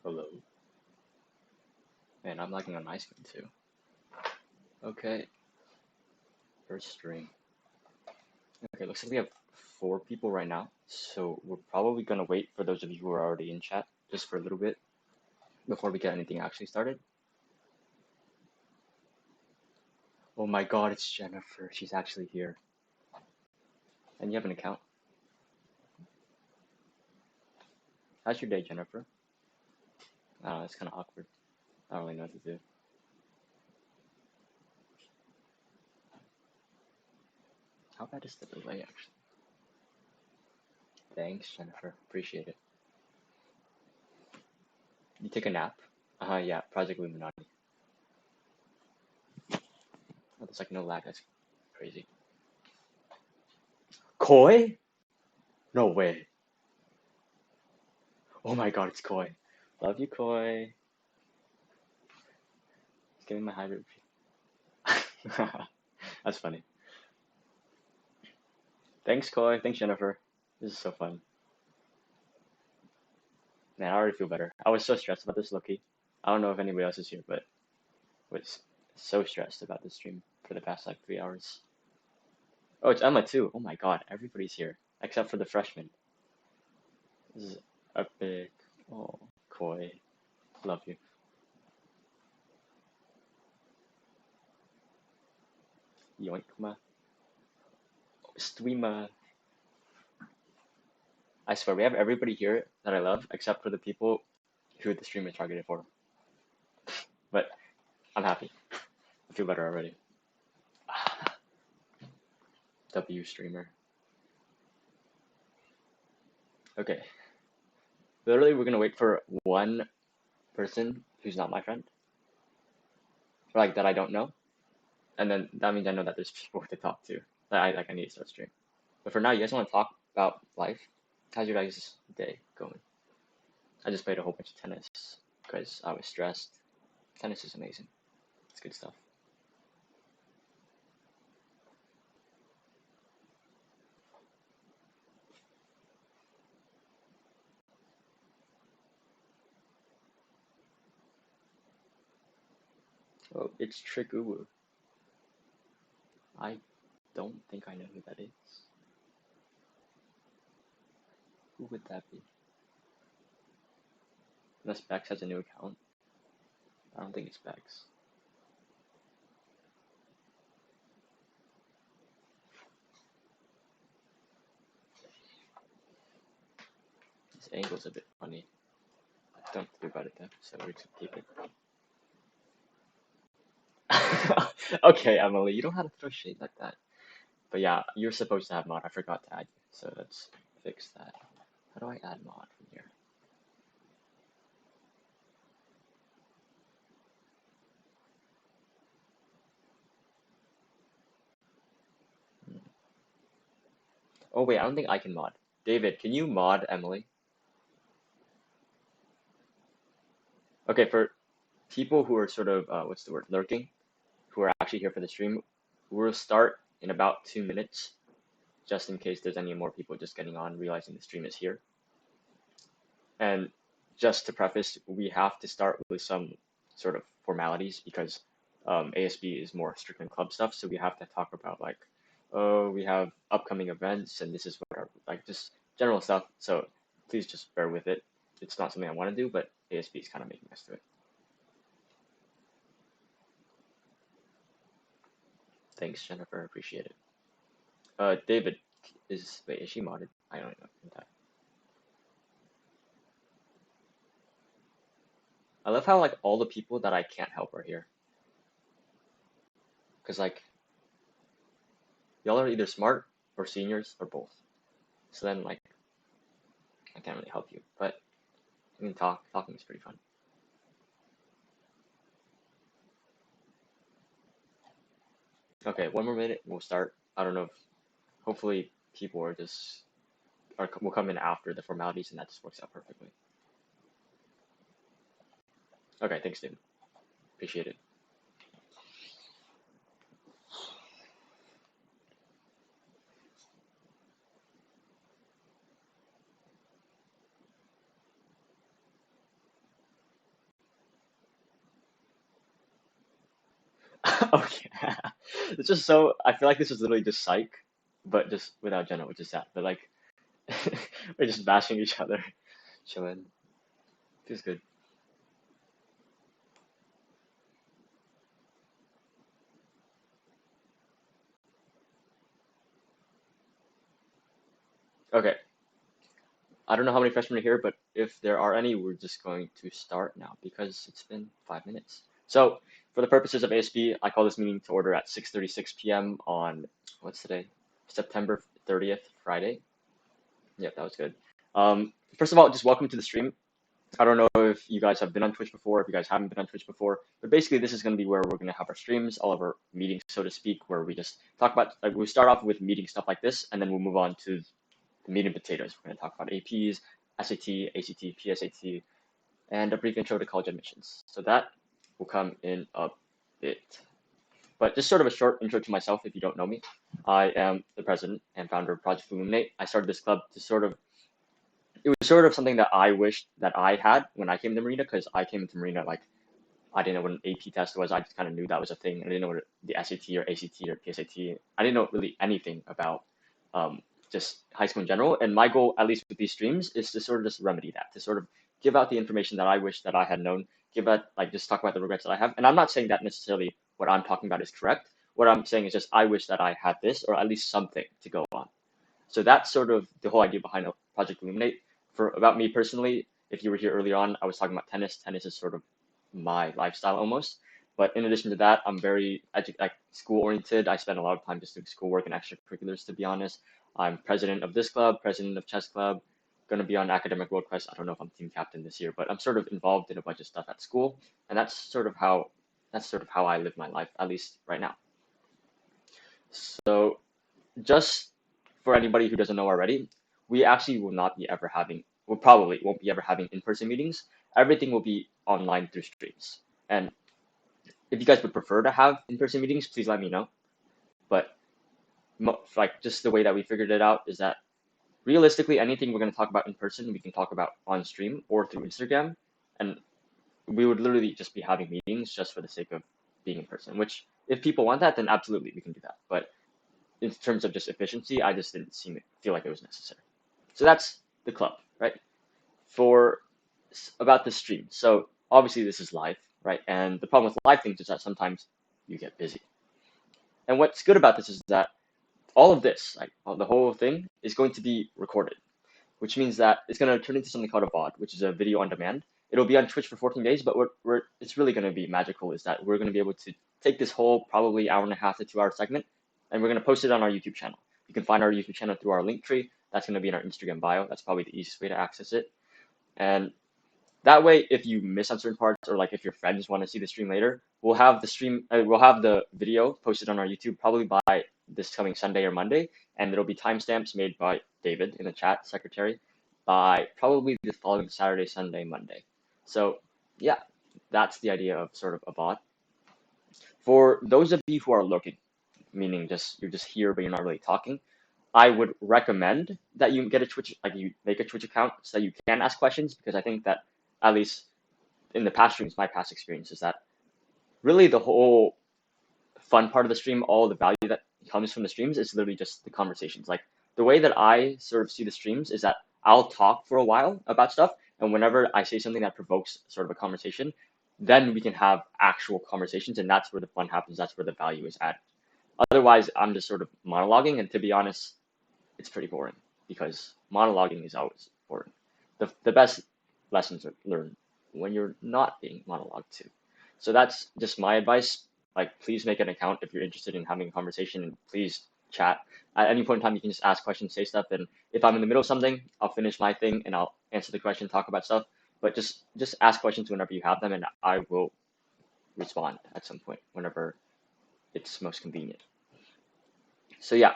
Hello. Man, I'm lagging on my screen too. Okay. First stream. Okay, looks like we have 4 people right now. So we're probably gonna wait for those of you who are already in chat just for a little bit before we get anything actually started. Oh my god, it's Jennifer. She's actually here. And you have an account. How's your day, Jennifer? I don't know, it's kind of awkward. I don't really know what to do. How bad is the delay, actually? Thanks, Jennifer. Appreciate it. You take a nap? Yeah, Project Illuminati. Oh, there's like no lag. That's crazy. Koi? No way. Oh my god, it's Koi. Love you, Koi. He's giving my hybrid. That's funny. Thanks, Koi. Thanks, Jennifer. This is so fun. Man, I already feel better. I was so stressed about this, Loki. I don't know if anybody else is here, but was so stressed about this stream for the past like 3 hours. Oh, it's Emma too. Oh my god, everybody's here except for the freshmen. This is epic. Oh, Koi. Love you. Yoinkma. Streamer. I swear, we have everybody here that I love except for the people who the stream is targeted for. But I'm happy. I feel better already. W streamer. Okay. Literally, we're gonna wait for one person who's not my friend, or like that I don't know, and then that means I know that there's people to talk to. That I need to start stream. But for now, you guys want to talk about life? How's your guys' day going? I just played a whole bunch of tennis because I was stressed. Tennis is amazing. It's good stuff. Oh, it's Triguwu. I don't think I know who that is. Who would that be? Unless Bex has a new account. I don't think it's Bex. This angle's a bit funny. Don't think about it though, so we're just keep it. Okay, Emily, you don't have to throw shade like that. But yeah, you're supposed to have mod. I forgot to add you, so let's fix that. How do I add mod from here? Oh wait, I don't think I can mod. David, can you mod Emily? Okay, for people who are sort of, what's the word, lurking, who are actually here for the stream, we'll start in about 2 minutes, just in case there's any more people just getting on, realizing the stream is here. And just to preface, we have to start with some sort of formalities because ASB is more strict on club stuff, so we have to talk about like, oh, we have upcoming events and this is what our, like just general stuff, so please just bear with it. It's not something I want to do, but ASB is kind of making us do it. Thanks, Jennifer, I appreciate it. David, is she modded? I don't know. I love how like all the people that I can't help are here. Cause like y'all are either smart or seniors or both. So then like I can't really help you, but I mean talking is pretty fun. Okay, 1 more minute, we'll start. I don't know if hopefully people are just will come in after the formalities and that just works out perfectly. Okay, thanks, David. Appreciate it. It's just so, I feel like this is literally just psych, but just without Jenna, which is sad. But like, we're just bashing each other, chilling. Feels good. Okay, I don't know how many freshmen are here, but if there are any, we're just going to start now because it's been 5 minutes. So, for the purposes of ASB, I call this meeting to order at 6:36 p.m. on, what's today? September 30th, Friday. Yep, that was good. First of all, just welcome to the stream. I don't know if you guys have been on Twitch before, if you guys haven't been on Twitch before, but basically this is going to be where we're going to have our streams, all of our meetings, so to speak, where we just talk about, like, we start off with meeting stuff like this, and then we'll move on to the meat and potatoes. We're going to talk about APs, SAT, ACT, PSAT, and a brief intro to college admissions. So that will come in a bit. But just sort of a short intro to myself if you don't know me. I am the president and founder of Project Illuminate. I started this club to it was sort of something that I wished that I had when I came to Marina, because I came into Marina like I didn't know what an AP test was. I just kind of knew that was a thing. I didn't know what the SAT or ACT or PSAT. I didn't know really anything about just high school in general. And my goal, at least with these streams, is to sort of just remedy that, to sort of give out the information that I wish that I had known, give out, like, just talk about the regrets that I have. And I'm not saying that necessarily what I'm talking about is correct. What I'm saying is just I wish that I had this, or at least something to go on. So that's sort of the whole idea behind Project Illuminate. For about me personally, if you were here earlier on, I was talking about tennis. Tennis is sort of my lifestyle almost. But in addition to that, I'm very like school oriented. I spend a lot of time just doing schoolwork and extracurriculars, to be honest. I'm president of this club, president of chess club, going to be on academic world quest. I don't know if I'm team captain this year, but I'm sort of involved in a bunch of stuff at school, and that's sort of how I live my life, at least right now. So just for anybody who doesn't know already, we actually will not be ever having, we probably won't be ever having in-person meetings. Everything will be online through streams. And if you guys would prefer to have in-person meetings, please let me know. But like, just the way that we figured it out is that realistically, anything we're going to talk about in person, we can talk about on stream or through Instagram. And we would literally just be having meetings just for the sake of being in person, which if people want that, then absolutely we can do that. But in terms of just efficiency, I just didn't feel like it was necessary. So that's the club, right? For about the stream. So obviously this is live, right? And the problem with live things is that sometimes you get busy. And what's good about this is that all of this, like the whole thing, is going to be recorded, which means that it's going to turn into something called a VOD, which is a video on demand. It'll be on Twitch for 14 days, but it's really going to be magical is that we're going to be able to take this whole probably hour and a half to 2 hour segment, and we're going to post it on our YouTube channel. You can find our YouTube channel through our link tree. That's going to be in our Instagram bio. That's probably the easiest way to access it. And that way, if you miss on certain parts, or like if your friends want to see the stream later, we'll have the video posted on our YouTube probably by this coming Sunday or Monday, and it'll be timestamps made by David in the chat, secretary, by probably the following Saturday, Sunday, Monday. So yeah, that's the idea of sort of a bot. For those of you who are looking, meaning you're just here but you're not really talking, I would recommend that you get a Twitch, like you make a Twitch account so that you can ask questions, because I think that at least in the past streams, my past experience is that really the whole fun part of the stream, all the value that comes from the streams is literally just the conversations. Like the way that I sort of see the streams is that I'll talk for a while about stuff, and whenever I say something that provokes sort of a conversation, then we can have actual conversations, and that's where the fun happens. That's where the value is added. Otherwise, I'm just sort of monologuing, and to be honest, it's pretty boring because monologuing is always boring. The best lessons are learned when you're not being monologued to. So that's just my advice. Like, please make an account if you're interested in having a conversation, and please chat. At any point in time, you can just ask questions, say stuff, and if I'm in the middle of something, I'll finish my thing and I'll answer the question, talk about stuff. But just ask questions whenever you have them, and I will respond at some point whenever it's most convenient. So yeah,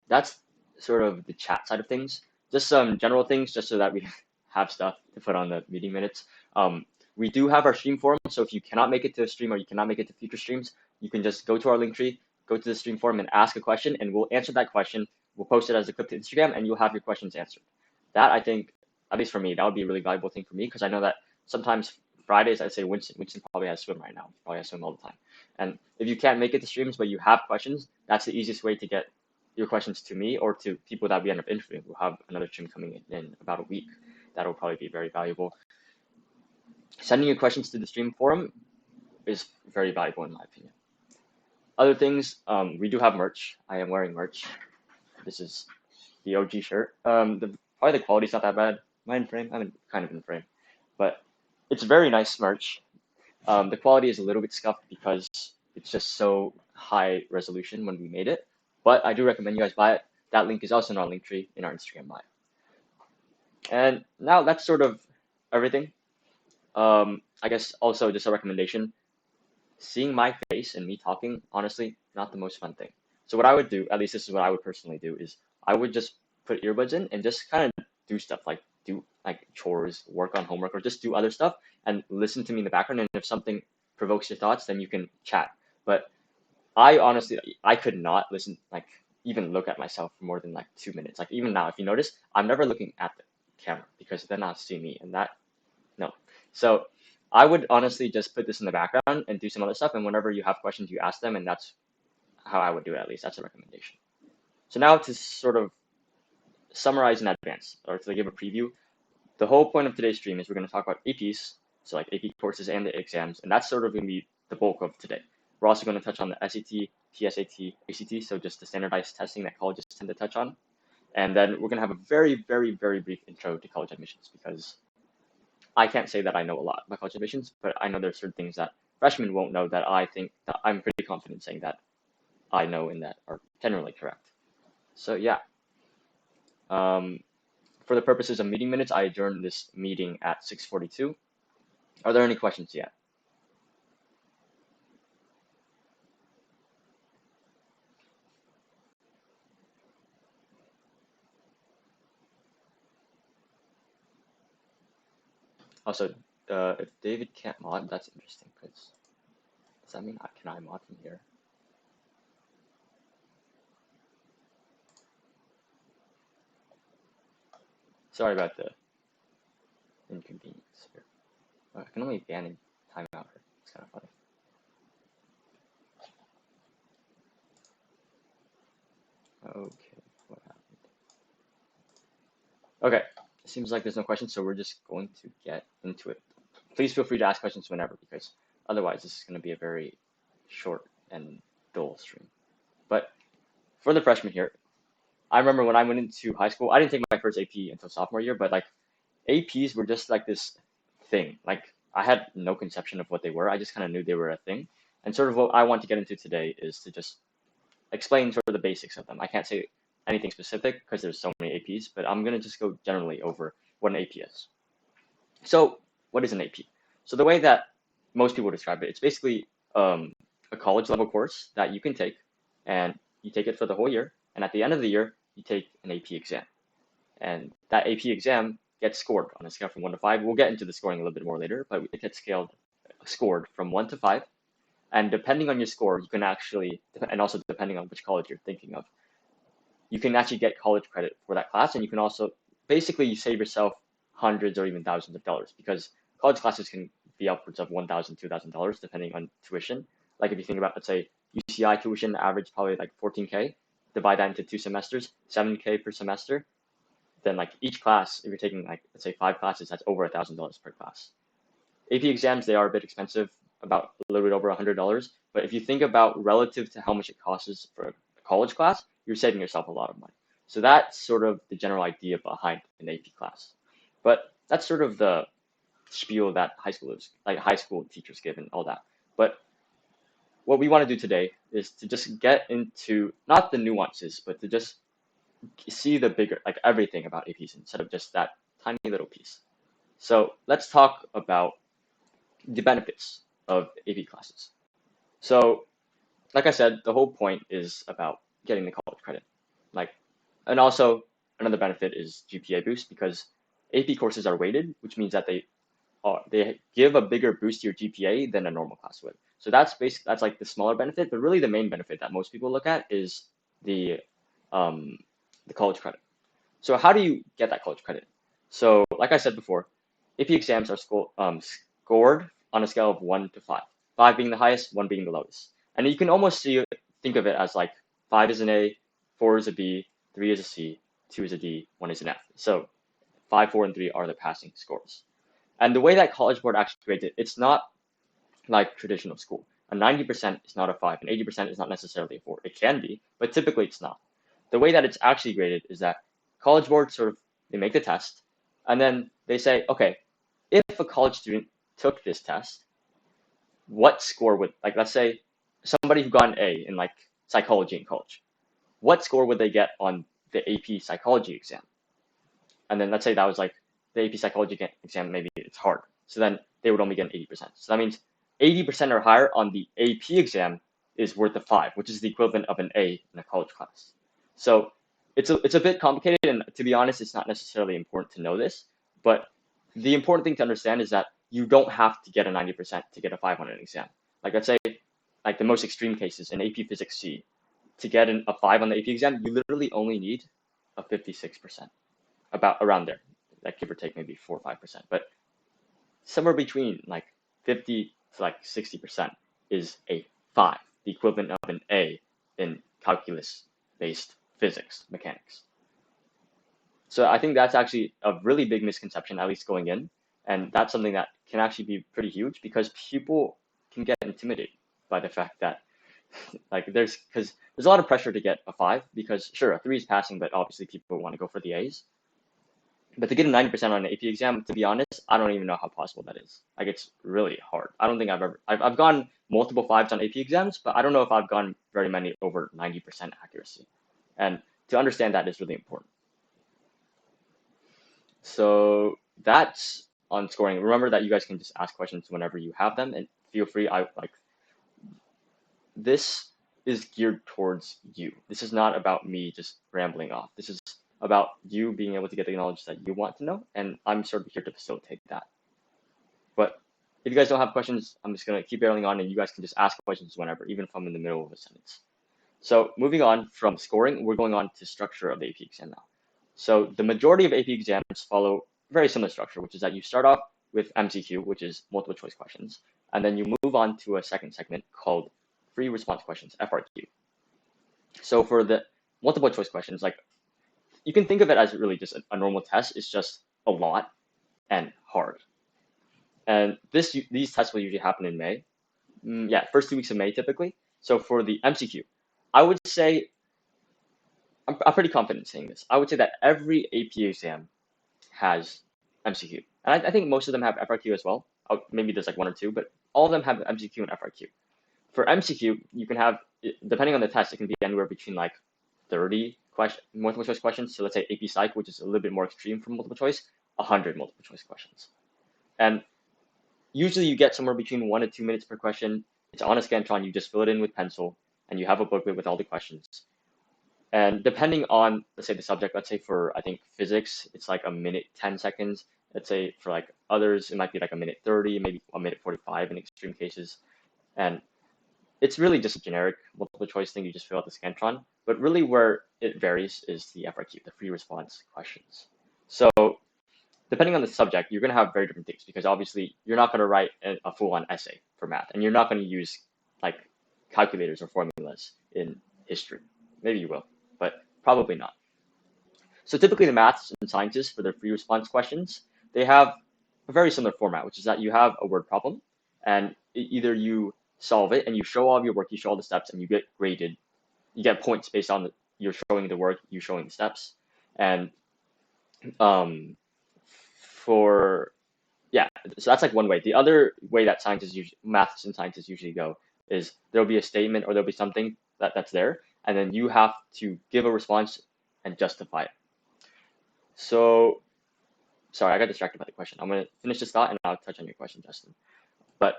that's sort of the chat side of things. Just some general things, just so that we have stuff to put on the meeting minutes. We do have our stream forum, so if you cannot make it to a stream or you cannot make it to future streams, you can just go to our link tree, go to the stream forum and ask a question, and we'll answer that question. We'll post it as a clip to Instagram, and you'll have your questions answered. That, I think, at least for me, that would be a really valuable thing for me, because I know that sometimes Fridays, I'd say Winston. Winston probably has swim right now. He probably has swim all the time. And if you can't make it to streams, but you have questions, that's the easiest way to get your questions to me or to people that we end up interviewing who have another stream coming in about a week. That'll probably be very valuable. Sending your questions to the stream forum is very valuable in my opinion. Other things, we do have merch. I am wearing merch. This is the OG shirt. Probably the quality's not that bad. Am I in frame? I'm kind of in frame, but it's very nice merch. The quality is a little bit scuffed because it's just so high resolution when we made it, but I do recommend you guys buy it. That link is also in our link tree in our Instagram bio. And now that's sort of everything. I guess also just a recommendation. Seeing my face and me talking, honestly, not the most fun thing. So what I would do, at least this is what I would personally do, is I would just put earbuds in and just kind of do stuff like do like chores, work on homework, or just do other stuff and listen to me in the background. And if something provokes your thoughts, then you can chat. But I honestly, I could not listen, like even look at myself for more than like 2 minutes. Like even now, if you notice, I'm never looking at the camera because then I'll see me and that, no. So I would honestly just put this in the background and do some other stuff. And whenever you have questions, you ask them. And that's how I would do it, at least. That's a recommendation. So now to sort of summarize in advance or to give a preview, the whole point of today's stream is we're going to talk about APs, so like AP courses and the exams. And that's sort of going to be the bulk of today. We're also going to touch on the SAT, PSAT, ACT, so just the standardized testing that colleges tend to touch on. And then we're going to have a very, very, very brief intro to college admissions because I can't say that I know a lot about college admissions, but I know there's certain things that freshmen won't know that I think that I'm pretty confident saying that I know and that are generally correct. So yeah, for the purposes of meeting minutes, I adjourned this meeting at 6:42. Are there any questions yet? Also, if David can't mod, that's interesting because does that mean can I mod from here? Sorry about the inconvenience here. I can only ban in timeout. It's kind of funny. Okay, what happened? Okay, it seems like there's no questions, so we're just going to get into it. Please feel free to ask questions whenever, because otherwise this is going to be a very short and dull stream. But for the freshmen here, I remember when I went into high school, I didn't take my first AP until sophomore year, but like APs were just like this thing. Like I had no conception of what they were. I just kind of knew they were a thing. And sort of what I want to get into today is to just explain sort of the basics of them. I can't say anything specific because there's so many APs, but I'm going to just go generally over what an AP is. So what is an AP? So the way that most people describe it, it's basically a college level course that you can take, and you take it for the whole year. And at the end of the year, you take an AP exam. And that AP exam gets scored on a scale from 1 to 5. We'll get into the scoring a little bit more later, but it gets scored from 1 to 5. And depending on your score, you can actually, and also depending on which college you're thinking of, you can actually get college credit for that class. And you can also basically save yourself hundreds or even thousands of dollars because college classes can be upwards of $1,000, $2,000 depending on tuition. Like if you think about, let's say, UCI tuition average probably like 14K, divide that into 2 semesters, 7K per semester. Then like each class, if you're taking like, let's say 5 classes, that's over $1,000 per class. AP exams, they are a bit expensive, about a little bit over $100. But if you think about relative to how much it costs for a college class, you're saving yourself a lot of money. So that's sort of the general idea behind an AP class. But that's sort of the spiel that high school teachers give and all that. But what we want to do today is to just get into not the nuances, but to just see the bigger, like everything about APs instead of just that tiny little piece. So let's talk about the benefits of AP classes. So like I said, the whole point is about getting the college credit. And also another benefit is GPA boost because AP courses are weighted, which means that they give a bigger boost to your GPA than a normal class would. So that's like the smaller benefit, but really the main benefit that most people look at is the college credit. So how do you get that college credit? So like I said before, AP exams are scored on a scale of 1 to 5. 5 being the highest, 1 being the lowest. And you can almost think of it as like 5 is an A, 4 is a B, 3 is a C, 2 is a D, 1 is an F. So 5, 4, and 3 are the passing scores. And the way that College Board actually grades it, it's not like traditional school. A 90% is not a 5, and 80% is not necessarily a 4. It can be, but typically it's not. The way that it's actually graded is that College Board they make the test, and then they say, okay, if a college student took this test, what score would, like, let's say somebody who got an A in like psychology in college, what score would they get on the AP psychology exam? And then let's say that was like the AP psychology exam, maybe it's hard. So then they would only get an 80%. So that means 80% or higher on the AP exam is worth a 5, which is the equivalent of an A in a college class. So it's a bit complicated, and to be honest, it's not necessarily important to know this, but the important thing to understand is that you don't have to get a 90% to get a 5 on an exam. Like let's say, like the most extreme cases in AP Physics C, to get a 5 on the AP exam, you literally only need a 56%, about around there, like give or take maybe 4 or 5%, but somewhere between like 50 to like 60% is a 5, the equivalent of an A in calculus-based physics, mechanics. So I think that's actually a really big misconception, at least going in, and that's something that can actually be pretty huge because people can get intimidated by the fact that like because there's a lot of pressure to get a 5 because sure, a 3 is passing, but obviously people want to go for the A's. But to get a 90% on an AP exam, to be honest, I don't even know how possible that is. Like it's really hard. I don't think I've gotten multiple 5s on AP exams, but I don't know if I've gotten very many over 90% accuracy. And to understand that is really important. So that's on scoring. Remember that you guys can just ask questions whenever you have them, and feel free. This is geared towards you. This is not about me just rambling off. This is about you being able to get the knowledge that you want to know, and I'm sort of here to facilitate that. But if you guys don't have questions, I'm just going to keep barreling on, and you guys can just ask questions whenever, even if I'm in the middle of a sentence. So moving on from scoring, we're going on to structure of the AP exam now. So the majority of AP exams follow a very similar structure, which is that you start off with MCQ, which is multiple choice questions, and then you move on to a second segment called free response questions, FRQ. So for the multiple choice questions, like you can think of it as really just a normal test. It's just a lot and hard. And these tests will usually happen in May. Yeah, first 2 weeks of May typically. So for the MCQ, I would say, I'm pretty confident saying this. I would say that every AP exam has MCQ. And I think most of them have FRQ as well. Maybe there's like 1 or 2, but all of them have MCQ and FRQ. For MCQ, you can have, depending on the test, it can be anywhere between like 30 multiple choice questions. So let's say AP Psych, which is a little bit more extreme from multiple choice, 100 multiple choice questions. And usually you get somewhere between 1 to 2 minutes per question. It's on a Scantron, you just fill it in with pencil, and you have a booklet with all the questions. And depending on, let's say the subject, let's say for, I think physics, it's like a minute, 10 seconds. Let's say for like others, it might be like a minute 30, maybe a minute 45 in extreme cases. And it's really just a generic multiple choice thing. You just fill out the Scantron, but really where it varies is the FRQ, the free response questions. So depending on the subject, you're going to have very different things because obviously you're not going to write a full-on essay for math, and you're not going to use like calculators or formulas in history. Maybe you will, but probably not. So typically the maths and sciences for their free response questions, they have a very similar format, which is that you have a word problem, and either you solve it and you show all of your work, you show all the steps, and you get graded. You get points based on you're showing the work, you showing the steps. And so that's like one way. The other way that maths and sciences usually go is there'll be a statement or there'll be something that's there, and then you have to give a response and justify it. So, sorry, I got distracted by the question. I'm going to finish this thought and I'll touch on your question, Justin. But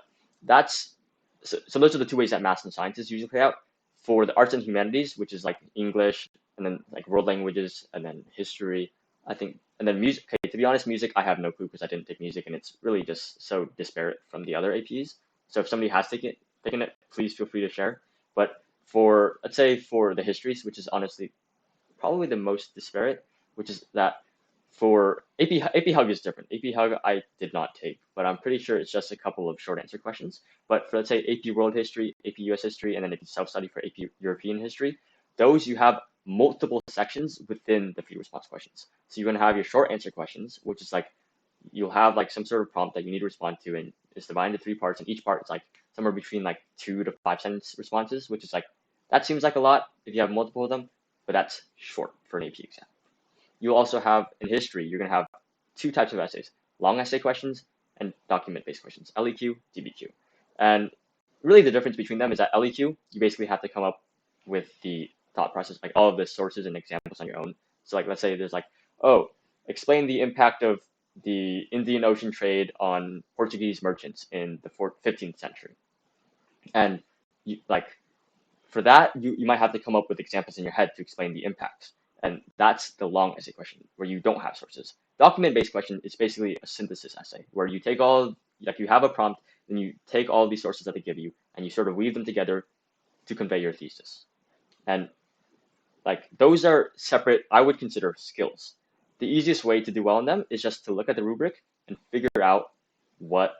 so those are the 2 ways that maths and sciences usually play out. For the arts and humanities, which is like English and then like world languages and then history, I think, and then music. Okay, to be honest, music, I have no clue because I didn't take music and it's really just so disparate from the other APs. So if somebody has taken it, please feel free to share. But let's say for the histories, which is honestly probably the most disparate, which is that For AP Hug is different. AP Hug I did not take, but I'm pretty sure it's just a couple of short answer questions. But for, let's say, AP World History, AP US History, and then AP Self-Study for AP European History, those you have multiple sections within the free response questions. So you're gonna have your short answer questions, which is like you'll have like some sort of prompt that you need to respond to, and it's divided into 3 parts, and each part is like somewhere between like 2 to 5 sentence responses, which is like that seems like a lot if you have multiple of them, but that's short for an AP exam. You'll also have in history, you're gonna have 2 types of essays: long essay questions and document-based questions, LEQ, DBQ. And really the difference between them is that LEQ, you basically have to come up with the thought process, like all of the sources and examples on your own. So like, let's say there's like, oh, explain the impact of the Indian Ocean trade on Portuguese merchants in the 15th century. And you, like for that, you might have to come up with examples in your head to explain the impacts. And that's the long essay question where you don't have sources. Document-based question is basically a synthesis essay where you take all, like you have a prompt, then you take all these sources that they give you and you sort of weave them together to convey your thesis. And like those are separate, I would consider skills. The easiest way to do well in them is just to look at the rubric and figure out what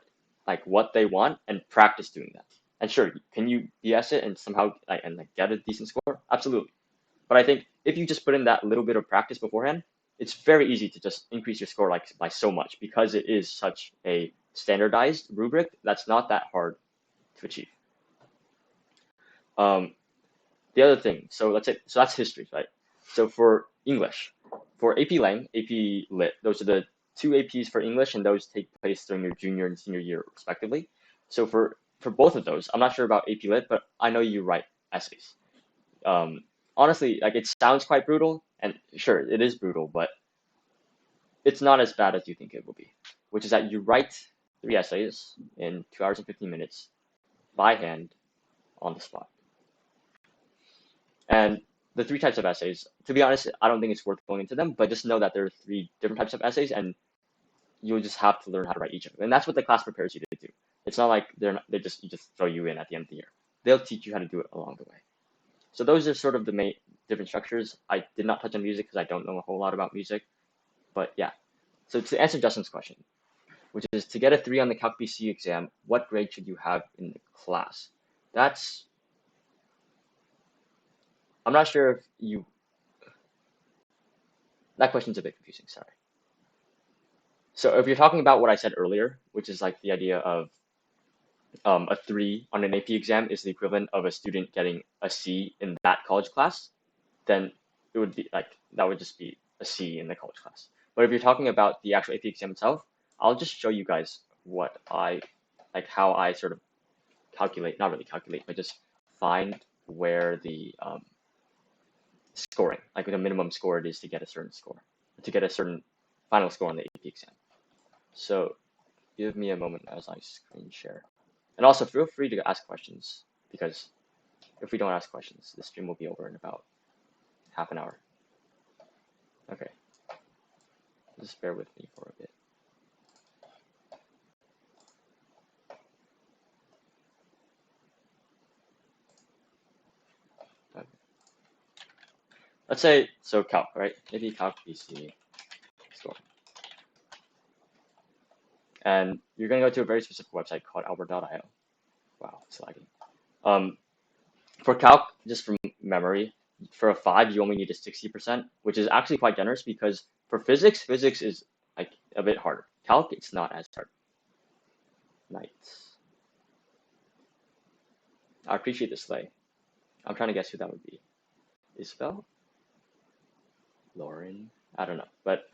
they want and practice doing that. And sure, can you BS it and somehow get a decent score? Absolutely. But I think if you just put in that little bit of practice beforehand, it's very easy to just increase your score like by so much because it is such a standardized rubric that's not that hard to achieve. The other thing, so let's say, so that's history, right? So for English, for AP Lang, AP Lit, those are the 2 APs for English, and those take place during your junior and senior year respectively. So for both of those, I'm not sure about AP Lit, but I know you write essays. Honestly, like it sounds quite brutal, and sure, it is brutal, but it's not as bad as you think it will be, which is that you write 3 essays in 2 hours and 15 minutes by hand on the spot. And the 3 types of essays, to be honest, I don't think it's worth going into them, but just know that there are 3 different types of essays, and you'll just have to learn how to write each of them. And that's what the class prepares you to do. It's not like you just throw you in at the end of the year. They'll teach you how to do it along the way. So those are sort of the main different structures. I did not touch on music because I don't know a whole lot about music, but yeah. So to answer Justin's question, which is to get a 3 on the Calc BC exam, what grade should you have in the class? I'm not sure if you, that question's a bit confusing, sorry. So if you're talking about what I said earlier, which is like the idea of a 3 on an AP exam is the equivalent of a student getting a C in that college class, then it would be like, that would just be a C in the college class. But if you're talking about the actual AP exam itself, I'll just show you guys how I sort of calculate, not really calculate, but just find where the scoring, like the minimum score it is to get a certain score, to get a certain final score on the AP exam. So give me a moment as I screen share. And also feel free to ask questions, because if we don't ask questions, the stream will be over in about half an hour. Okay, just bear with me for a bit. Okay. Let's say, so Calc, right? Maybe Calc BC score. And you're going to go to a very specific website called albert.io. Wow, it's lagging. For Calc, just from memory, for a 5, you only need a 60%, which is actually quite generous because for physics is like a bit harder. Calc, it's not as hard. Nice. I appreciate the sleigh. I'm trying to guess who that would be. Isabel? Lauren? I don't know. But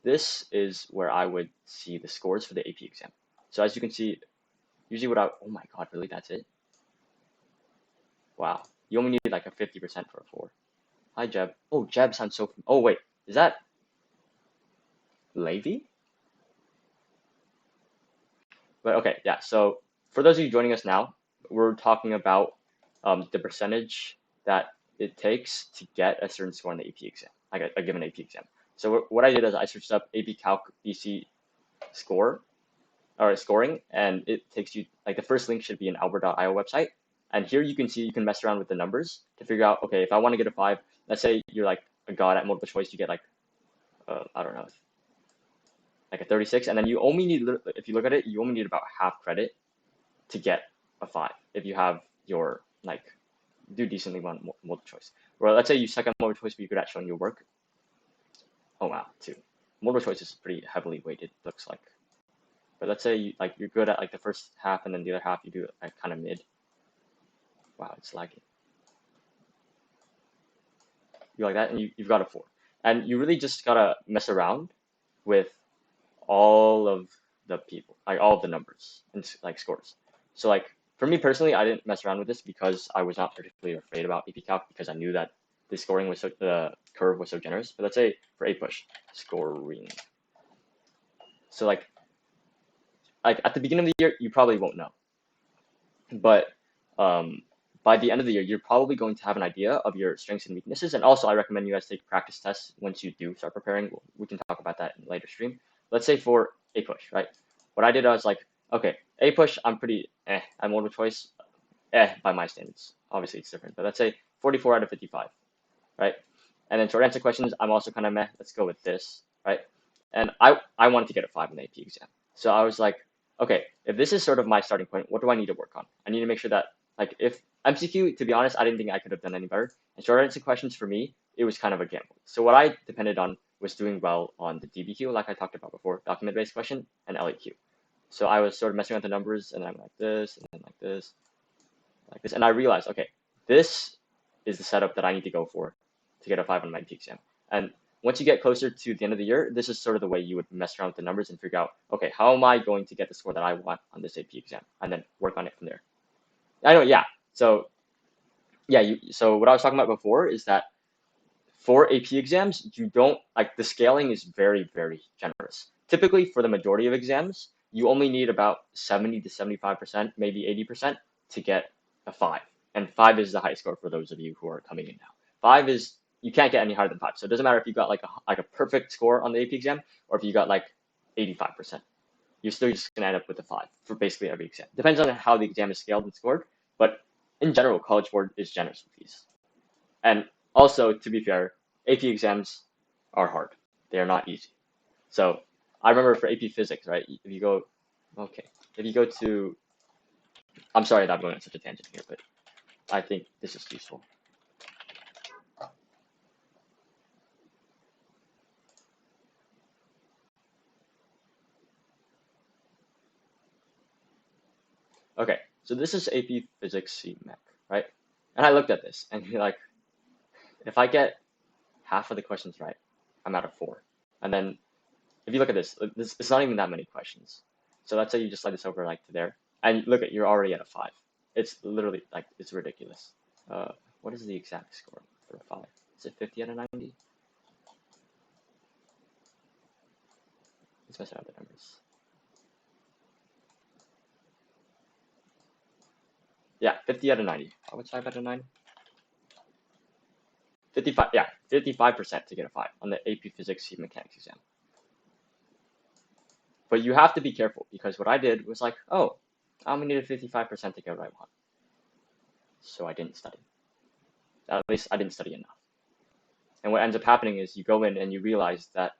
this is where I would see the scores for the AP exam. So as you can see, usually oh my god, really, that's it? Wow, you only need like a 50% for a 4. Hi, Jeb. Oh, Jeb sounds so, oh wait, is that Levy? But okay, yeah, so for those of you joining us now, we're talking about the percentage that it takes to get a certain score on the AP exam, like a given AP exam. So what I did is I searched up AP Calc BC score, or scoring, and it takes you, like the first link should be an albert.io website. And here you can see, you can mess around with the numbers to figure out, okay, if I want to get a 5, let's say you're like a god at multiple choice, you get like I don't know, like a 36, and then you only need, if you look at it, you only need about half credit to get a 5 if you have your, like, do decently on multiple choice. Or let's say you suck at multiple choice, but you're good at showing your work. Oh wow, 2. Multiple choice is pretty heavily weighted, looks like. But let's say you're good at like the first half, and then the other half you do like kind of mid. Wow, it's lagging. You like that, and you've got a 4. And you really just gotta mess around with all of the people, like all of the numbers and like scores. So like for me personally, I didn't mess around with this because I was not particularly afraid about AP Calc because I knew that the scoring was the curve was so generous. But let's say for APUSH scoring. So like at the beginning of the year, you probably won't know, but by the end of the year, you're probably going to have an idea of your strengths and weaknesses. And also, I recommend you guys take practice tests once you do start preparing. We can talk about that in a later stream. Let's say for APUSH, right? What I did, I was like, okay, APUSH, I'm pretty I'm multiple choice, by my standards. Obviously, it's different, but let's say 44 out of 55, right? And then short answer questions, I'm also kind of meh. Let's go with this, right? And I wanted to get a 5 in the AP exam. So I was like, okay, if this is sort of my starting point, what do I need to work on? I need to make sure that, like, if MCQ, to be honest, I didn't think I could have done any better. And short answer questions for me, it was kind of a gamble. So what I depended on was doing well on the DBQ, like I talked about before, document-based question, and LEQ. So I was sort of messing with the numbers, and then I'm like this, and then like this, and I realized, okay, this is the setup that I need to go for to get a 5 on my AP exam. And once you get closer to the end of the year, this is sort of the way you would mess around with the numbers and figure out, okay, how am I going to get the score that I want on this AP exam, and then work on it from there. I know, yeah. So, yeah, so what I was talking about before is that for AP exams, you don't, like, the scaling is very, very generous. Typically, for the majority of exams, you only need about 70 to 75%, maybe 80% to get a 5. And 5 is the highest score for those of you who are coming in now. 5 is, you can't get any higher than 5. So it doesn't matter if you got like a perfect score on the AP exam or if you got like 85%. You're still just gonna end up with a 5 for basically every exam. Depends on how the exam is scaled and scored, but in general, College Board is generous with these. And also, to be fair, AP exams are hard. They are not easy. So I remember for AP Physics, right? If you go to, I'm sorry that I'm going on such a tangent here, but I think this is useful. Okay, so this is AP Physics C Mech, right? And I looked at this, and you're like, if I get half of the questions right, I'm at a 4. And then if you look at this, it's not even that many questions. So let's say you just slide this over like to there, and look at, you're already at a 5. It's literally like, it's ridiculous. What is the exact score for a 5? Is it 50 out of 90? Let's mess around with the numbers. Yeah, 50 out of 90. What's 5 out of 9? 55, yeah, 55% to get a 5 on the AP Physics C Mechanics exam. But you have to be careful because what I did was like, oh, I only needed 55% to get what I want. So I didn't study. At least I didn't study enough. And what ends up happening is you go in and you realize that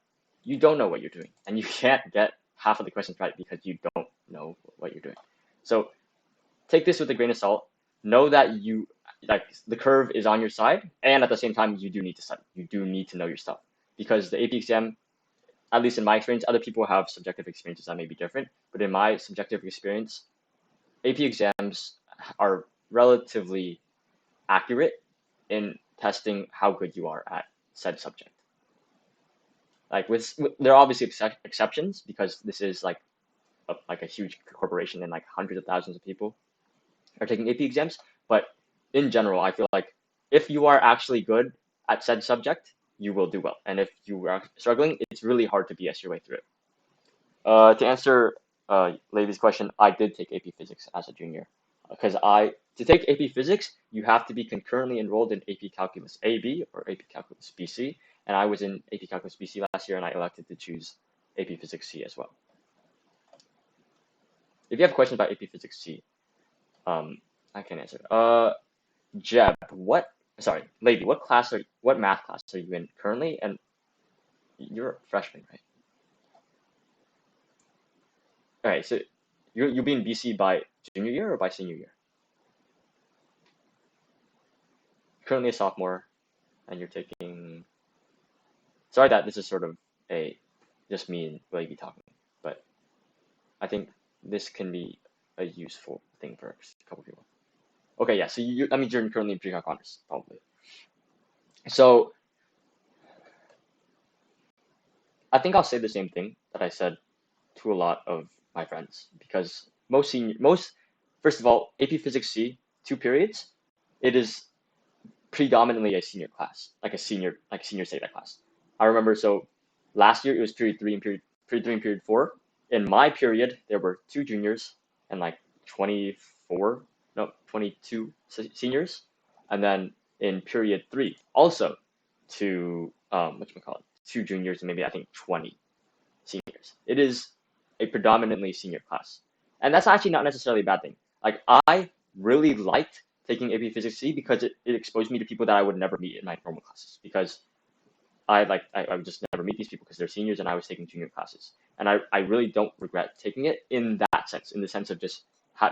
you don't know what you're doing and you can't get half of the questions right because you don't know what you're doing. So take this with a grain of salt. Know that the curve is on your side, and at the same time, you do need to study. You do need to know your stuff because the AP exam, at least in my experience, other people have subjective experiences that may be different, but in my subjective experience, AP exams are relatively accurate in testing how good you are at said subject. Like there are obviously exceptions because this is like a huge corporation and like hundreds of thousands of people are taking AP exams, but in general, I feel like if you are actually good at said subject, you will do well. And if you are struggling, it's really hard to BS your way through it. To answer Levy's question, I did take AP Physics as a junior because to take AP Physics, you have to be concurrently enrolled in AP Calculus AB or AP Calculus BC, and I was in AP Calculus BC last year, and I elected to choose AP Physics C as well. If you have questions about AP Physics C, I can answer. Jeb, Levy, what math class are you in currently? And You're a freshman, right? All right, so you'll be in BC by junior year or by senior year? Currently a sophomore, and you're taking. Sorry that this is sort of a just me and Blakey talking, but I think this can be a useful thing for a couple people. Okay, yeah. So that means you're currently in pre-calc honors, probably. So I think I'll say the same thing that I said to a lot of my friends, because first of all, AP Physics C, 2 periods, it is predominantly a senior class, like a senior SATA class. I remember, so last year it was period 3 and period 4. In my period, there were 2 juniors and like 22 seniors, and then in period 3, also 2 2 juniors and maybe I think 20 seniors. It is a predominantly senior class, and that's actually not necessarily a bad thing. Like, I really liked taking AP Physics C because it exposed me to people that I would never meet in my normal classes, because I would just never meet these people because they're seniors and I was taking junior classes. And I really don't regret taking it in that sense, in the sense of just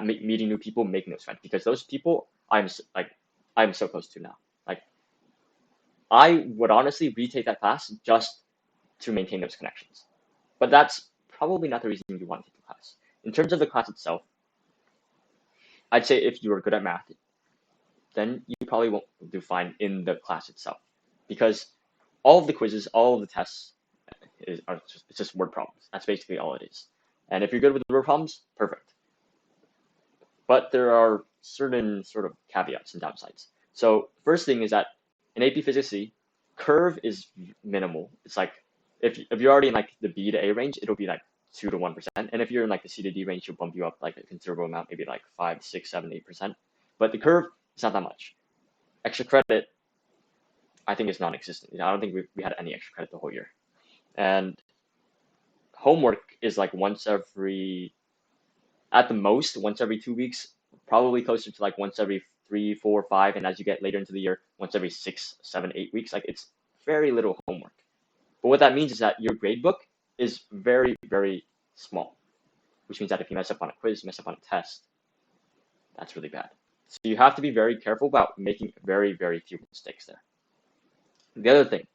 meeting new people, making those friends, because those people I'm so close to now. Like, I would honestly retake that class just to maintain those connections. But that's probably not the reason you want to take the class. In terms of the class itself, I'd say if you are good at math, then you probably won't do fine in the class itself, because all of the quizzes, all of the tests it's just word problems. That's basically all it is. And if you're good with the word problems, perfect. But there are certain sort of caveats and downsides. So first thing is that in AP Physics C, curve is minimal. It's like if you're already in like the B to A range, it'll be like 2 to 1%. And if you're in like the C to D range, it'll bump you up like a considerable amount, maybe like 5, 6, 7, 8%. But the curve is not that much. Extra credit, I think, is non-existent. I don't think we had any extra credit the whole year. And homework is like at the most, once every 2 weeks, probably closer to like once every 3, 4, 5. And as you get later into the year, once every 6, 7, 8 weeks. Like, it's very little homework. But what that means is that your grade book is very, very small, which means that if you mess up on a quiz, mess up on a test, that's really bad. So you have to be very careful about making very, very few mistakes there. The other thing,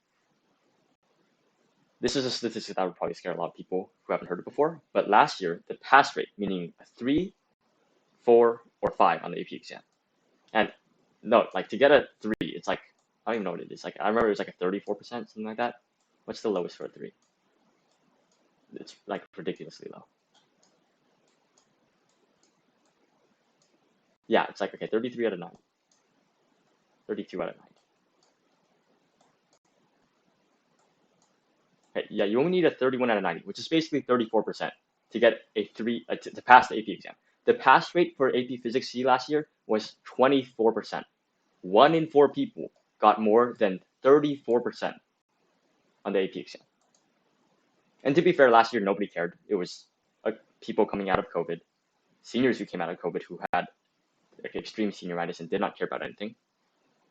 this is a statistic that would probably scare a lot of people who haven't heard it before, but last year, the pass rate, meaning a 3, 4, or 5 on the AP exam. And no, like, to get a 3, it's like, I don't even know what it is. Like, I remember it was like a 34%, something like that. What's the lowest for a 3? It's like ridiculously low. Yeah, it's like, okay, 33 out of 9. 32 out of 9. Okay, yeah, you only need a 31 out of 90, which is basically 34% to get a 3 to pass the AP exam. The pass rate for AP Physics C last year was 24%. 1 in 4 people got more than 34% on the AP exam. And to be fair, last year nobody cared. It was people coming out of COVID, seniors who came out of COVID who had like extreme senioritis and did not care about anything.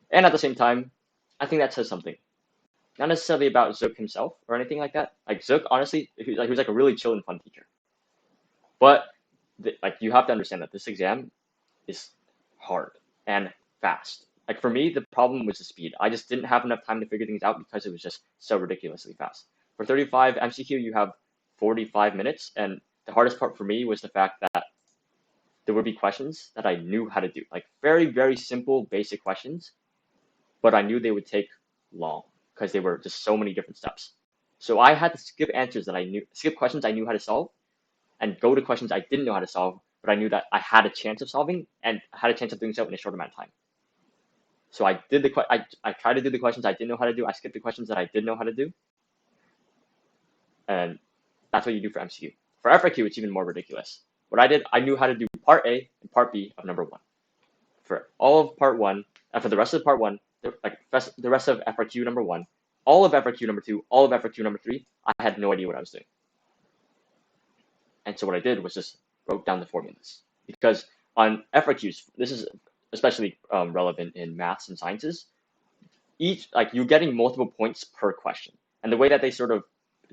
And at the same time, I think that says something. Not necessarily about Zook himself or anything like that. Like, Zook, honestly, he was like a really chill and fun teacher. But like, you have to understand that this exam is hard and fast. Like, for me, the problem was the speed. I just didn't have enough time to figure things out because it was just so ridiculously fast. For 35 MCQ, you have 45 minutes, and the hardest part for me was the fact that there would be questions that I knew how to do, like very, very simple, basic questions, but I knew they would take long because they were just so many different steps. So I had to skip questions I knew how to solve, and go to questions I didn't know how to solve, but I knew that I had a chance of solving, and I had a chance of doing so in a short amount of time. So I tried to do the questions I didn't know how to do. I skipped the questions that I did know how to do, and that's what you do for MCQ. For FRQ, it's even more ridiculous. What I did, I knew how to do part A and part B of number 1. For all of part 1, and for the rest of part 1, like the rest of FRQ number 1, all of FRQ number 2, all of FRQ number 3, I had no idea what I was doing. And so what I did was just wrote down the formulas. Because on FRQs, this is especially relevant in maths and sciences, you're getting multiple points per question. And the way that they sort of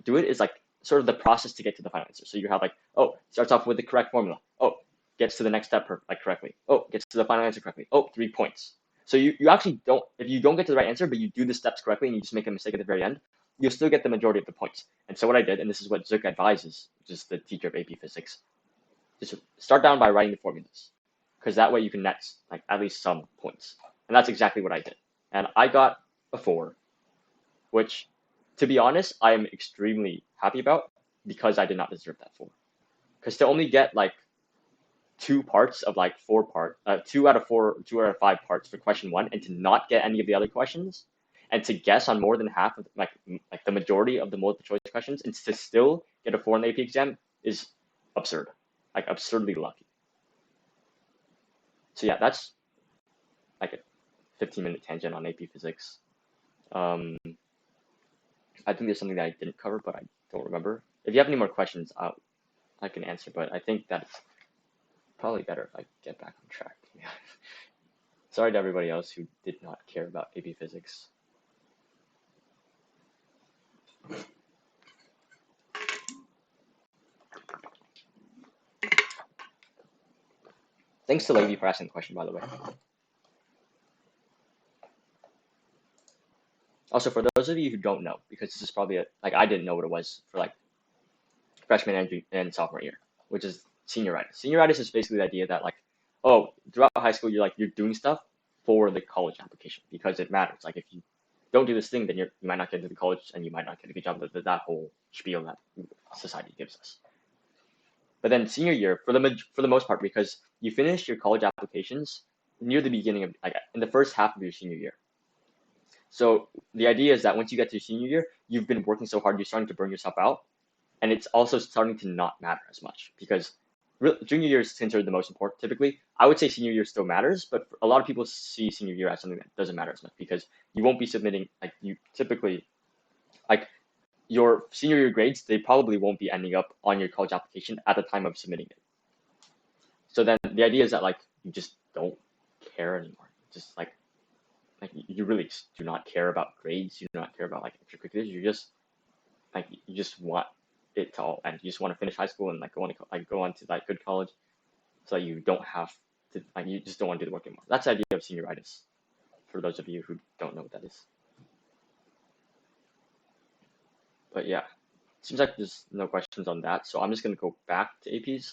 do it is like sort of the process to get to the final answer. So you have like, oh, starts off with the correct formula. Oh, gets to the next step like correctly. Oh, gets to the final answer correctly. Oh, 3 points. So you actually don't, if you don't get to the right answer, but you do the steps correctly and you just make a mistake at the very end, you'll still get the majority of the points. And so what I did, and this is what Zook advises, just the teacher of AP Physics, just start down by writing the formulas, because that way you can net like at least some points. And that's exactly what I did. And I got a 4, which, to be honest, I am extremely happy about because I did not deserve that 4. Because to only get like 2 parts of like 4 part, 2 out of 4, 2 out of 5 parts for question 1, and to not get any of the other questions, and to guess on more than half of like the majority of the multiple choice questions, and to still get a 4 in the AP exam is absurd, like absurdly lucky. So yeah, that's like a 15-minute tangent on AP Physics. I think there's something that I didn't cover, but I don't remember. If you have any more questions, I can answer, but I think that's probably better if I get back on track. Sorry to everybody else who did not care about AP Physics. Thanks to Levy for asking the question, by the way. Also, for those of you who don't know, because this is probably like I didn't know what it was for like freshman and sophomore year, which is senioritis. Senioritis is basically the idea that like, oh, throughout high school you're doing stuff for the college application because it matters. Like if you don't do this thing, then you might not get into the college and you might not get a good job. That whole spiel that society gives us. But then senior year, for the most part, because you finish your college applications near the beginning of like in the first half of your senior year. So the idea is that once you get to senior year, you've been working so hard, you're starting to burn yourself out, and it's also starting to not matter as much because junior year is considered the most important. Typically, I would say senior year still matters, but a lot of people see senior year as something that doesn't matter as much because you won't be submitting like you typically like your senior year grades. They probably won't be ending up on your college application at the time of submitting it. So then the idea is that like you just don't care anymore. Just like you really just do not care about grades. You do not care about like extracurriculars. You just want it to all end. You just want to finish high school and like go on to like good college, so that you don't have to like you just don't want to do the work anymore. That's the idea of senioritis. For those of you who don't know what that is. But yeah, seems like there's no questions on that. So I'm just gonna go back to APs,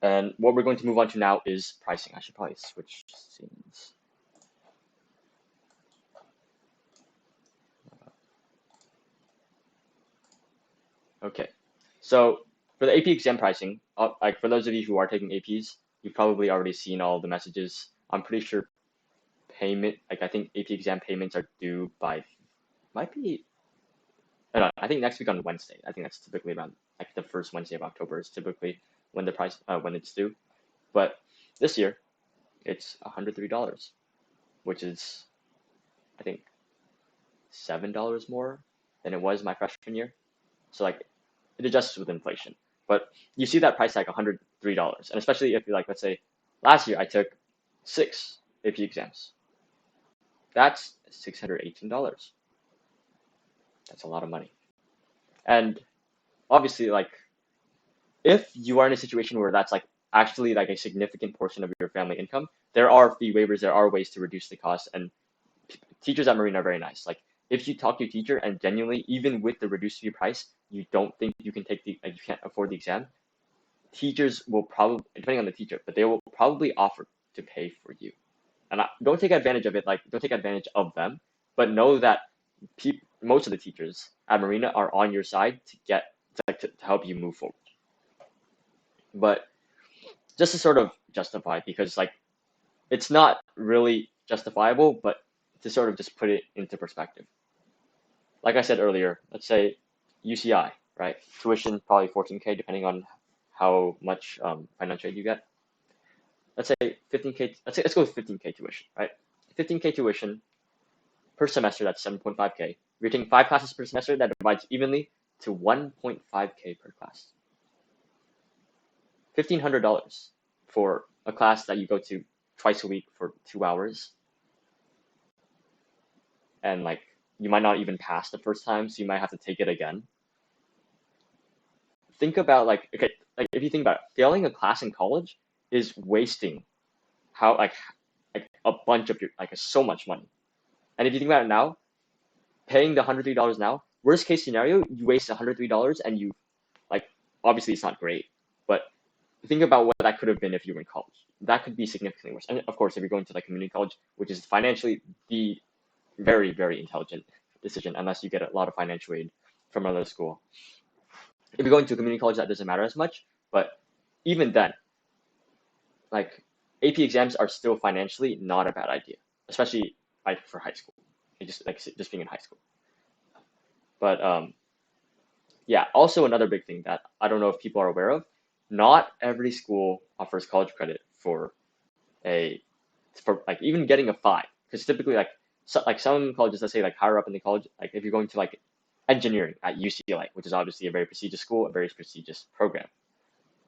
and what we're going to move on to now is pricing. I should probably switch scenes. Okay, so for the AP exam pricing, like for those of you who are taking APs, you've probably already seen all the messages. I'm pretty sure I think AP exam payments are due by, might be, I think next week on Wednesday. I think that's typically around like the first Wednesday of October is typically when when it's due. But this year, it's $103, which is, I think, $7 more than it was my freshman year. So like it adjusts with inflation. But you see that price tag $103, and especially if you're like, let's say last year I took 6 AP exams. That's $618. That's a lot of money. And obviously, like if you are in a situation where that's like actually like a significant portion of your family income, there are fee waivers, there are ways to reduce the cost, and teachers at Marina are very nice. Like if you talk to your teacher and genuinely, even with the reduced fee price, you don't think you can take you can't afford the exam, teachers will probably, depending on the teacher, but they will probably offer to pay for you. And don't take advantage of it, like don't take advantage of them, but know that most of the teachers at Marina are on your side to help you move forward. But just to sort of justify, because like it's not really justifiable, but to sort of just put it into perspective. Like I said earlier, let's say UCI, right? Tuition probably 14K depending on how much financial aid you get. Let's say 15K. Let's go with 15K tuition, right? 15K tuition per semester. That's 7.5K. You're taking 5 classes per semester. That divides evenly to 1.5K per class. $1,500 for a class that you go to twice a week for 2 hours, and like you might not even pass the first time, so you might have to take it again. Think about like, okay, like if you think about it, failing a class in college is wasting how like a bunch of your like so much money. And if you think about it now, paying the $103 now, worst case scenario, you waste $103 and you like obviously it's not great, but think about what that could have been if you were in college. That could be significantly worse. And of course, if you're going to like community college, which is financially the very, very intelligent decision, unless you get a lot of financial aid from another school. If you're going to a community college, that doesn't matter as much. But even then, like AP exams are still financially not a bad idea, especially like for high school. Just being in high school. But yeah, also another big thing that I don't know if people are aware of, not every school offers college credit for like even getting a 5, because typically like some colleges, let's say like higher up in the college, like if you're going to like engineering at UCLA, which is obviously a very prestigious school, a very prestigious program,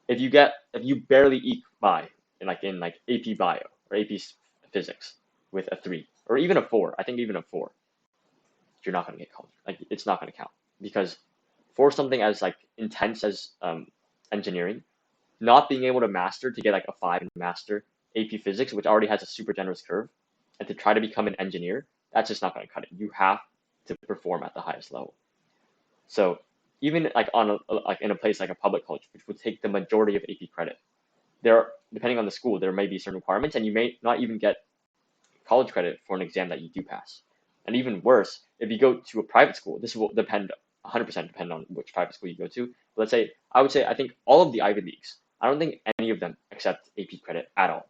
if you barely eke by in like AP Bio or AP Physics with a 3 or even a 4, I think even a 4, you're not going to get college. Like it's not going to count, because for something as like intense as engineering, not being able to master to get like a 5 in master AP Physics, which already has a super generous curve, and to try to become an engineer, that's just not going to cut it. You have to perform at the highest level. So even like like in a place like a public college, which would take the majority of AP credit, depending on the school, there may be certain requirements, and you may not even get college credit for an exam that you do pass. And even worse, if you go to a private school, this will 100% depend on which private school you go to. But let's say, I think all of the Ivy Leagues, I don't think any of them accept AP credit at all.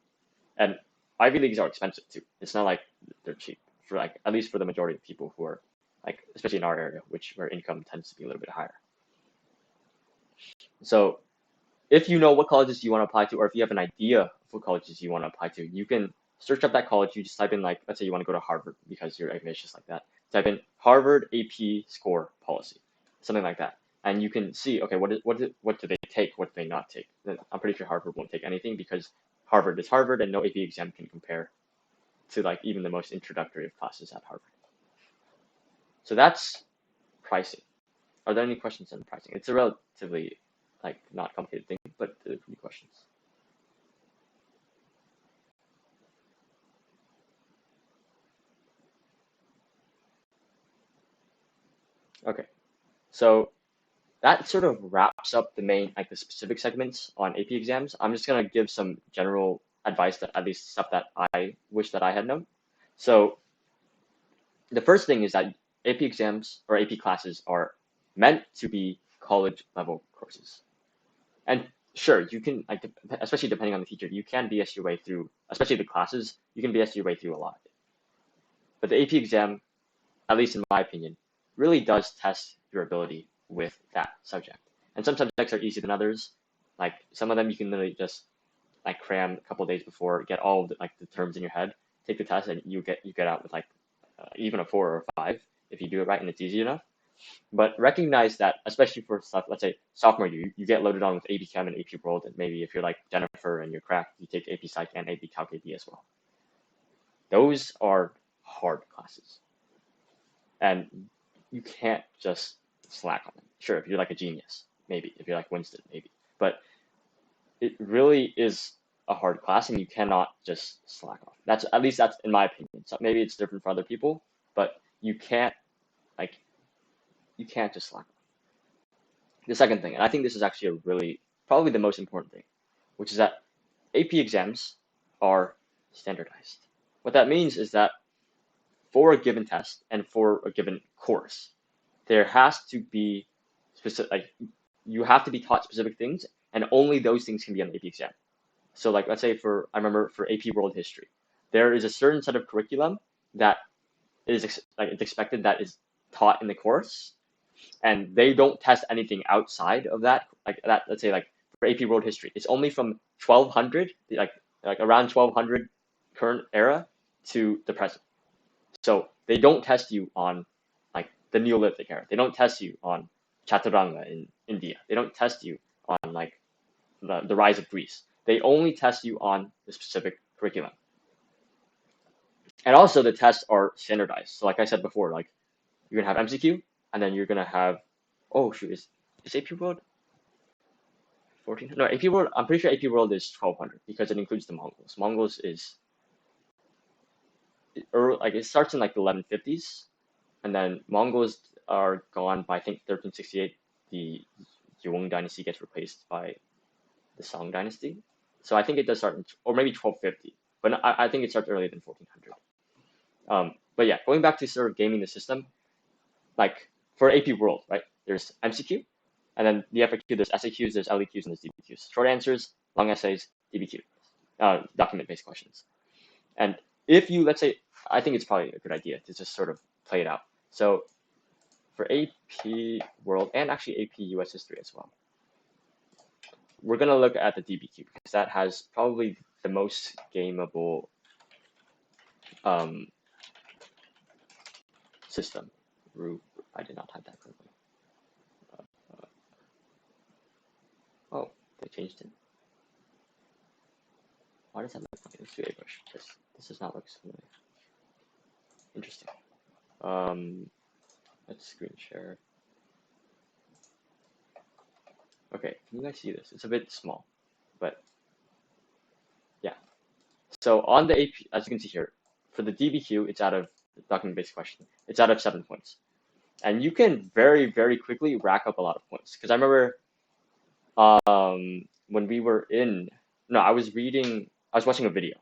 And Ivy Leagues are expensive too. It's not like they're cheap for like, at least for the majority of people who are like, especially in our area, where income tends to be a little bit higher. So if you know what colleges you want to apply to, or if you have an idea of what colleges you want to apply to, you can search up that college. You just type in like, let's say you want to go to Harvard because you're ambitious like that. Type in Harvard AP score policy, something like that, and you can see, okay, what do they take, what do they not take. I'm pretty sure Harvard won't take anything, because Harvard is Harvard, and no AP exam can compare to like even the most introductory of classes at Harvard. So that's pricing. Are there any questions on pricing? It's a relatively like not complicated thing, but there could be questions. Okay, so that sort of wraps up the main, like the specific segments on AP exams. I'm just gonna give some general advice, that at least stuff that I wish that I had known. So the first thing is that AP exams or AP classes are meant to be college level courses. And sure, you can, like, especially depending on the teacher, you can BS your way through, especially the classes, you can BS your way through a lot of it. But the AP exam, at least in my opinion, really does test your ability with that subject. And some subjects are easier than others. Like some of them you can literally just like cram a couple days before, get all of the terms in your head, take the test, and you get out with like even a 4 or a 5 if you do it right and it's easy enough. But recognize that, especially for stuff, let's say sophomore year, you get loaded on with AP Chem and AP World, and maybe if you're like Jennifer and you're cracked, you take AP Psych and AP Calc AP as well. Those are hard classes, and you can't just slack on them. Sure, if you're like a genius, maybe. If you're like Winston, maybe. But it really is a hard class, and you cannot just slack off. At least that's in my opinion. So maybe it's different for other people, but you can't just slack off. The second thing, and I think this is actually probably the most important thing, which is that AP exams are standardized. What that means is that for a given test and for a given course, there has to be specific, like you have to be taught specific things, and only those things can be on the AP exam. So like, let's say I remember for AP World History, there is a certain set of curriculum that is it's expected that is taught in the course, and they don't test anything outside of that. Like that, let's say like for AP World History, it's only from 1200, like around 1200 current era to the present. So they don't test you on like the Neolithic era. They don't test you on Chaturanga in India. They don't test you on like the rise of Greece. They only test you on the specific curriculum. And also the tests are standardized. So like I said before, like you're gonna have MCQ, and then you're gonna have, oh shoot, is AP World 14? No, AP World. I'm pretty sure AP World is 1200 because it includes the Mongols. Mongols is like it starts in like the 1150s, and then Mongols are gone by I think 1368. The Yuan dynasty gets replaced by the Song dynasty. So I think it does start in, or maybe 1250, but I think it starts earlier than 1400. But yeah, going back to sort of gaming the system, like for AP World, right? There's MCQ, and then the FAQ, there's SAQs, there's LEQs, and there's DBQs. Short answers, long essays, DBQ, document-based questions. And if you, let's say, I think it's probably a good idea to just sort of play it out. So for AP World and actually AP US History as well, we're going to look at the DBQ because that has probably the most gameable system. I did not type that correctly. Oh, they changed it. Why does that look like it's APUSH? This does not look familiar. Interesting. Let's screen share. Okay, can you guys see this? It's a bit small, but yeah. So on the AP, as you can see here, for the DBQ, it's out of the document-based question. It's out of 7 points. And you can very, very quickly rack up a lot of points. Because I remember when we were I was watching a video,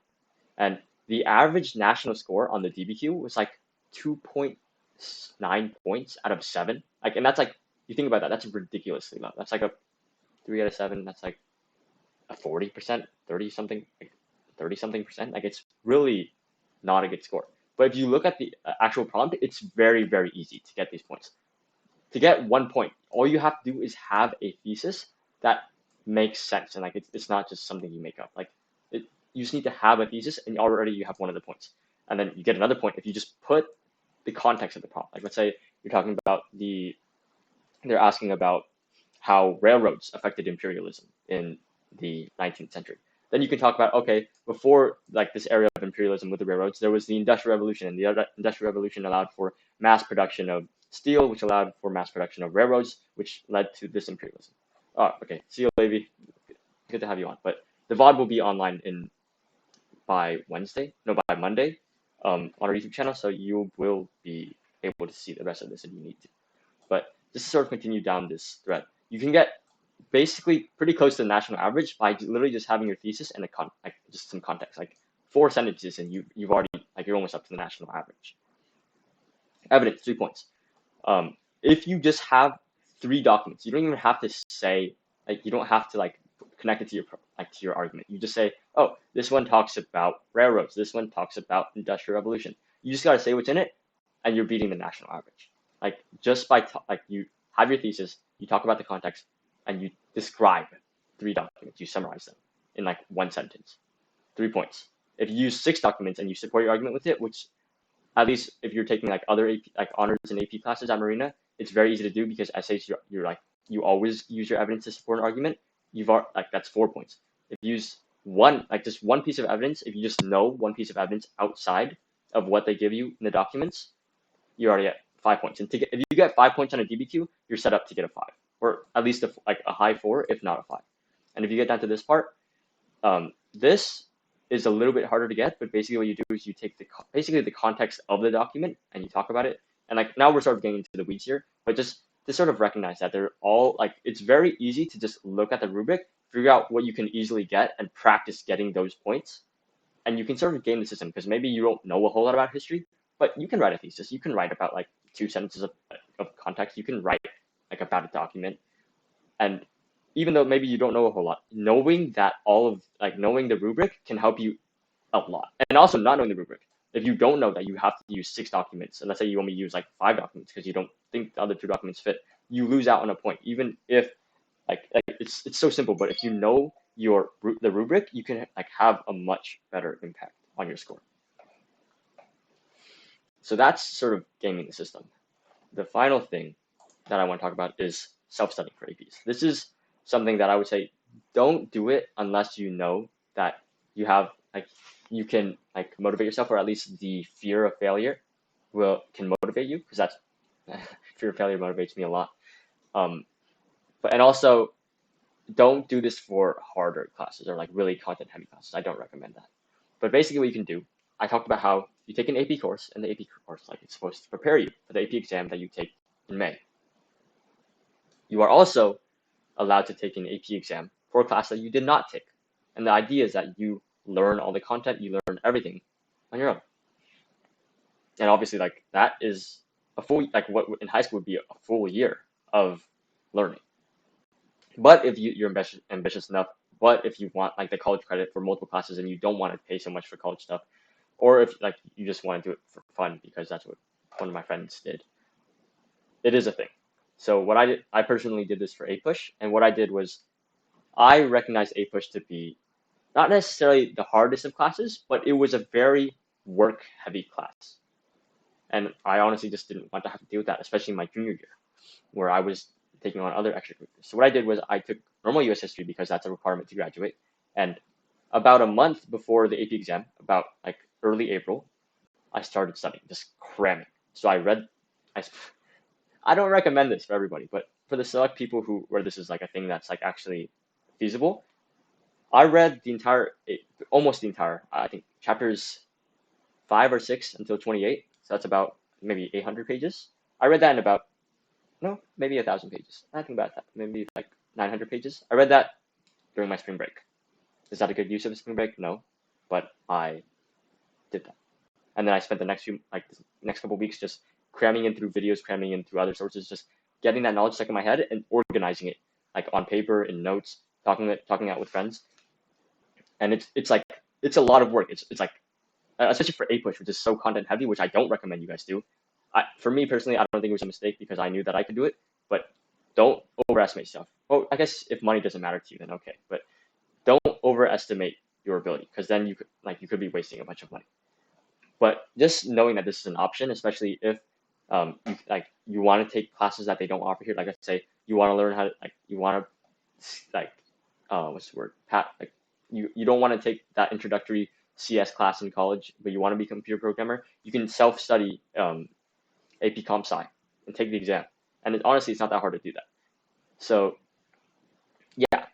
and the average national score on the DBQ was like 2.9 points out of 7. Like, and that's like, you think about that, that's ridiculously low. That's like a 3 out of 7. That's like a 40%, 30-something percent. Like, it's really not a good score. But if you look at the actual prompt, it's very, very easy to get these points. To get 1 point, all you have to do is have a thesis that makes sense, and like it's not just something you make up. Like, you just need to have a thesis, and already you have one of the points, and then you get another point if you just put the context of the prompt. Like, let's say you're talking about they're asking about how railroads affected imperialism in the 19th century. Then you can talk about, okay, before like this area of imperialism with the railroads, there was the Industrial Revolution, and the Industrial Revolution allowed for mass production of steel, which allowed for mass production of railroads, which led to this imperialism. Oh, okay. See you, Levi. Good to have you on. But the VOD will be online by Monday on our YouTube channel, so you will be able to see the rest of this if you need to. But just to sort of continue down this thread, you can get basically pretty close to the national average by literally just having your thesis and just some context, like 4 sentences, and you've already, like, you're almost up to the national average. Evidence, 3 points. If you just have 3 documents, you don't even have to say, like, you don't have to like connect it to your argument. You just say, oh, this one talks about railroads, this one talks about Industrial Revolution. You just gotta say what's in it, and you're beating the national average. Like, just by you have your thesis, you talk about the context, and you describe 3 documents. You summarize them in like 1 sentence. 3 points. If you use 6 documents and you support your argument with it, which at least if you're taking like other AP, like honors and AP classes at Marina, it's very easy to do because essays you're like, you always use your evidence to support an argument. That's 4 points. If you use just one piece of evidence, if you just know one piece of evidence outside of what they give you in the documents, you already get 5 points. And if you get 5 points on a DBQ, you're set up to get a 5, or at least a high 4, if not a 5. And if you get down to this part, this is a little bit harder to get, but basically what you do is you take basically the context of the document and you talk about it. And like, now we're sort of getting into the weeds here, but just to sort of recognize that they're all like, it's very easy to just look at the rubric, figure out what you can easily get, and practice getting those points. And you can sort of game the system, because maybe you don't know a whole lot about history, but you can write a thesis. You can write about like 2 sentences of context. You can write like about a document. And even though maybe you don't know a whole lot, knowing that knowing the rubric can help you a lot. And also not knowing the rubric. If you don't know that you have to use 6 documents, and let's say you only use like 5 documents because you don't think the other 2 documents fit, you lose out on a point. Even if it's so simple, but if you know the rubric, you can like have a much better impact on your score. So that's sort of gaming the system. The final thing that I want to talk about is self-studying for APs. This is something that I would say, don't do it unless you know that you have you can motivate yourself, or at least the fear of failure can motivate you, because that's Fear of failure motivates me a lot. And also don't do this for harder classes or like really content heavy classes. I don't recommend that. But basically what you can do, I talked about how you take an AP course, and the AP course like it's supposed to prepare you for the AP exam that you take in May. You are also allowed to take an AP exam for a class that you did not take. And the idea is that you learn all the content, you learn everything on your own. And obviously like that is a full, like what in high school would be a full year of learning. But if you're ambitious enough, but if you want like the college credit for multiple classes and you don't want to pay so much for college stuff, or if like you just want to do it for fun because that's what one of my friends did, it is a thing. So what I did, I personally did this for APUSH, and what I did was I recognized APUSH to be not necessarily the hardest of classes, but it was a very work-heavy class. And I honestly just didn't want to have to deal with that, especially in my junior year, where I was taking on other extracurriculars. So what I did was I took normal US history because that's a requirement to graduate. And about a month before the AP exam, about like early April, I started studying, just cramming. So I don't recommend this for everybody, but for the select people where this is like a thing that's like actually feasible, I read almost the entire, I think chapters 5 or 6 until 28. So that's about maybe 800 pages. I read that in about, no, maybe 1,000 pages. I think about that, maybe like 900 pages. I read that during my spring break. Is that a good use of a spring break? No, but I did that. And then I spent the next couple of weeks just cramming in through videos, cramming in through other sources, just getting that knowledge stuck in my head and organizing it like on paper, in notes, talking out with friends. And it's a lot of work. It's like especially for APUSH, which is so content heavy, which I don't recommend you guys do. For me personally, I don't think it was a mistake because I knew that I could do it. But don't overestimate yourself. Well, I guess if money doesn't matter to you, then okay. But don't overestimate your ability because then you could be wasting a bunch of money. But just knowing that this is an option, especially if you want to take classes that they don't offer here, like I say, you want to learn how to you want to what's the word? You don't want to take that introductory CS class in college, but you want to be a computer programmer. You can self-study AP Comp Sci and take the exam, and honestly, it's not that hard to do that. So yeah,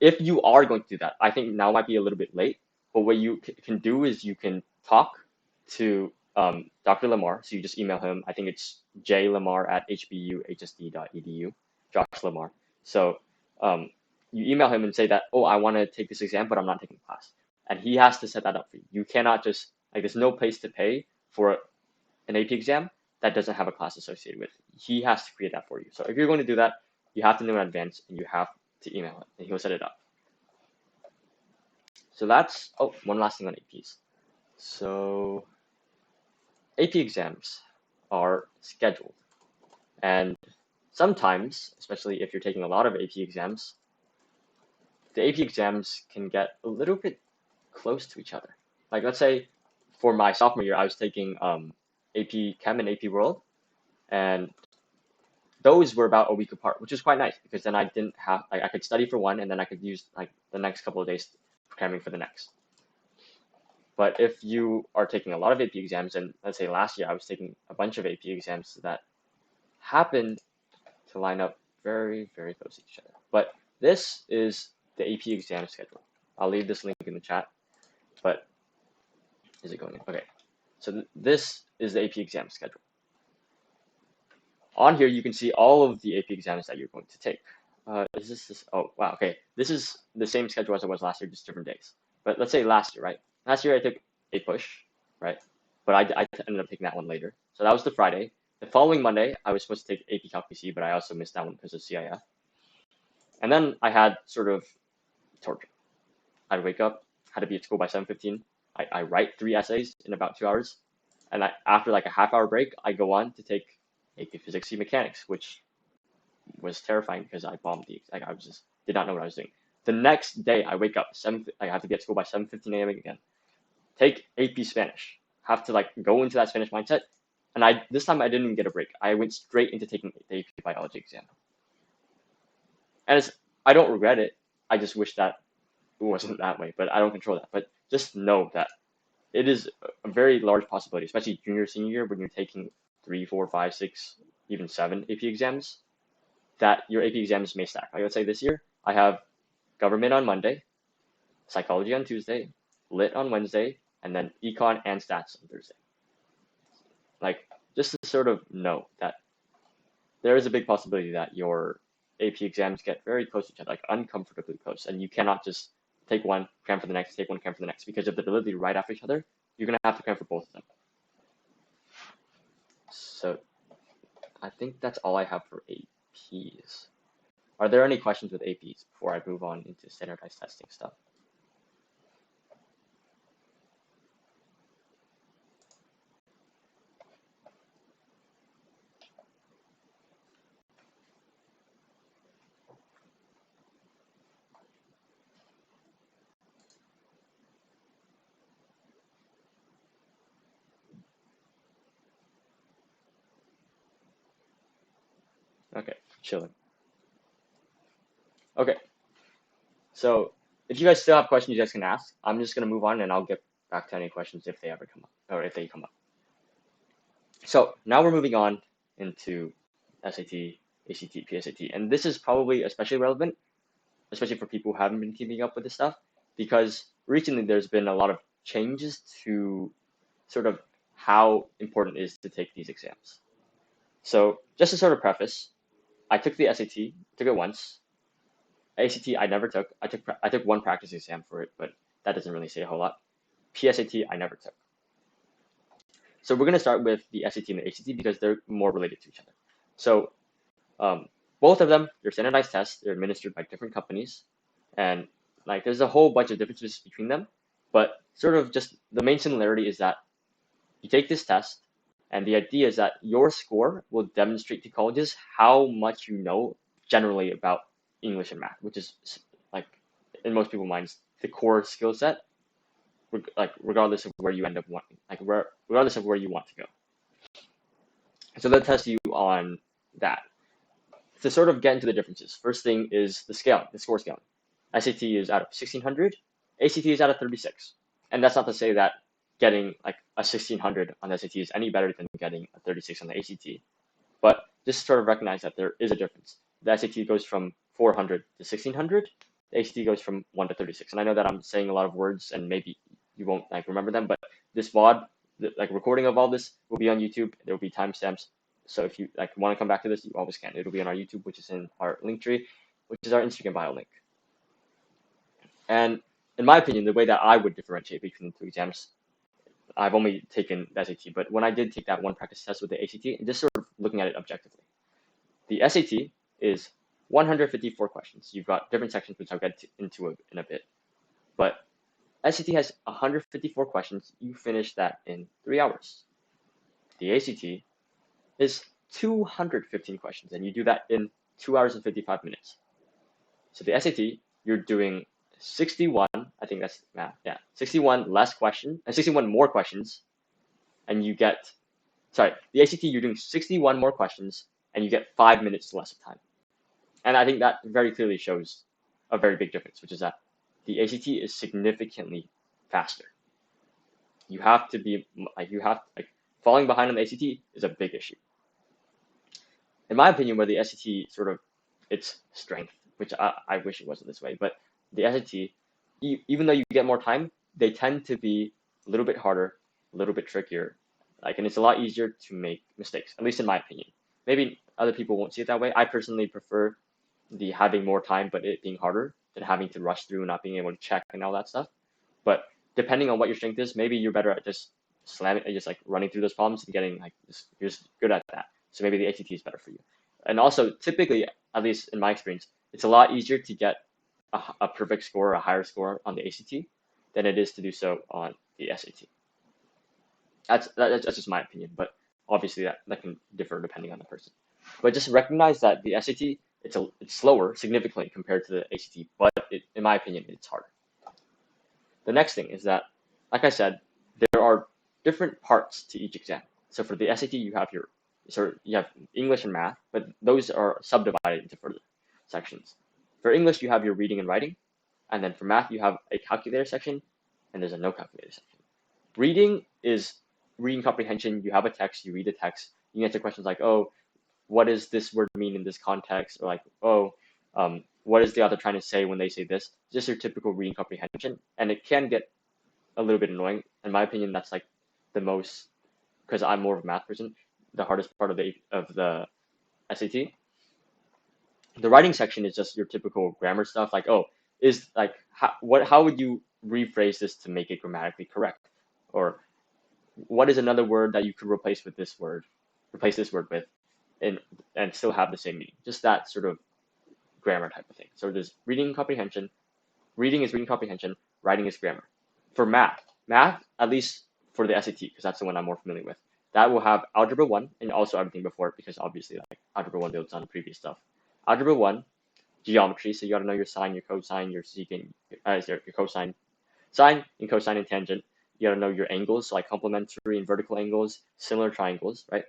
if you are going to do that, I think now might be a little bit late. But what you can do is you can talk to Dr. Lamar. So you just email him. I think it's jlamar@hbuhsd.edu, Josh Lamar. So you email him and say that, oh, I want to take this exam, but I'm not taking the class. And he has to set that up for you. You cannot just, there's no place to pay for an AP exam that doesn't have a class associated with it. He has to create that for you. So if you're going to do that, you have to know in advance and you have to email him and he'll set it up. So that's, one last thing on APs. So AP exams are scheduled, and sometimes, especially if you're taking a lot of AP exams, the AP exams can get a little bit close to each other. Like let's say for my sophomore year, I was taking AP Chem and AP World, and those were about a week apart, which is quite nice because then I didn't have I could study for one and then I could use the next couple of days cramming for the next. But if you are taking a lot of AP exams, and let's say last year I was taking a bunch of AP exams that happened to line up very, very close to each other. But this is the AP exam schedule. I'll leave this link in the chat, but is it going in? Okay, so this is the AP exam schedule. On here, you can see all of the AP exams that you're going to take. Is this? Oh, wow, okay. This is the same schedule as it was last year, just different days. But let's say last year, right? Last year I took APUSH, right? But I ended up taking that one later. So that was the Friday. The following Monday, I was supposed to take AP Calc PC, but I also missed that one because of CIF. And then I had sort of torture. I'd wake up, had to be at school by 7:15. I write 3 essays in about 2 hours. And after like a half-hour break, I go on to take AP Physics C Mechanics, which was terrifying because I bombed I just did not know what I was doing. The next day, I wake up, I have to be at school by 7:15 a.m. again. Take AP Spanish. Have to go into that Spanish mindset. And this time I didn't even get a break. I went straight into taking the AP Biology exam. And I don't regret it. I just wish that it wasn't that way, but I don't control that. But just know that it is a very large possibility, especially junior, senior year, when you're taking 3, 4, 5, 6, even 7 AP exams, that your AP exams may stack. Like let's say this year, I have government on Monday, psychology on Tuesday, lit on Wednesday, and then econ and stats on Thursday. Like just to sort of know that there is a big possibility that your AP exams get very close to each other, like uncomfortably close, and you cannot just take one, cram for the next, take one, cram for the next, because if they're delivered right after each other, you're gonna have to cram for both of them. So I think that's all I have for APs. Are there any questions with APs before I move on into standardized testing stuff? Okay, chilling. Okay, so if you guys still have questions, you guys can ask. I'm just gonna move on, and I'll get back to any questions if they ever come up, or if they come up. So now we're moving on into SAT, ACT, PSAT, and this is probably especially relevant, especially for people who haven't been keeping up with this stuff, because recently there's been a lot of changes to sort of how important it is to take these exams. So just to sort of preface, I took the SAT, took it once. ACT I never took. I took one practice exam for it, but that doesn't really say a whole lot. PSAT I never took. So we're gonna start with the SAT and the ACT because they're more related to each other. So both of them, they're standardized tests. They're administered by different companies, and like there's a whole bunch of differences between them. But sort of just the main similarity is that you take this test, and the idea is that your score will demonstrate to colleges how much you know generally about English and math, which is like in most people's minds the core skill set, like regardless of where you end up wanting, like regardless of where you want to go. So they'll test you on that. To sort of get into the differences, first thing is the scale, the score scaling. SAT is out of 1600, ACT is out of 36. And that's not to say that getting like a 1600 on the SAT is any better than getting a 36 on the ACT, but just sort of recognize that there is a difference. The SAT goes from 400 to 1600, the ACT goes from 1 to 36. And I know that I'm saying a lot of words and maybe you won't like remember them, but this VOD, like recording of all this will be on YouTube. There will be timestamps. So if you like want to come back to this, you always can. It'll be on our YouTube, which is in our link tree, which is our Instagram bio link. And in my opinion, the way that I would differentiate between the two exams, I've only taken the SAT, but when I did take that one practice test with the ACT, and just sort of looking at it objectively, the SAT is 154 questions. You've got different sections, which I'll get into in a bit. But SAT has 154 questions. You finish that in 3 hours. The ACT is 215 questions, and you do that in 2 hours and 55 minutes. So the SAT, you're doing 61, I think that's math, yeah, 61 less question, and 61 more questions, and you get, sorry, the ACT, you're doing 61 more questions, and you get 5 minutes less of time. And I think that very clearly shows a very big difference, which is that the ACT is significantly faster. You have to be, like, falling behind on the ACT is a big issue. In my opinion, where the SAT sort of, its strength, which I wish it wasn't this way, but the SAT, even though you get more time, they tend to be a little bit harder, a little bit trickier, like, and it's a lot easier to make mistakes, at least in my opinion. Maybe other people won't see it that way. I personally prefer the having more time, but it being harder than having to rush through and not being able to check and all that stuff. But depending on what your strength is, maybe you're better at just slamming, just like running through those problems and getting like, you're just good at that. So maybe the ACT is better for you. And also, typically, at least in my experience, it's a lot easier to get a perfect score or a higher score on the ACT than it is to do so on the SAT. That's just my opinion, but obviously that can differ depending on the person. But just recognize that the SAT, it's slower significantly compared to the ACT, but in my opinion, it's harder. The next thing is that, like I said, there are different parts to each exam. So for the SAT, you have you have English and math, but those are subdivided into further sections. For English, you have your reading and writing, and then for math, you have a calculator section, and there's a no calculator section. Reading is reading comprehension. You have a text, you read the text, you answer questions like, oh, what does this word mean in this context, or like, oh, what is the author trying to say when they say this? Just your typical reading comprehension, and it can get a little bit annoying. In my opinion, that's like the most, because I'm more of a math person, the hardest part of the SAT. The writing section is just your typical grammar stuff, like, oh, is like how would you rephrase this to make it grammatically correct, or what is another word that you could replace this word with, and still have the same meaning. Just that sort of grammar type of thing. So there's reading comprehension. Reading is reading comprehension. Writing is grammar. For math, at least for the SAT, because that's the one I'm more familiar with, that will have algebra 1 and also everything before it, because obviously like algebra 1 builds on the previous stuff. Algebra 1, geometry, so you got to know your sine, your cosine, your secant, your cosine, sine and cosine and tangent. You got to know your angles, so like complementary and vertical angles, similar triangles, right?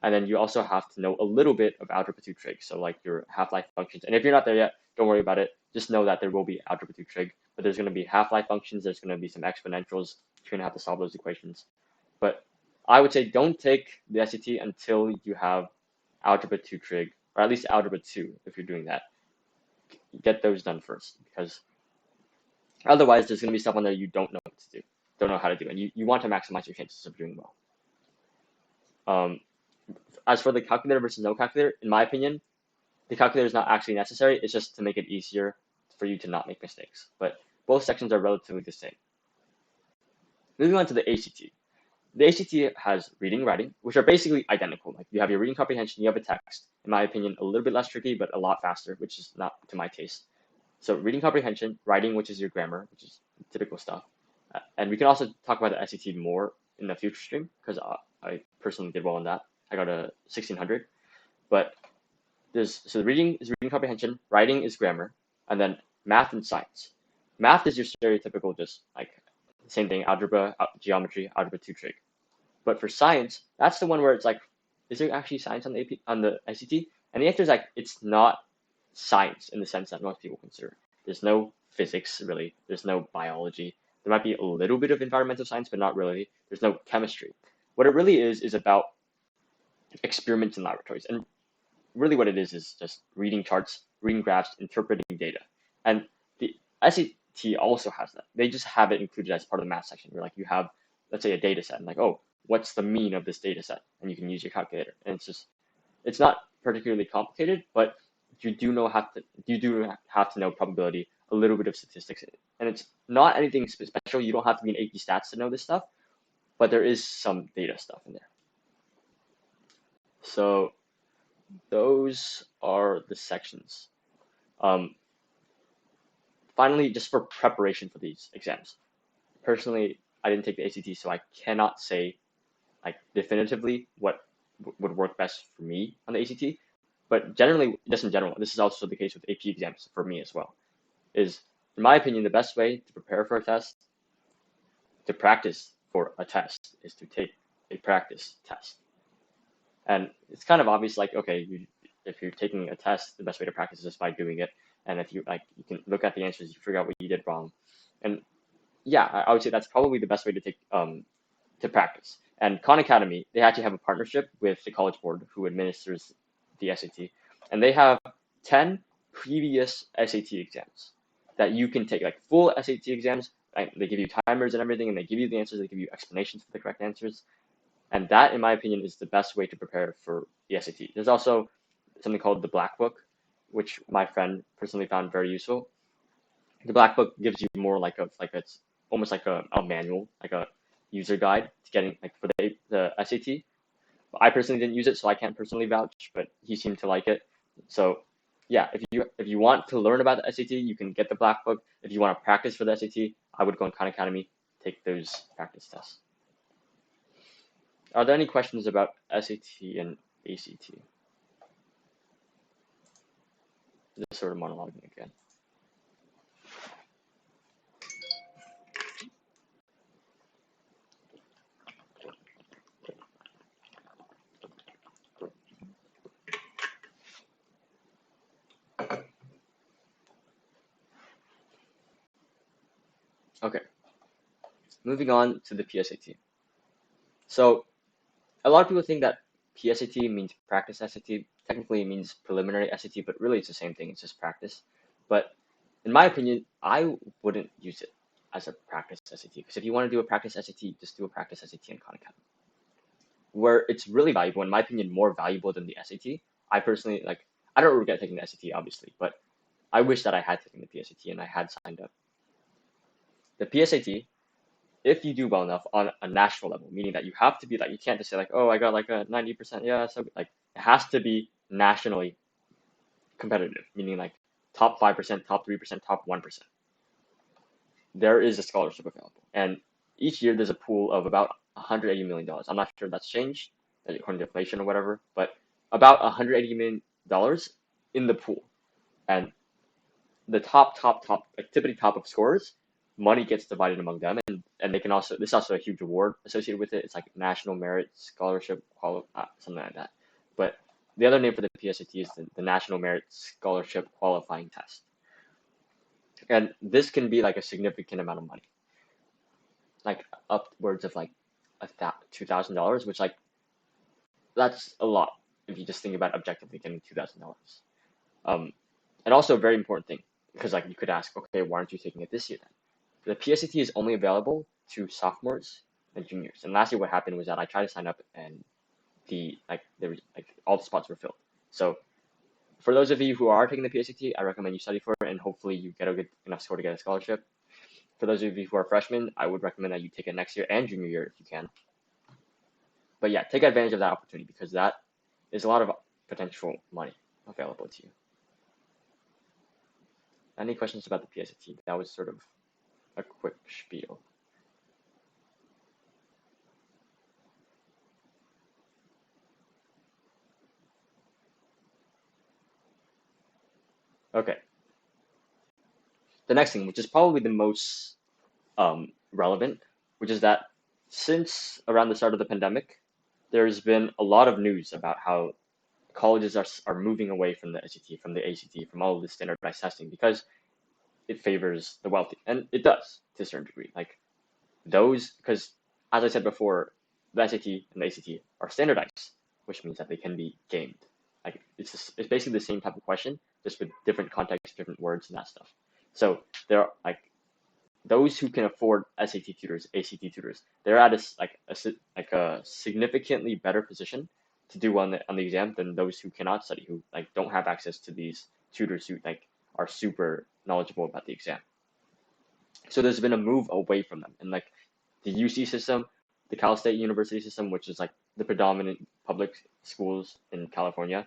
And then you also have to know a little bit of algebra 2 trig, so like your half-life functions. And if you're not there yet, don't worry about it. Just know that there will be algebra 2 trig, but there's going to be half-life functions. There's going to be some exponentials. You're going to have to solve those equations. But I would say don't take the SAT until you have algebra 2 trig, or at least algebra 2 if you're doing that. Get those done first, because otherwise there's going to be stuff on there you don't know what to do, don't know how to do, and you want to maximize your chances of doing well. As for the calculator versus no calculator, in my opinion, the calculator is not actually necessary. It's just to make it easier for you to not make mistakes. But both sections are relatively the same. Moving on to the ACT. The ACT has reading and writing, which are basically identical. Like you have your reading comprehension, you have a text. In my opinion, a little bit less tricky, but a lot faster, which is not to my taste. So reading comprehension, writing, which is your grammar, which is typical stuff. And we can also talk about the SAT more in the future stream, because I personally did well on that. I got a 1600. But so reading is reading comprehension, writing is grammar, and then math and science. Math is your stereotypical, just like same thing, algebra, geometry, algebra 2 trig. But for science, that's the one where it's like, is there actually science on the SAT? And the answer is like, it's not science in the sense that most people consider. There's no physics really. There's no biology. There might be a little bit of environmental science, but not really. There's no chemistry. What it really is about experiments in laboratories. And really what it is just reading charts, reading graphs, interpreting data. And the SAT also has that. They just have it included as part of the math section, where like you have, let's say, a data set, and like, oh, what's the mean of this data set? And you can use your calculator. And it's not particularly complicated, but you do have to know probability, a little bit of statistics, and it's not anything special. You don't have to be an AP Stats to know this stuff, but there is some data stuff in there. So those are the sections. Finally, just for preparation for these exams, personally, I didn't take the ACT, so I cannot say like definitively what would work best for me on the ACT. But generally, just in general, this is also the case with AP exams for me as well, is, in my opinion, the best way to prepare for a test, to practice for a test, is to take a practice test. And it's kind of obvious, like, okay, if you're taking a test, the best way to practice is just by doing it. And if you can look at the answers, you figure out what you did wrong. And yeah, I would say that's probably the best way to take to practice. And Khan Academy, they actually have a partnership with the College Board, who administers the SAT, and they have 10 previous SAT exams that you can take, like full SAT exams. They give you timers and everything, and they give you the answers. They give you explanations for the correct answers. And that, in my opinion, is the best way to prepare for the SAT. There's also something called the Black Book, which my friend personally found very useful. The Black Book gives you more it's almost like a manual, like a user guide to getting like for the SAT. I personally didn't use it, so I can't personally vouch, but he seemed to like it. So yeah, if you want to learn about the SAT, you can get the Black Book. If you want to practice for the SAT, I would go on Khan Academy, take those practice tests. Are there any questions about SAT and ACT? Just sort of monologuing again. Okay, moving on to the PSAT. So a lot of people think that PSAT means practice SAT. technically it means preliminary SAT, but really it's the same thing. It's just practice. But in my opinion, I wouldn't use it as a practice SAT, because if you want to do a practice SAT, just do a practice SAT in Khan Academy, where it's really valuable, in my opinion, more valuable than the SAT. I personally like. I don't regret taking the SAT, obviously, but I wish that I had taken the PSAT and I had signed up. The PSAT, if you do well enough on a national level, meaning that you have to be like, you can't just say like, oh, I got like a 90%, yeah, so like it has to be nationally competitive, meaning like top 5%, top 3%, top 1%. There is a scholarship available, and each year there's a pool of about $180 million. I'm not sure if that's changed according to inflation or whatever, but about $180 million in the pool, and the top, like tippity top of scorers, money gets divided among them, and they can also, this is also a huge reward associated with it. It's like National Merit Scholarship, something like that. But the other name for the PSAT is the National Merit Scholarship Qualifying Test. And this can be like a significant amount of money, like upwards of like $2,000, which like, that's a lot if you just think about objectively getting $2,000. And also a very important thing, because like you could ask, okay, why aren't you taking it this year then? The PSAT is only available to sophomores and juniors. And last year what happened was that I tried to sign up and all the spots were filled. So for those of you who are taking the PSAT, I recommend you study for it, and hopefully you get a good enough score to get a scholarship. For those of you who are freshmen, I would recommend that you take it next year and junior year if you can. But yeah, take advantage of that opportunity, because that is a lot of potential money available to you. Any questions about the PSAT? That was sort of a quick spiel. Okay. The next thing, which is probably the most relevant, which is that since around the start of the pandemic, there's been a lot of news about how colleges are moving away from the SAT, from the ACT, from all of this standardized testing, because it favors the wealthy, and it does to a certain degree. Like those, because as I said before, the SAT and the ACT are standardized, which means that they can be gamed. Like it's basically the same type of question, just with different context, different words, and that stuff. So there are like those who can afford SAT tutors, ACT tutors, they're at a significantly better position to do on the exam than those who cannot study, who like don't have access to these tutors who like are super knowledgeable about the exam. So there's been a move away from them, and like the UC system, the Cal State University system, which is like the predominant public schools in California,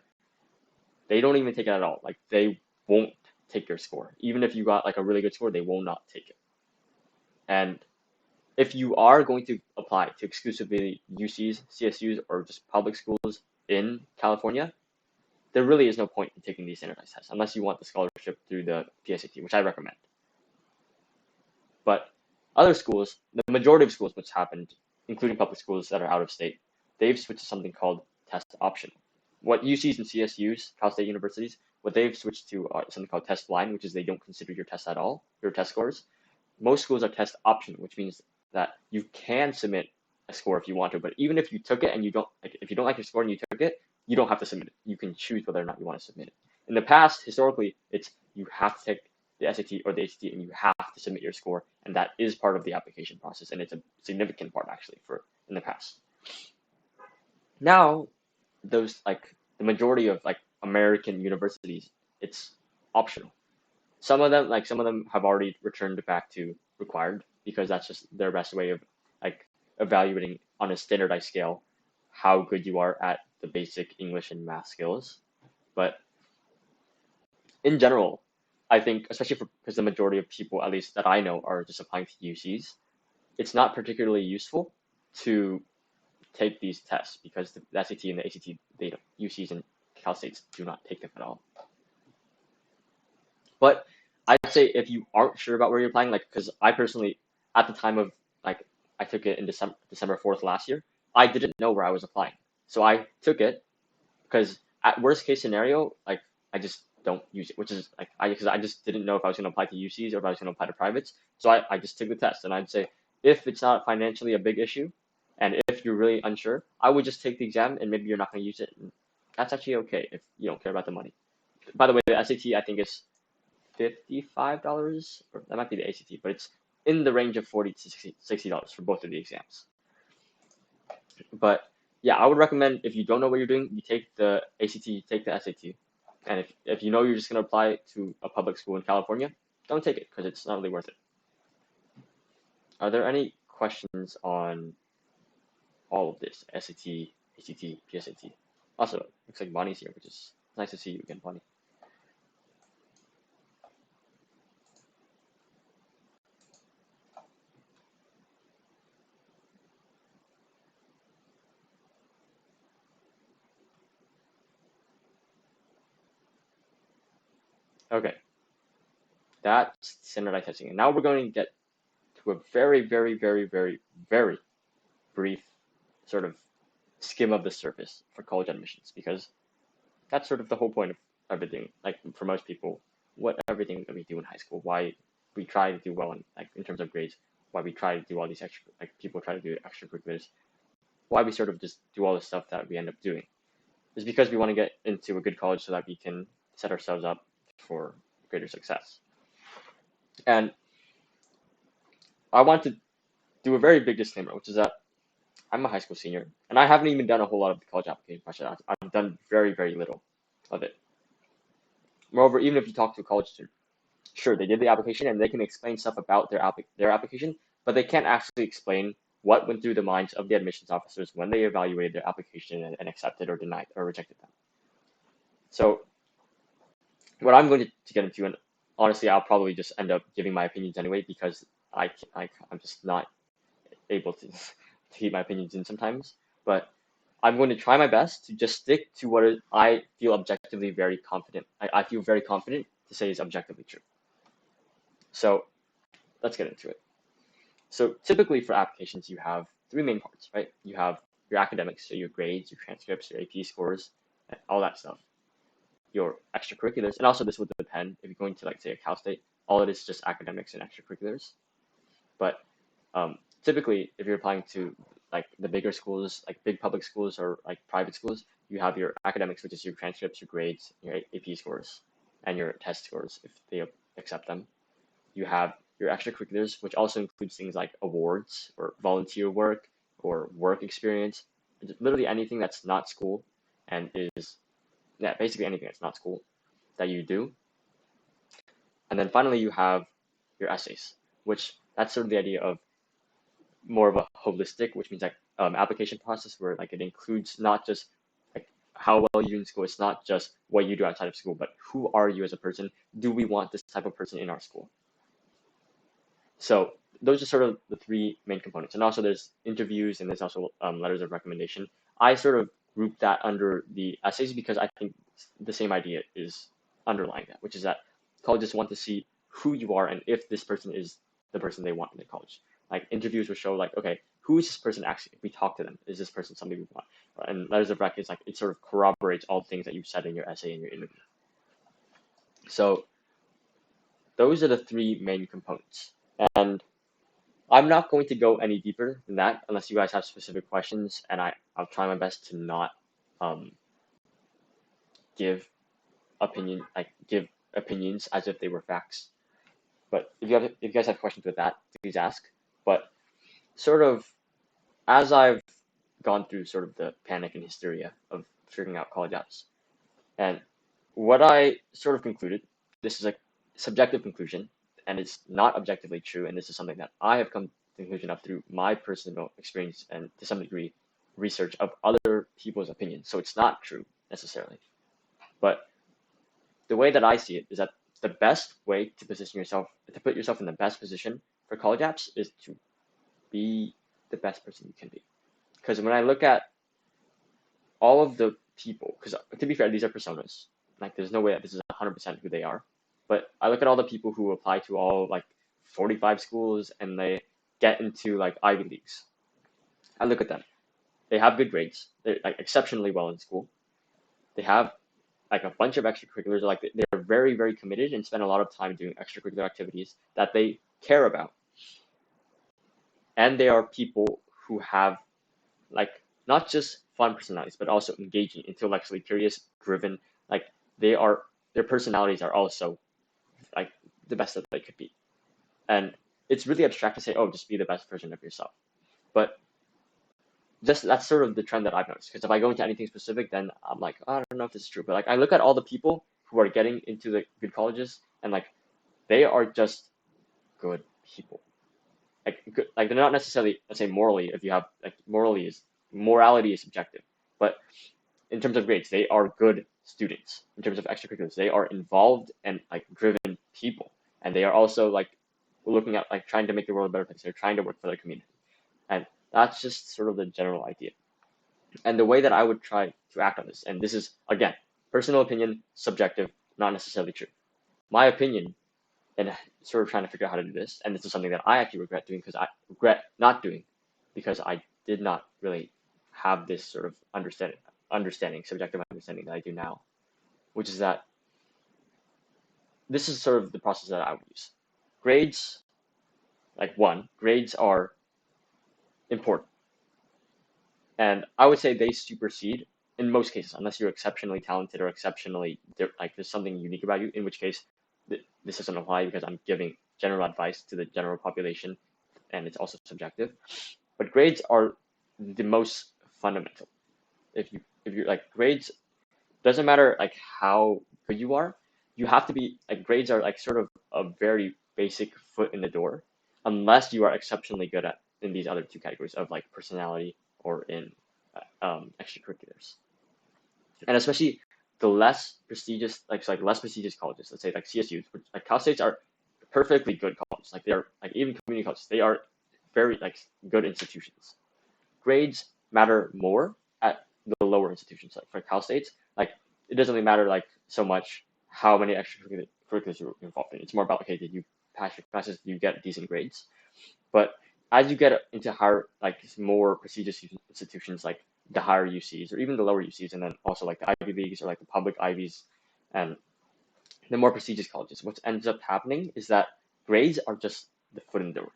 they don't even take it at all. Like they won't take your score. Even if you got like a really good score, they will not take it. And if you are going to apply to exclusively UCs, CSUs, or just public schools in California, there really is no point in taking these standardized tests unless you want the scholarship through the PSAT, which I recommend. But other schools, the majority of schools, what's happened, including public schools that are out of state, they've switched to something called test optional. What UCs and CSUs, Cal State Universities, what they've switched to are something called test blind, which is they don't consider your tests at all, your test scores. Most schools are test optional, which means that you can submit a score if you want to, but even if you took it and you don't, like, if you don't like your score and you took it, you don't have to submit it. You can choose whether or not you want to submit it. In the past, historically, it's you have to take the SAT or the ACT and you have to submit your score, and that is part of the application process, and it's a significant part actually for in the past. Now, those like the majority of like American universities, it's optional. Some of them have already returned back to required, because that's just their best way of like evaluating on a standardized scale how good you are at the basic English and math skills. But in general, I think, especially because the majority of people, at least that I know, are just applying to UCs, it's not particularly useful to take these tests, because the SAT and the ACT, UCs and Cal States do not take them at all. But I'd say if you aren't sure about where you're applying, like, because I personally, at the time of like, I took it in December 4th last year, I didn't know where I was applying. So I took it because at worst case scenario, like, I just don't use it, which is like, because I just didn't know if I was going to apply to UCs or if I was going to apply to privates. So I just took the test, and I'd say if it's not financially a big issue, and if you're really unsure, I would just take the exam, and maybe you're not going to use it. that's actually okay if you don't care about the money. By the way, the SAT I think is $55, or that might be the ACT, but it's in the range of $40 to $60 for both of the exams. But yeah, I would recommend if you don't know what you're doing, you take the ACT, you take the SAT, and if you know you're just gonna apply to a public school in California, don't take it because it's not really worth it. Are there any questions on all of this? SAT, ACT, PSAT. Also, looks like Bonnie's here, which is nice to see you again, Bonnie. Okay, that's standardized testing. And now we're going to get to a very, very, very, very, very brief sort of skim of the surface for college admissions, because that's sort of the whole point of everything. Like for most people, what everything that we do in high school, why we try to do well in terms of grades, why we try to do all these people try to do extracurriculars, why we sort of just do all the stuff that we end up doing, is because we want to get into a good college so that we can set ourselves up for greater success. And I want to do a very big disclaimer, which is that I'm a high school senior, and I haven't even done a whole lot of the college application process. I've done very, very little of it. Moreover, even if you talk to a college student, sure, they did the application and they can explain stuff about their application, but they can't actually explain what went through the minds of the admissions officers when they evaluated their application and accepted or denied or rejected them. So what I'm going to get into, and honestly, I'll probably just end up giving my opinions anyway, because I'm just not able to keep my opinions in sometimes, but I'm going to try my best to just stick to what I feel objectively very confident. I feel very confident to say is objectively true. So let's get into it. So typically for applications, you have three main parts, right? You have your academics, so your grades, your transcripts, your AP scores, and all that stuff. Your extracurriculars, and also this would depend if you're going to, like, say, a Cal State, all it is just academics and extracurriculars. But typically, if you're applying to like the bigger schools, like big public schools or like private schools, you have your academics, which is your transcripts, your grades, your AP scores, and your test scores if they accept them. You have your extracurriculars, which also includes things like awards or volunteer work or work experience, literally anything that's not school and is, yeah, basically anything that's not school that you do. And then finally, you have your essays, which that's sort of the idea of more of a holistic, which means like application process where like it includes not just like how well you do in school. It's not just what you do outside of school, but who are you as a person? Do we want this type of person in our school? So those are sort of the three main components. And also there's interviews and there's also letters of recommendation. I sort of group that under the essays because I think the same idea is underlying that, which is that colleges want to see who you are and if this person is the person they want in the college. Like interviews will show like, okay, who is this person actually? If we talk to them, is this person somebody we want? And letters of rec is like, it sort of corroborates all the things that you said in your essay and your interview. So those are the three main components. And I'm not going to go any deeper than that unless you guys have specific questions, and I'll try my best to not give opinions as if they were facts. But if you guys have questions with that, please ask. But sort of as I've gone through sort of the panic and hysteria of figuring out college apps, and what I sort of concluded, this is a subjective conclusion, and it's not objectively true, and this is something that I have come to the conclusion of through my personal experience and to some degree research of other people's opinions. So it's not true necessarily. But the way that I see it is that the best way to put yourself in the best position for college apps is to be the best person you can be. Because when I look at all of the people, because to be fair, these are personas. Like there's no way that this is 100% who they are. But I look at all the people who apply to all like 45 schools and they get into like Ivy Leagues. I look at them. They have good grades. They're like exceptionally well in school. They have like a bunch of extracurriculars. Like they're very, very committed and spend a lot of time doing extracurricular activities that they care about. And they are people who have like not just fun personalities, but also engaging, intellectually curious, driven. Like their personalities are also like the best that they could be. And it's really abstract to say, oh, just be the best version of yourself. But just that's sort of the trend that I've noticed. Because if I go into anything specific, then I'm like, oh, I don't know if this is true. But like I look at all the people who are getting into the good colleges, and like they are just good people. Like good, like they're not necessarily, let's say, morally. If you have like morality is subjective, but in terms of grades, they are good students. In terms of extracurriculars, they are involved and like driven people, and they are also like looking at like trying to make the world a better place. They're trying to work for their community, and that's just sort of the general idea. And the way that I would try to act on this, and this is again personal opinion, subjective, not necessarily true. My opinion, and sort of trying to figure out how to do this, and this is something that I actually regret doing because I regret not doing because I did not really have this sort of subjective understanding that I do now, which is that this is sort of the process that I would use. Grades, grades are important. And I would say they supersede in most cases, unless you're exceptionally talented or exceptionally, like there's something unique about you, in which case this doesn't apply because I'm giving general advice to the general population and it's also subjective. But grades are the most fundamental. If you're like grades, doesn't matter like how good you are, you have to be like grades are like sort of a very basic foot in the door, unless you are exceptionally good at in these other two categories of like personality or in extracurriculars. And especially the less prestigious, like less prestigious colleges, let's say like CSUs, which like Cal States are perfectly good colleges. Like they are like even community colleges, they are very like good institutions. Grades matter more at the lower institutions. Like for Cal States, like it doesn't really matter like so much how many extracurriculars you're involved in. It's more about okay, did you pass your classes? Do you get decent grades? But as you get into higher, like more prestigious institutions, like the higher UCs or even the lower UCs, and then also like the Ivy Leagues or like the public Ivies and the more prestigious colleges, what ends up happening is that grades are just the foot in the door.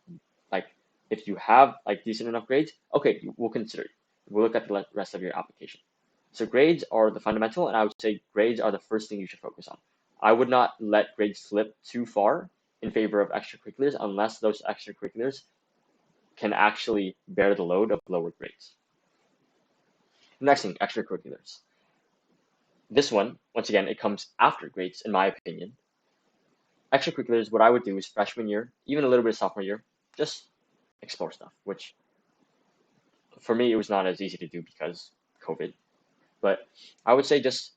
Like if you have like decent enough grades, okay, we'll consider it. We'll look at the rest of your application. So grades are the fundamental, and I would say grades are the first thing you should focus on. I would not let grades slip too far in favor of extracurriculars unless those extracurriculars can actually bear the load of lower grades. Next thing, extracurriculars. This one, once again, it comes after grades, in my opinion. Extracurriculars, what I would do is freshman year, even a little bit of sophomore year, just explore stuff, which for me, it was not as easy to do because COVID. But I would say just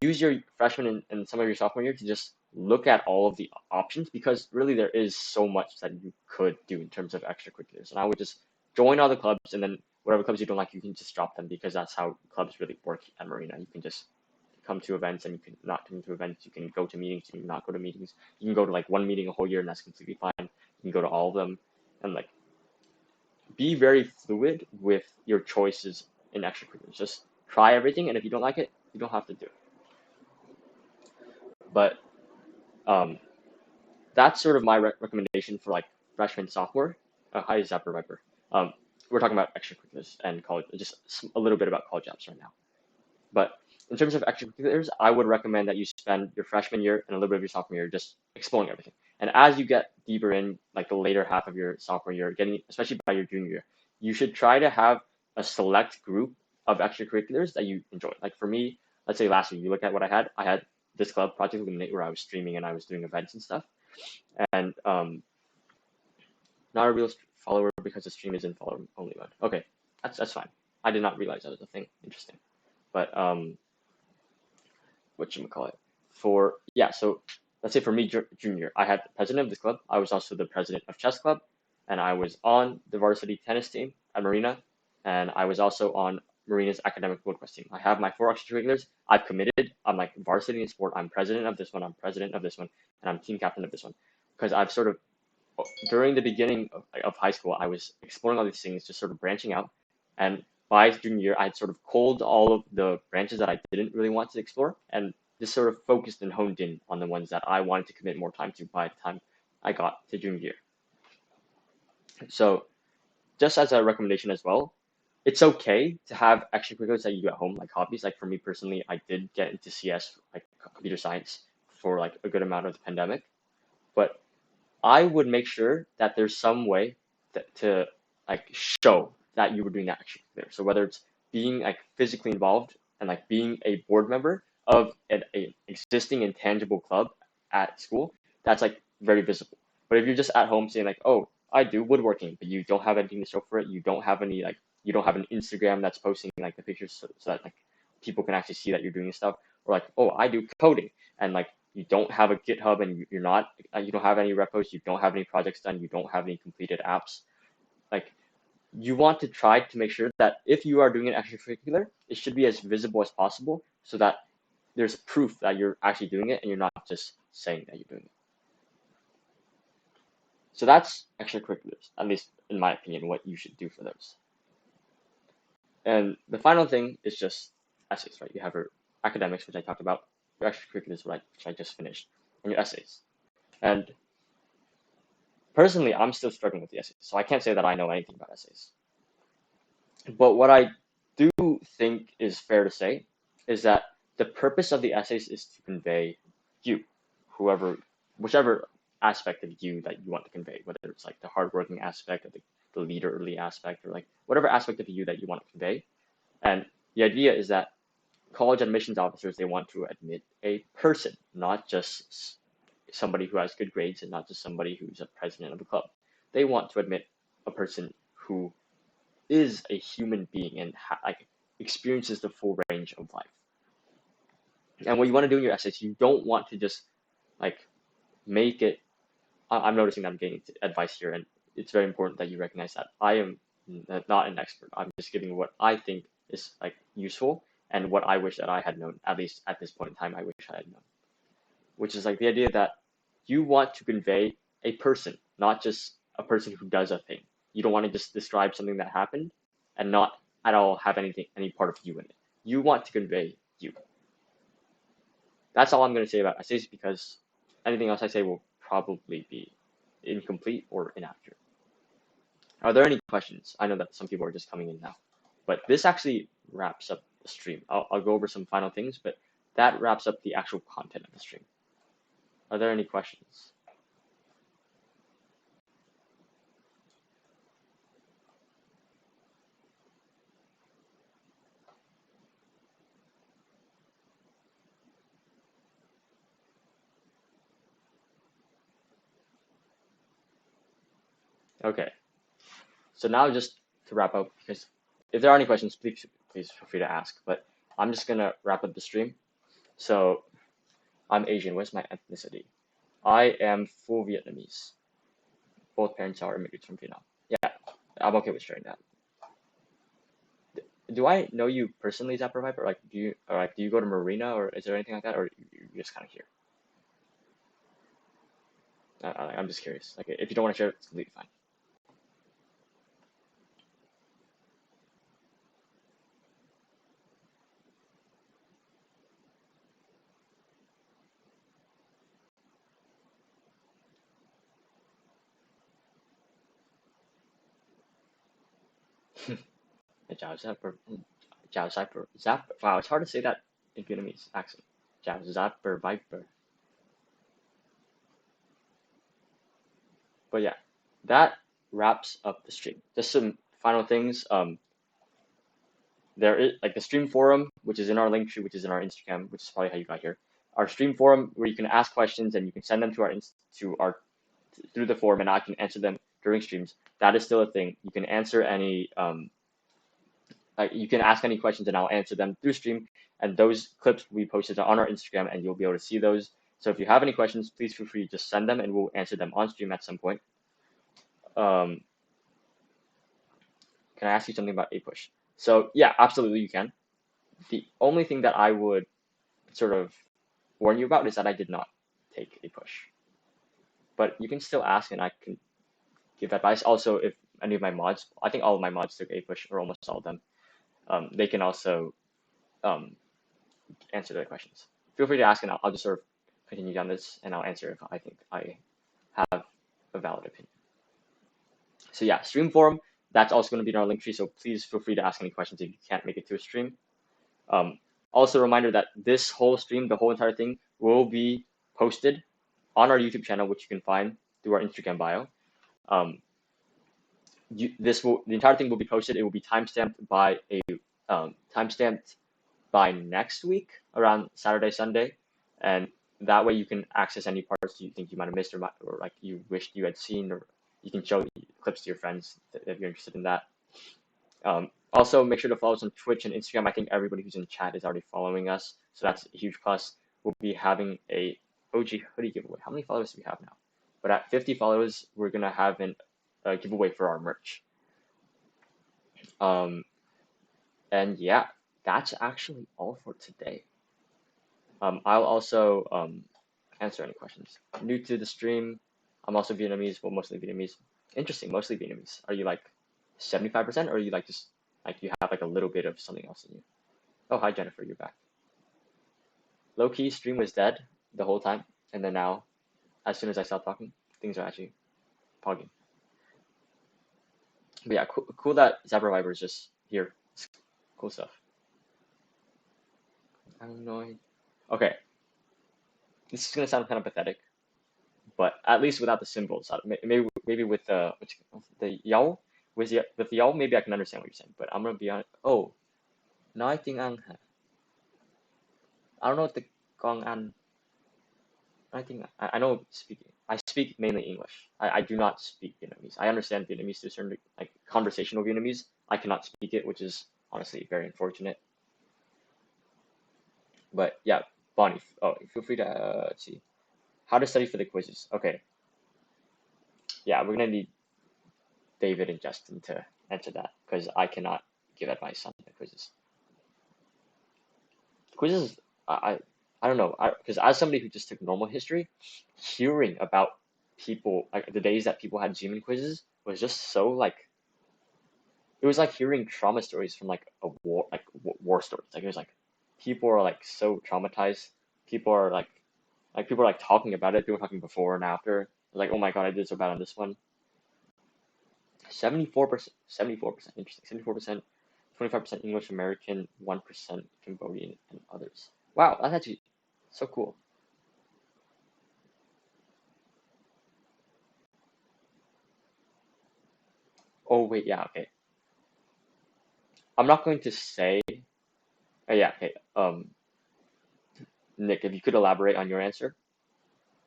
use your freshman and some of your sophomore year to just look at all of the options, because really there is so much that you could do in terms of extracurriculars. And I would just join all the clubs, and then whatever clubs you don't like, you can just drop them, because that's how clubs really work at Marina. You can just come to events and you can not come to events. You can go to meetings, you can not go to meetings. You can go to like one meeting a whole year and that's completely fine. You can go to all of them, and like be very fluid with your choices in extracurriculars. Just try everything, and if you don't like it, you don't have to do it. But that's sort of my recommendation for like freshman, sophomore. Hi, Zapper Viper. We're talking about extracurriculars and college, just a little bit about college apps right now. But in terms of extracurriculars, I would recommend that you spend your freshman year and a little bit of your sophomore year just exploring everything. And as you get deeper in, like the later half of your sophomore year, especially by your junior year, you should try to have a select group of extracurriculars that you enjoy. Like for me, let's say last year, you look at what I had this club, Project Illuminate, where I was streaming and I was doing events and stuff. And not a real follower because the stream is in follower only mode. Okay, that's fine. I did not realize that was a thing. Interesting. But whatchamacallit? So let's say for me, junior, I had the president of this club. I was also the president of chess club, and I was on the varsity tennis team at Marina, and I was also on Marina's academic world quest team. I have my 4 extracurriculars. I've committed. I'm like varsity in sport. I'm president of this one. I'm president of this one, and I'm team captain of this one, because I've sort of during the beginning of high school, I was exploring all these things, just sort of branching out, and by junior year, I had sort of culled all of the branches that I didn't really want to explore, and just sort of focused and honed in on the ones that I wanted to commit more time to by the time I got to junior year. So just as a recommendation as well, it's okay to have extracurriculars that you do at home, like hobbies. Like for me personally, I did get into CS, like computer science, for like a good amount of the pandemic. But I would make sure that there's some way to like show that you were doing that extracurricular. So whether it's being like physically involved and like being a board member of a existing intangible club at school, that's like very visible. But if you're just at home saying like, oh, I do woodworking, but you don't have anything to show for it, you don't have any like, you don't have an Instagram that's posting like the pictures so that like people can actually see that you're doing stuff, or like, oh, I do coding, and like you don't have a GitHub and you're not, you don't have any repos, you don't have any projects done, you don't have any completed apps, like you want to try to make sure that if you are doing an extracurricular, it should be as visible as possible so that there's proof that you're actually doing it and you're not just saying that you're doing it. So that's extracurriculars, at least in my opinion, what you should do for those. And the final thing is just essays, right? You have your academics, which I talked about, your extracurriculars, which I just finished, and your essays. And personally, I'm still struggling with the essays, so I can't say that I know anything about essays. But what I do think is fair to say is that the purpose of the essays is to convey you, whichever aspect of you that you want to convey, whether it's like the hardworking aspect or the leaderly aspect, or like whatever aspect of you that you want to convey. And the idea is that college admissions officers, they want to admit a person, not just somebody who has good grades and not just somebody who's a president of a club. They want to admit a person who is a human being and like experiences the full range of life. And what you want to do in your essays, you don't want to just like make it. I'm noticing that I'm getting advice here, and it's very important that you recognize that I am not an expert. I'm just giving what I think is like useful and what I wish that I had known, at least at this point in time. I wish I had known, which is like the idea that you want to convey a person, not just a person who does a thing. You don't want to just describe something that happened and not at all have any part of you in it. You want to convey you. That's all I'm going to say about essays, because anything else I say will probably be incomplete or inaccurate. Are there any questions? I know that some people are just coming in now, but this actually wraps up the stream. I'll go over some final things, but that wraps up the actual content of the stream. Are there any questions? Okay. So now just to wrap up, because if there are any questions, please feel free to ask, but I'm just going to wrap up the stream. So I'm Asian. What's my ethnicity? I am full Vietnamese. Both parents are immigrants from Vietnam. Yeah, I'm okay with sharing that. Do I know you personally, Zapper Viper? Like, do you go to Marina, or is there anything like that, or you're just kind of here? I'm just curious. Like, if you don't want to share, it's completely fine. Jiao Zapper, Jiao Zapper, Wow, it's hard to say that in Vietnamese accent. Jiao Zapper Viper. But yeah, that wraps up the stream. Just some final things. There is like the stream forum, which is in our link tree, which is in our Instagram, which is probably how you got here. Our stream forum, where you can ask questions and you can send them to our through the forum, and I can answer them during streams. That is still a thing. You can answer any you can ask any questions and I'll answer them through stream. And those clips will be posted on our Instagram, and you'll be able to see those. So if you have any questions, please feel free to just send them, and we'll answer them on stream at some point. Can I ask you something about APUSH? So yeah, absolutely you can. The only thing that I would sort of warn you about is that I did not take APUSH. But you can still ask, and I can give advice. Also, if any of my mods, I think all of my mods took APUSH, or almost all of them, they can also answer their questions. Feel free to ask, and I'll just sort of continue down this, and I'll answer if I think I have a valid opinion. So yeah, stream forum, that's also going to be in our link tree. So please feel free to ask any questions if you can't make it to a stream. Also a reminder that this whole stream, the whole entire thing, will be posted on our YouTube channel, which you can find through our Instagram bio. The entire thing will be posted. It will be timestamped by next week around Saturday, Sunday, and that way you can access any parts you think you might have missed, or like you wished you had seen, or you can show clips to your friends if you're interested in that. Also, make sure to follow us on Twitch and Instagram. I think everybody who's in chat is already following us, so that's a huge plus. We'll be having a OG hoodie giveaway. How many followers do we have now? But at 50 followers, we're gonna have a giveaway for our merch. And yeah, that's actually all for today. I'll also answer any questions. New to the stream, I'm also Vietnamese, well, mostly Vietnamese. Interesting, mostly Vietnamese. Are you like 75%, or are you like just like you have like a little bit of something else in you? Oh, hi Jennifer, you're back. Low key, stream was dead the whole time, and then now, as soon as I stopped talking, things are actually pogging. But yeah, cool that Zebra Viber is just here. Cool stuff. I'm annoyed. Okay, this is gonna sound kind of pathetic, but at least without the symbols, maybe with the yao, with the yao, maybe I can understand what you're saying. But I'm gonna be honest. Oh, nói tiếng Anh hả? I don't know what the Gong An. I know speaking. I speak mainly English. I do not speak Vietnamese. I understand Vietnamese to a certain degree, like conversational Vietnamese. I cannot speak it, which is honestly very unfortunate. But yeah, Bonnie. Oh, feel free to let's see. How to study for the quizzes. Okay. Yeah, we're gonna need David and Justin to answer that because I cannot give advice on the quizzes. Quizzes, I don't know, because as somebody who just took normal history, hearing about people like the days that people had Zeman quizzes was just so like, it was like hearing trauma stories from like a war, like war stories. Like it was like people are like so traumatized. People are like talking about it. People are talking before and after. Like, oh my god, I did so bad on this one. 74%, interesting. 74%, 25% English American, 1% Cambodian, and others. Wow, that's actually so cool. Oh wait, yeah, okay. I'm not going to say. Oh yeah, okay. Nick, if you could elaborate on your answer,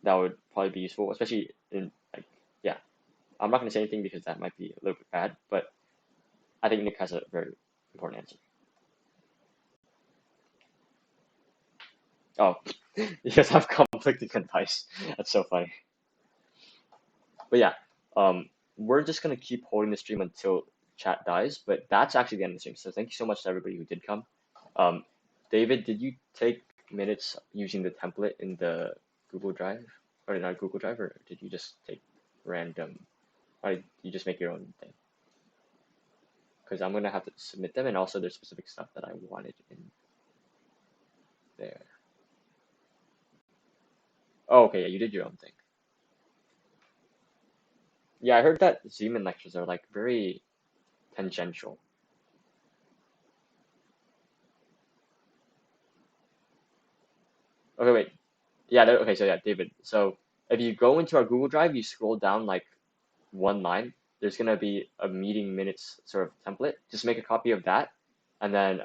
that would probably be useful, especially in like, yeah. I'm not going to say anything because that might be a little bit bad, but I think Nick has a very important answer. Oh, you guys have conflicting advice. That's so funny. But yeah, we're just gonna keep holding the stream until chat dies. But that's actually the end of the stream. So thank you so much to everybody who did come. David, did you take minutes using the template in the Google Drive, or not Google Drive, or did you just take random? Or you just make your own thing? Because I'm gonna have to submit them, and also there's specific stuff that I wanted in there. Oh, okay, yeah, you did your own thing. Yeah, I heard that Zeman lectures are like very tangential. Okay, wait. Yeah, okay, so yeah, David. So if you go into our Google Drive, you scroll down like one line, there's gonna be a meeting minutes sort of template. Just make a copy of that, and then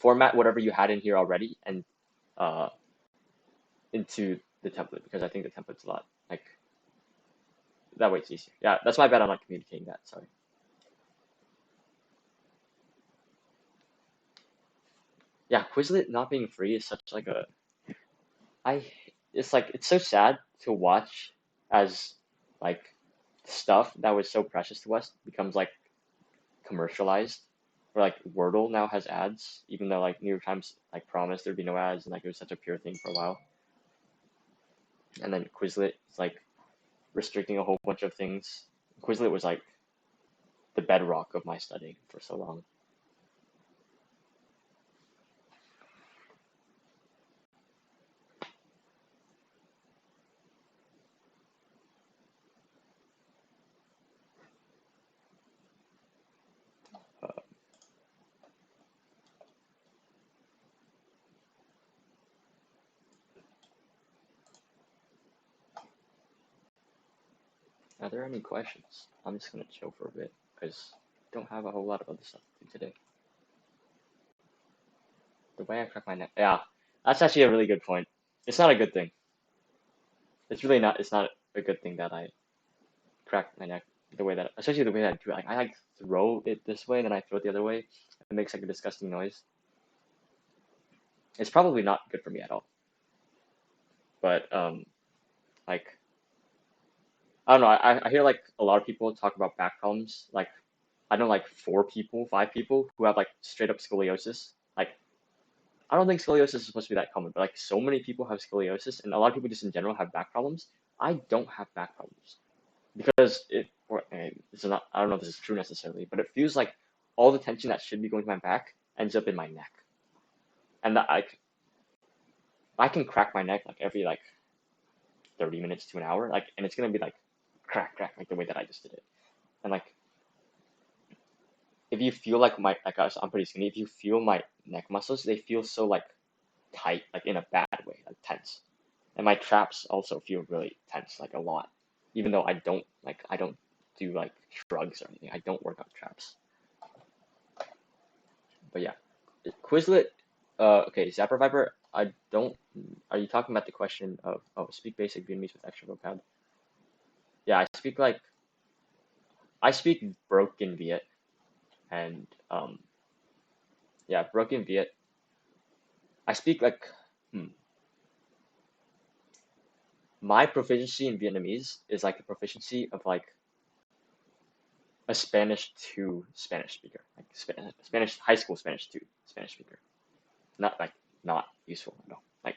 format whatever you had in here already and into the template, because I think the template's a lot like that way it's easier. Yeah, that's my bad. I'm not communicating that. Sorry. Yeah, Quizlet not being free is such like a it's like it's so sad to watch as like stuff that was so precious to us becomes like commercialized. Or like Wordle now has ads, even though like New York Times like promised there'd be no ads, and like it was such a pure thing for a while. And then Quizlet is like restricting a whole bunch of things. Quizlet was like the bedrock of my studying for so long. Are there any questions? I'm just gonna chill for a bit because I don't have a whole lot of other stuff to do today. The way I crack my neck. Yeah, that's actually a really good point. It's not a good thing. It's really not. It's not a good thing that I crack my neck the way that, especially the way that I do it. Like I like throw it this way, then I throw it the other way. It makes like a disgusting noise. It's probably not good for me at all. But like I don't know. I hear like a lot of people talk about back problems. Like I know like 5 people who have like straight up scoliosis. Like I don't think scoliosis is supposed to be that common, but like so many people have scoliosis, and a lot of people just in general have back problems. I don't have back problems because this is not. I don't know if this is true necessarily, but it feels like all the tension that should be going to my back ends up in my neck, and that I can crack my neck like every like 30 minutes to an hour, like, and it's gonna be like crack crack like the way that I just did it, and like if you feel like I'm pretty skinny. If you feel my neck muscles, they feel so like tight, like in a bad way, like tense. And my traps also feel really tense, like a lot. Even though I don't do like shrugs or anything. I don't work out traps. But yeah, Quizlet. Okay, Zapper Viper. I don't. Are you talking about the question of speak basic Vietnamese with extra vocab? Yeah, I speak broken Viet, and yeah, broken Viet. I speak like my proficiency in Vietnamese is like the proficiency of like a Spanish 2 Spanish speaker, like Spanish high school Spanish 2 Spanish speaker. Not useful at all. Like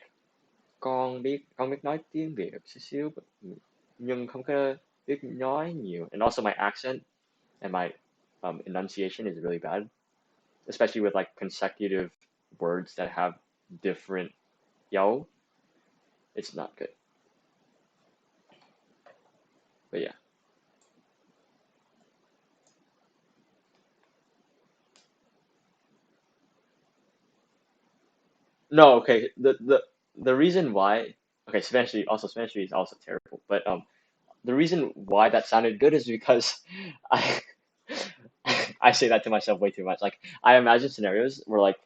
con biết nói tiếng Việt xíu xíu nhưng không có biết nói nhiều. And also my accent and my enunciation is really bad, especially with like consecutive words that have different yo. It's not good. But yeah. No, okay. The reason why, okay, Spanish is also terrible, but the reason why that sounded good is because I I say that to myself way too much. Like I imagine scenarios where like,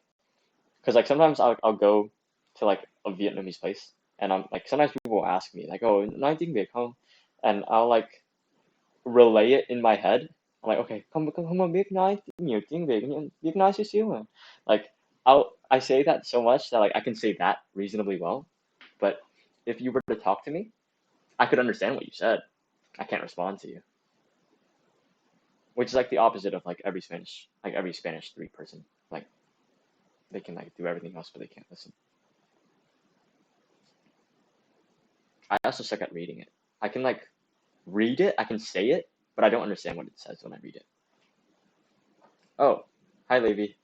because like sometimes I'll go to like a Vietnamese place, and I'm like sometimes people will ask me like, oh, nói tiếng Việt không? And I'll like relay it in my head. I'm like, okay, không biết nói nhiều tiếng Việt nhưng biết nói xíu xíu mà. Like I say that so much that like I can say that reasonably well, but if you were to talk to me, I could understand what you said. I can't respond to you, which is like the opposite of like every Spanish 3 person. Like they can like do everything else, but they can't listen. I also suck at reading it. I can like read it, I can say it, but I don't understand what it says when I read it. Oh, hi Levi.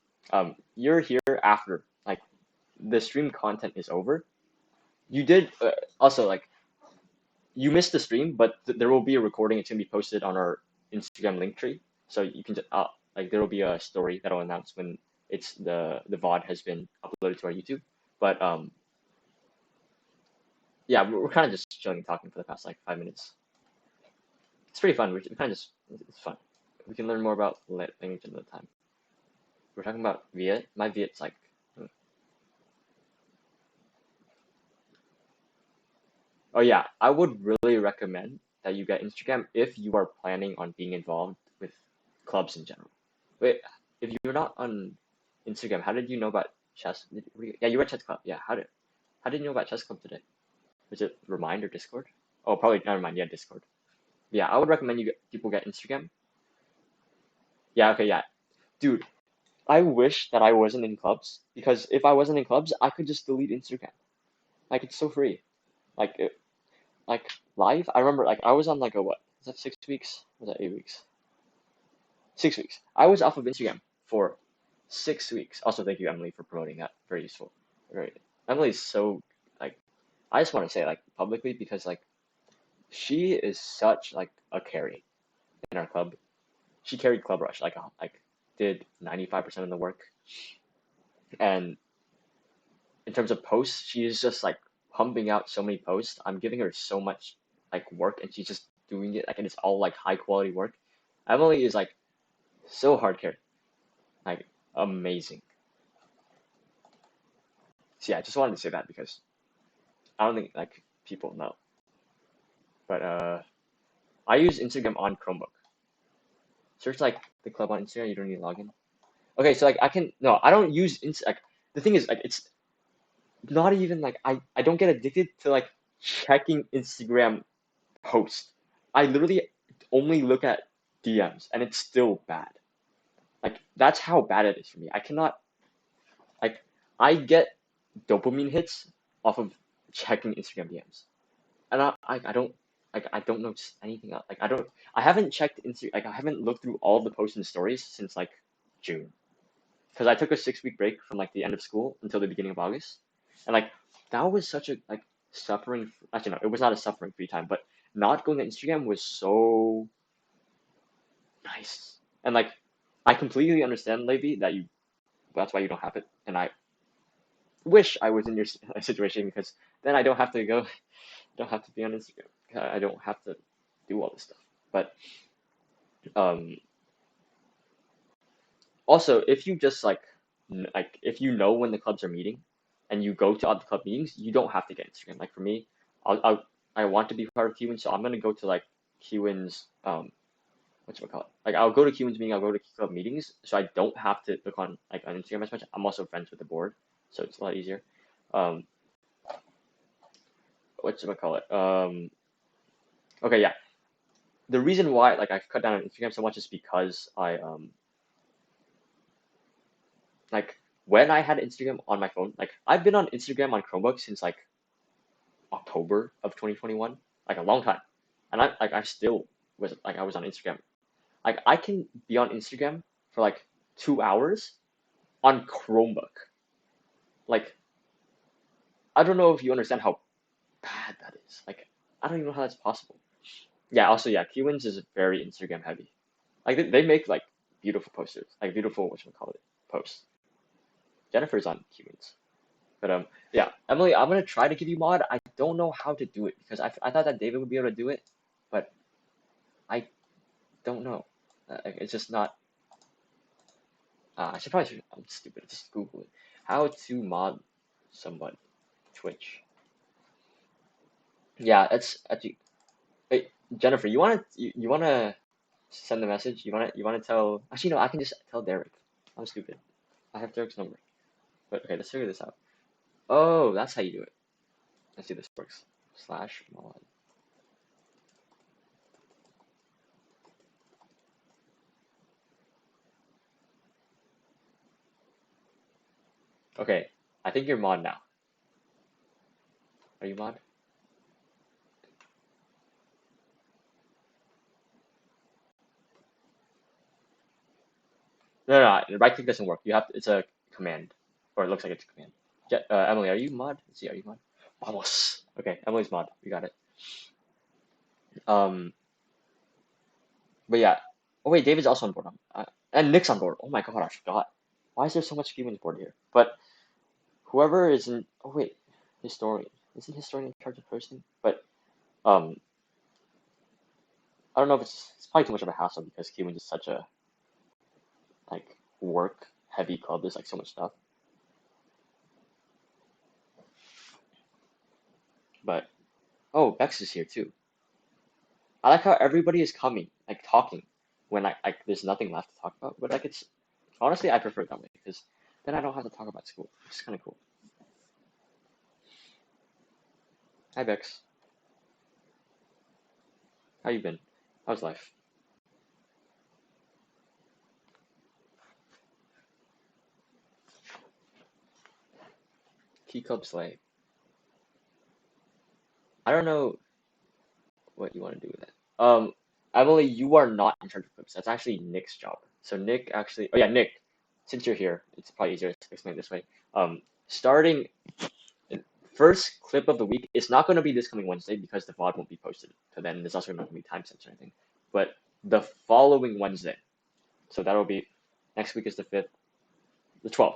You're here after like the stream content is over. You did also like you missed the stream, but there will be a recording. It's gonna be posted on our Instagram link tree, so you can just like there will be a story that'll announce when it's the VOD has been uploaded to our YouTube. But yeah, we're kind of just chilling and talking for the past like 5 minutes. It's pretty fun. We kind of just it's fun. We can learn more about language another time. We're talking about Viet. My Viet's like. Oh yeah, I would really recommend that you get Instagram if you are planning on being involved with clubs in general. Wait, if you're not on Instagram, how did you know about chess? Yeah, you were at chess club. Yeah, how did you know about chess club today? Was it Remind or Discord? Oh, probably never mind. Yeah, Discord. Yeah, I would recommend people get Instagram. Yeah, okay, yeah, dude. I wish that I wasn't in clubs because if I wasn't in clubs, I could just delete Instagram. Like it's so free. Like like live. I remember like I was on like a what? Was that 6 weeks? Was that 8 weeks? 6 weeks. I was off of Instagram for 6 weeks. Also, thank you, Emily, for promoting that. Very useful. Very. Emily's so like. I just want to say like publicly because like she is such like a carry in our club. She carried Club Rush like did 95% of the work, and in terms of posts, she is just like pumping out so many posts. I'm giving her so much like work, and she's just doing it, like, and it's all like high quality work. Emily is like so hard carried, like amazing. So yeah, I just wanted to say that because I don't think like people know. But I use Instagram on Chromebook. Search like the club on Instagram. You don't need to log in. Okay, so like I can no, I don't use like the thing is like it's not even like I don't get addicted to like checking Instagram posts. I literally only look at DMs and it's still bad. Like that's how bad it is for me. I cannot like I get dopamine hits off of checking Instagram DMs. And I don't like I don't know anything else. Like I haven't checked like I haven't looked through all the posts and stories since like June. Because I took a 6 week break from like the end of school until the beginning of August. And like that was such a like suffering actually no, it was not a suffering free time, but not going to Instagram was so nice. And like I completely understand, Levi, that you that's why you don't have it. And I wish I was in your situation because then I don't have to go don't have to be on Instagram. I don't have to do all this stuff. But um also if you just like if you know when the clubs are meeting and you go to other club meetings, you don't have to get Instagram. Like for me, I want to be part of QN, so I'm gonna go to like QN's whatchamacallit. Like I'll go to QN's meeting, I'll go to club meetings, so I don't have to look on like on Instagram as much. I'm also friends with the board, so it's a lot easier. Um whatchamacallit. Okay, yeah. The reason why like I've cut down on Instagram so much is because I like when I had Instagram on my phone, like I've been on Instagram on Chromebook since like October of 2021, like a long time. And I still was like I was on Instagram. Like I can be on Instagram for like 2 hours on Chromebook. Like I don't know if you understand how bad that is. Like I don't even know how that's possible. Yeah, also yeah, Qwins is very Instagram heavy. Like they make like beautiful posters, like beautiful whatchamacallit posts. Jennifer's on Qwins. But yeah, Emily, I'm gonna try to give you mod. I don't know how to do it because I thought that David would be able to do it, but I don't know. It's just not. I should probably. I'm stupid. Just Google it. How to mod someone. Twitch. Yeah, it's actually. Hey, Jennifer, you wanna send the message? You wanna tell? Actually, no. I can just tell Derek. I'm stupid. I have Derek's number. But okay, let's figure this out. Oh, that's how you do it. Let's see if this works. /mod. Okay, I think you're mod now. Are you mod? No. Right click doesn't work. You have to, it's a command, or it looks like it's a command. Emily, are you mod? Let's see, are you mod? Vamos. Okay, Emily's mod. We got it. Um, but yeah. Oh wait, David's also on board. And Nick's on board. Oh my god, I forgot. Why is there so much Cuban's board here? But whoever is in. Oh wait, historian. Isn't historian in charge of posting? But um, I don't know if it's probably too much of a hassle because Cuban is such a like work heavy club. There's like so much stuff. But oh, Bex is here too. I like how everybody is coming, like talking, when like there's nothing left to talk about. But like it's honestly I prefer it that way because then I don't have to talk about school. It's kind of cool. Hi Bex, how you been? How's life? Key Club Slay. I don't know what you want to do with it. Emily, you are not in charge of clips. That's actually Nick's job. So Nick actually. Oh yeah, Nick. Since you're here, it's probably easier to explain it this way. Starting first clip of the week, it's not going to be this coming Wednesday because the VOD won't be posted. So then there's also not going to be timestamps or anything. But the following Wednesday, so that'll be next week is the 5th, the 12th.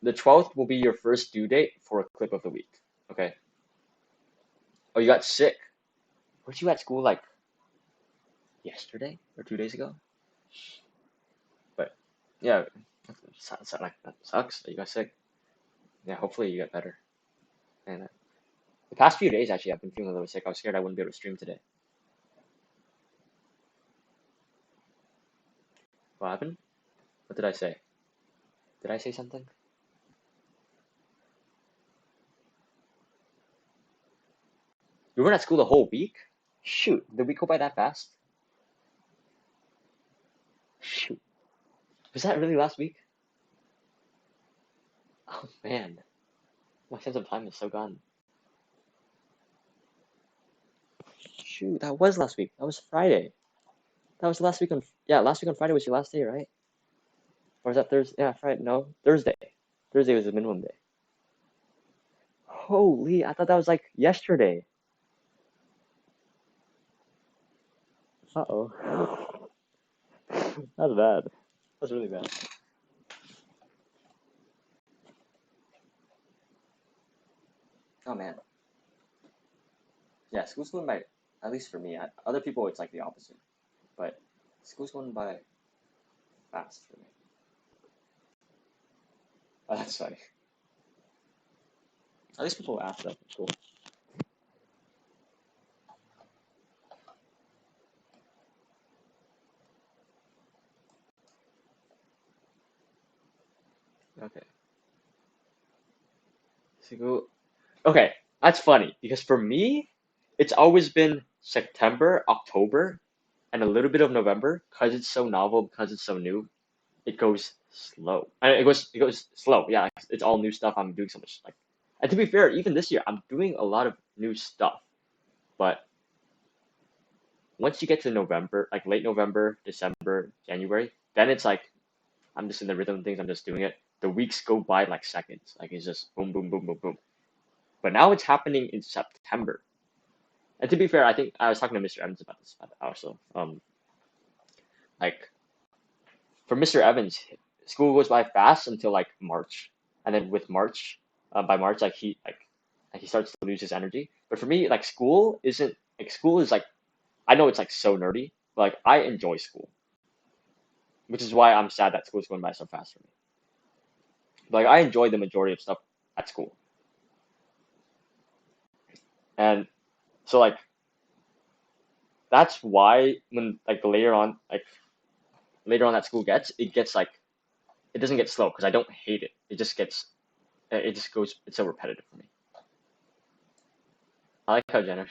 The 12th will be your first due date for a clip of the week. Okay. Oh, you got sick. Weren't you at school like yesterday or 2 days ago. But yeah, that sucks that you got sick. Yeah, hopefully you get better. And the past few days, actually, I've been feeling a little sick. I was scared I wouldn't be able to stream today. What happened? What did I say? Did I say something? You weren't at school the whole week? Shoot, did we go by that fast? Shoot. Was that really last week? Oh man, my sense of time is so gone. Shoot, that was last week. That was Friday. That was last week on, yeah, last week on Friday was your last day, right? Or is that Thursday? Yeah, Friday, no, Thursday. Thursday was the minimum day. Holy, I thought that was like yesterday. Uh-oh. That's bad. That's really bad. Oh man. Yeah, school's going by, at least for me. Other people, it's like the opposite. But school's going by fast for me. Oh, that's funny. At least people ask that at school. Okay. School. Okay, that's funny because for me, it's always been September, October, and a little bit of November because it's so novel, because it's so new. It goes slow. It goes slow. Yeah, it's all new stuff. I'm doing so much like, and to be fair, even this year I'm doing a lot of new stuff. But once you get to November, like late November, December, January, then it's like I'm just in the rhythm of things. I'm just doing it. The weeks go by like seconds. Like it's just boom, boom, boom, boom, boom. But now it's happening in September. And to be fair, I think I was talking to Mr. Evans about this also. Like for Mr. Evans, school goes by fast until like March, and then with March, by March, like he starts to lose his energy. But for me, like school isn't like school is like I know it's like so nerdy, but like I enjoy school, which is why I'm sad that school's going by so fast for me. But, like I enjoy the majority of stuff at school, and so like that's why when like later on that school gets like it doesn't get slow because I don't hate it. It just goes it's so repetitive for me. I like how Jenna.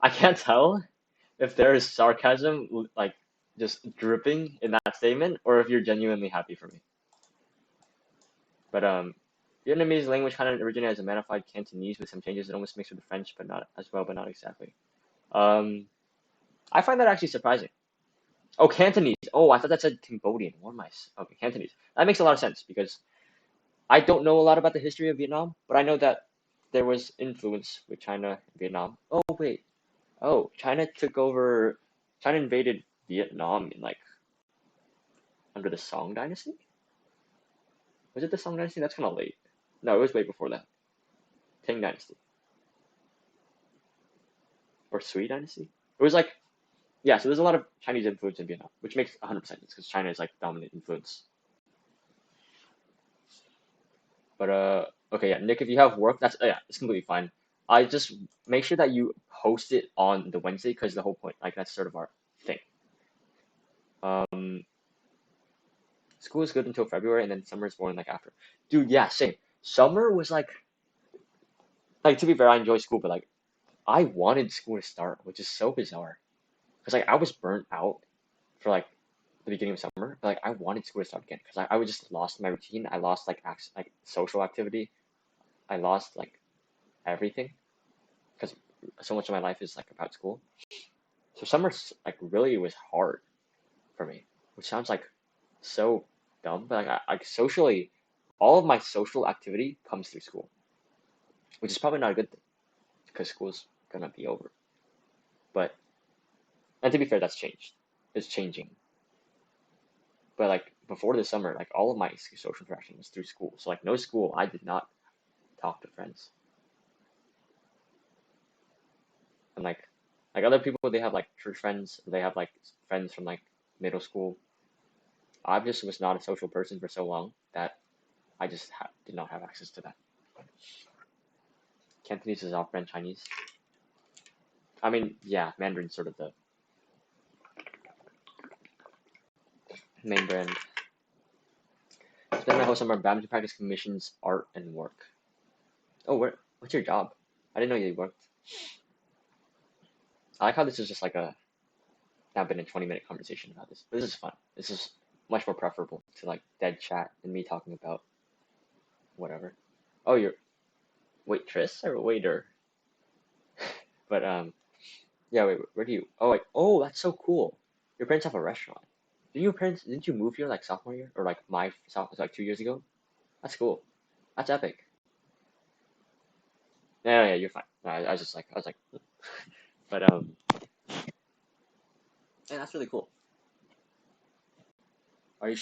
I can't tell if there is sarcasm like just dripping in that statement or if you're genuinely happy for me. But Vietnamese language kind of originated as a modified Cantonese with some changes. It almost mixed with French, but not as well, but not exactly. Um, I find that actually surprising. Oh, Cantonese. Oh, I thought that said Cambodian. What am I? Okay, Cantonese. That makes a lot of sense because I don't know a lot about the history of Vietnam, but I know that there was influence with China and Vietnam. Oh, wait. Oh, China invaded Vietnam in like under the Song Dynasty? Was it the Song Dynasty? That's kind of late. No, it was way before that. Tang Dynasty. Or Sui Dynasty? It was like, yeah, so there's a lot of Chinese influence in Vietnam, which makes 100% sense because China is like dominant influence. But okay, yeah, Nick, if you have work, that's yeah, it's completely fine. I just make sure that you post it on the Wednesday because the whole point, like that's sort of our thing. Um, School is good until February, and then summer is boring like after. Dude, yeah, same. Summer was like to be fair, I enjoy school, but like I wanted school to start, which is so bizarre. Because like I was burnt out for like the beginning of summer, but like I wanted school to start again because I was just lost my routine. I lost like social activity. I lost like everything because so much of my life is like about school. So summer like really was hard for me, which sounds like so dumb, but like socially, all of my social activity comes through school, which is probably not a good thing because school's gonna be over. But and to be fair, that's changed. It's changing. But like before the summer, like all of my social interaction was through school. So like no school, I did not talk to friends. And like Like other people, they have like church friends, they have like friends from like middle school. I just was not a social person for so long that I just did not have access to that. Cantonese is off-brand Chinese. I mean, yeah, Mandarin's sort of the main brand. Spend my whole summer badminton practice, commissions, art, and work. Oh, what's your job? I didn't know you worked. I like how this is just like a now been a 20-minute conversation about this. But this is fun. This is much more preferable to like dead chat and me talking about whatever. Oh, you're waitress or waiter? But yeah. Wait, where do you? Oh, like that's so cool. Your parents have a restaurant. Didn't you move here like sophomore year or like my sophomore like 2 years ago? That's cool. That's epic. Yeah, you're fine. No, I was like, but yeah, that's really cool. Are you?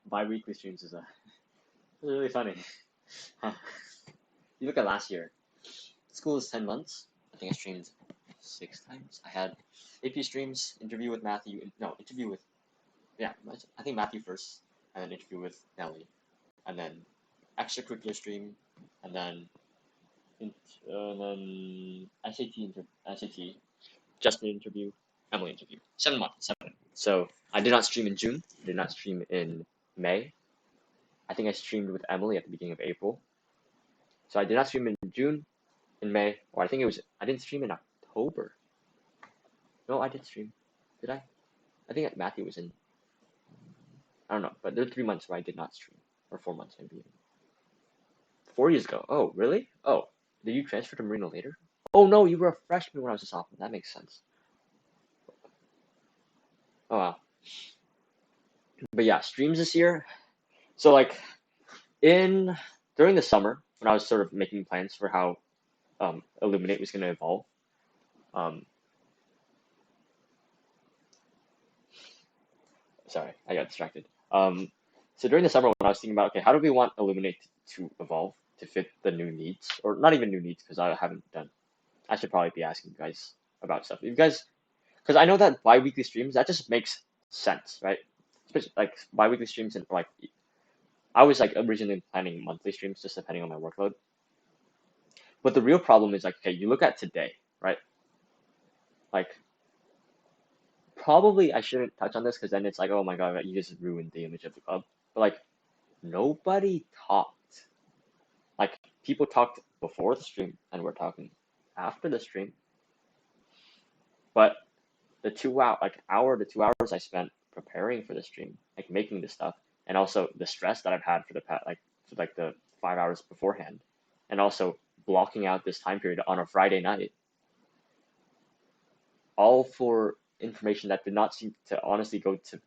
Biweekly streams is really funny. Huh. You look at last year. School is 10 months. I think I streamed 6 times. I had AP streams, interview with Matthew. No, interview with I think Matthew first, and then interview with Nelly, and then extracurricular stream, and then SAT, Justin interview, Emily interview. 7 months, 7. So I did not stream in June. Did not stream in May. I think I streamed with Emily at the beginning of April. So I did not stream in June, in May, or I didn't stream in October. No, I did stream. Did I? I think Matthew was in. I don't know, but there were 3 months where I did not stream, or 4 months maybe. 4 years ago. Oh, really? Oh, did you transfer to Marina later? Oh no, you were a freshman when I was a sophomore. That makes sense. Oh wow. But yeah, streams this year. So like during the summer when I was sort of making plans for how Illuminate was going to evolve. Sorry, I got distracted. So during the summer when I was thinking about, okay, how do we want Illuminate to evolve to fit the new needs, or not even new needs, because I haven't done. I should probably be asking you guys about stuff. You guys, because I know that bi-weekly streams, that just makes sense, right? Especially like bi-weekly streams and like I was like originally planning monthly streams just depending on my workload. But the real problem is like, okay, you look at today, right? Like probably I shouldn't touch on this because then it's like, oh my god, you just ruined the image of the club. But like nobody talked. Like people talked before the stream and we're talking after the stream. But the 2 hour to 2 hours I spent preparing for the stream, like making this stuff, and also the stress that I've had for the 5 hours beforehand, and also blocking out this time period on a Friday night, all for information that did not seem to honestly go to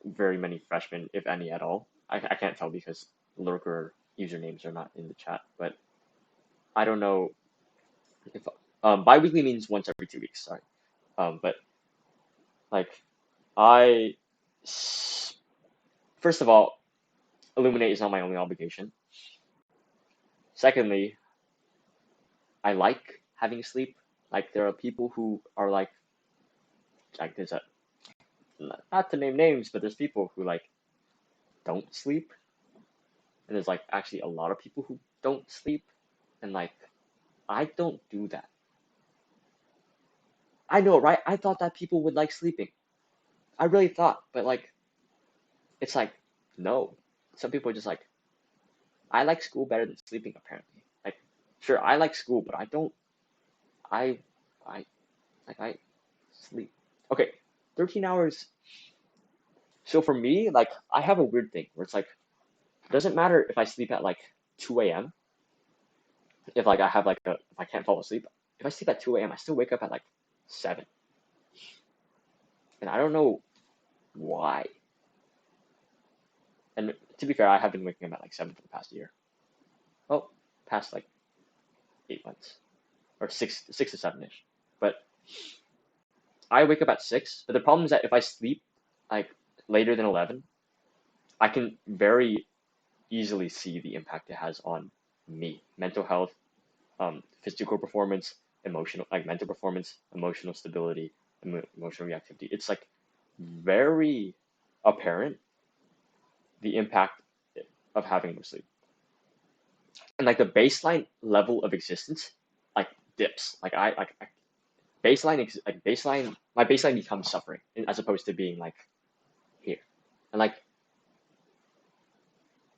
very many freshmen, if any at all. I can't tell because lurker usernames are not in the chat, but I don't know if bi-weekly means once every 2 weeks. Sorry, but like I first of all, Illuminate is not my only obligation. Secondly, I like having sleep. Like there are people who are like there's a not to name names, but there's people who like don't sleep, and there's like actually a lot of people who don't sleep, and like I don't do that. I know, right? I thought that people would like sleeping. I really thought, but like it's like no. Some people are just like I like school better than sleeping apparently. Like sure, I like school, but I don't I I sleep. Okay, 13 hours. So for me, like I have a weird thing where it's like it doesn't matter if I sleep at like 2 a.m. If like if I can't fall asleep. If I sleep at 2 a.m., I still wake up at like 7. And I don't know why. And to be fair, I have been waking up at like 7 for the past year. Oh, past like 8 months. Or 6 to 7-ish. But I wake up at 6. But the problem is that if I sleep like later than 11, I can very easily see the impact it has on me, mental health, physical performance, emotional, like mental performance, emotional stability, emotional reactivity. It's like very apparent the impact of having no sleep. And like the baseline level of existence like dips. Like baseline my baseline becomes suffering as opposed to being like here. And like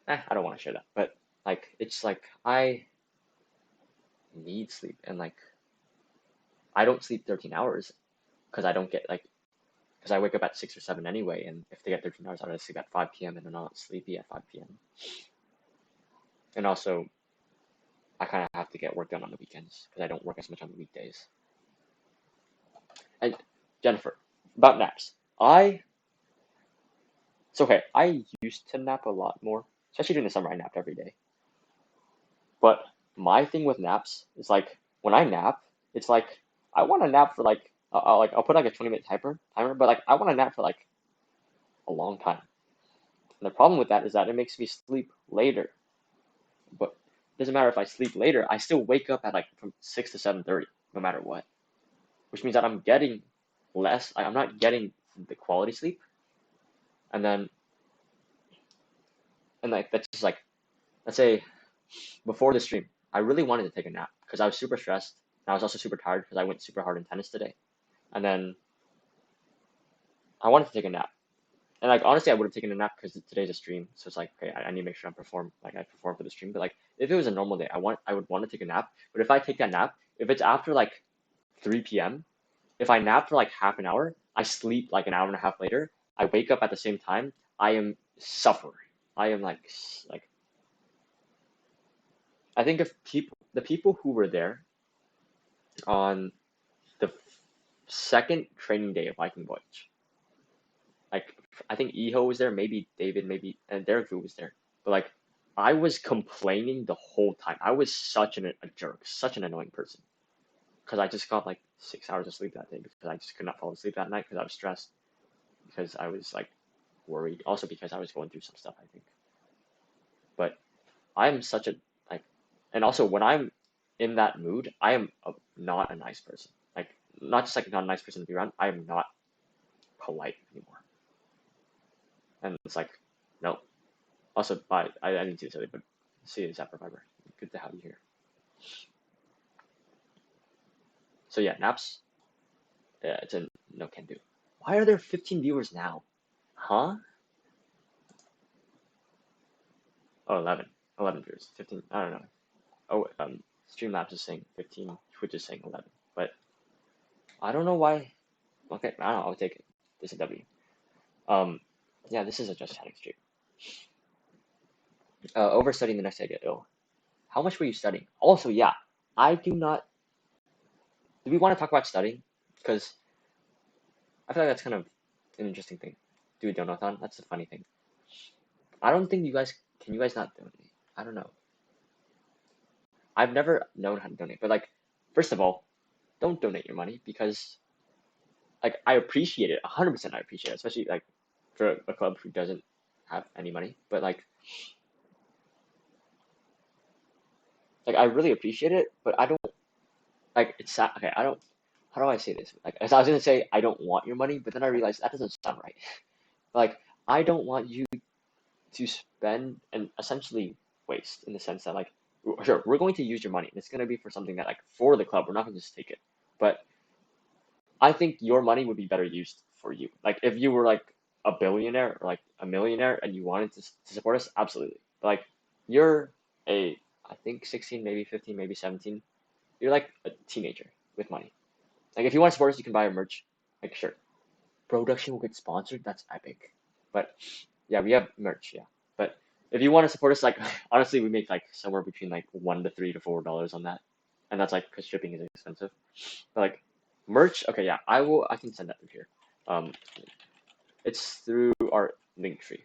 I don't want to share that, but like it's like I need sleep, and like I don't sleep 13 hours because I don't get like because I wake up at 6 or 7 anyway, and if they get 13 hours, I gotta sleep at 5 p.m. and I'm not sleepy at 5 p.m. And also, I kind of have to get work done on the weekends because I don't work as much on the weekdays. And Jennifer, about naps, it's okay. I used to nap a lot more, especially during the summer. I napped every day. But my thing with naps is like when I nap, it's like I want to nap for like I'll put like a 20-minute timer, but like I want to nap for like a long time. And the problem with that is that it makes me sleep later. But it doesn't matter if I sleep later, I still wake up at like from 6 to 7:30, no matter what. Which means that I'm getting less. I'm not getting the quality sleep. And then like that's just like let's say before the stream, I really wanted to take a nap because I was super stressed. And I was also super tired because I went super hard in tennis today. And then I wanted to take a nap. And like honestly, I would have taken a nap because today's a stream, so it's like okay, I need to make sure I perform for the stream. But like if it was a normal day, I would want to take a nap. But if I take that nap, if it's after like 3 p.m., if I nap for like half an hour, I sleep like an hour and a half later. I wake up at the same time. I am suffering. I am like I think if the people who were there on the second training day of Viking Voyage, like I think Eho was there, maybe David, maybe and Derek Vu was there. But like I was complaining the whole time. I was such a jerk, such an annoying person. Because I just got like 6 hours of sleep that day because I just could not fall asleep that night because I was stressed. Because I was like worried. Also because I was going through some stuff, I think. But I'm such a like and also when I'm in that mood, I am not a nice person. Like not just like not a nice person to be around, I am not polite anymore. And it's like, no. Also, bye. I didn't see this earlier, but see you, Zapper Fiber. Good to have you here. So yeah, naps. Yeah, it's a no can do. Why are there 15 viewers now? Huh? Oh, 11. 11 viewers. 15. I don't know. Oh, Streamlabs is saying 15. Twitch is saying 11. But I don't know why. Okay, I don't know. I'll take it. This is a W. Yeah, this is a just chatting stream. Overstudying the next day I get ill. How much were you studying? Also, yeah, I do not. Do we want to talk about studying? Because I feel like that's kind of an interesting thing. Do a donathon. That's the funny thing. I don't think you guys can. You guys not donate? I don't know. I've never known how to donate, but like, first of all, don't donate your money because like I appreciate it 100%. I appreciate it, especially like for a club who doesn't have any money. But like I really appreciate it, but I don't like it's sad. Okay, I don't. How do I say this? Like, as I was gonna say, I don't want your money, but then I realized that doesn't sound right. Like, I don't want you to spend and essentially waste in the sense that like, sure, we're going to use your money, and it's gonna be for something that like for the club. We're not gonna just take it, but I think your money would be better used for you. Like, if you were like a billionaire or like a millionaire and you wanted to support us, absolutely. But like, you're I think 16, maybe 15, maybe 17. You're like a teenager with money. Like if you want to support us, you can buy our merch. Like sure, production will get sponsored. That's epic. But yeah, we have merch. Yeah, but if you want to support us, like honestly, we make like somewhere between like $1 to $3 to $4 on that, and that's like because shipping is expensive. But like merch, okay, yeah, I can send that through here. It's through our link tree.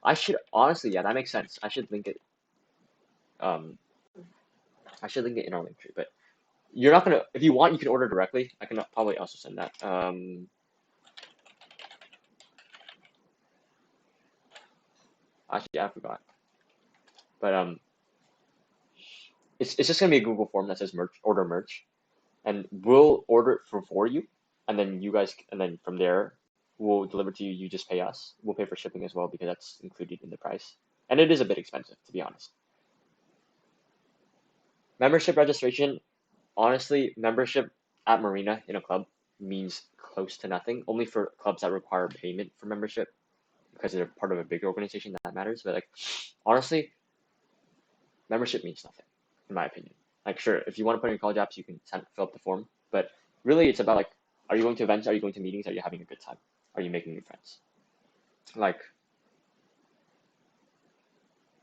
I should honestly, yeah, that makes sense. I should link it. I should link it in our link tree, but you're not gonna. If you want, you can order directly. I can probably also send that. Actually, I forgot. But it's just gonna be a Google form that says order merch, and we'll order it for you, and then from there we'll deliver to you. You just pay us. We'll pay for shipping as well because that's included in the price, and it is a bit expensive, to be honest. Membership registration, honestly, membership at Marina in a club means close to nothing. Only for clubs that require payment for membership because they're part of a bigger organization that matters. But like, honestly, membership means nothing, in my opinion. Like, sure, if you want to put in your college apps, you can fill up the form. But really, it's about like, are you going to events? Are you going to meetings? Are you having a good time? Are you making new friends? Like,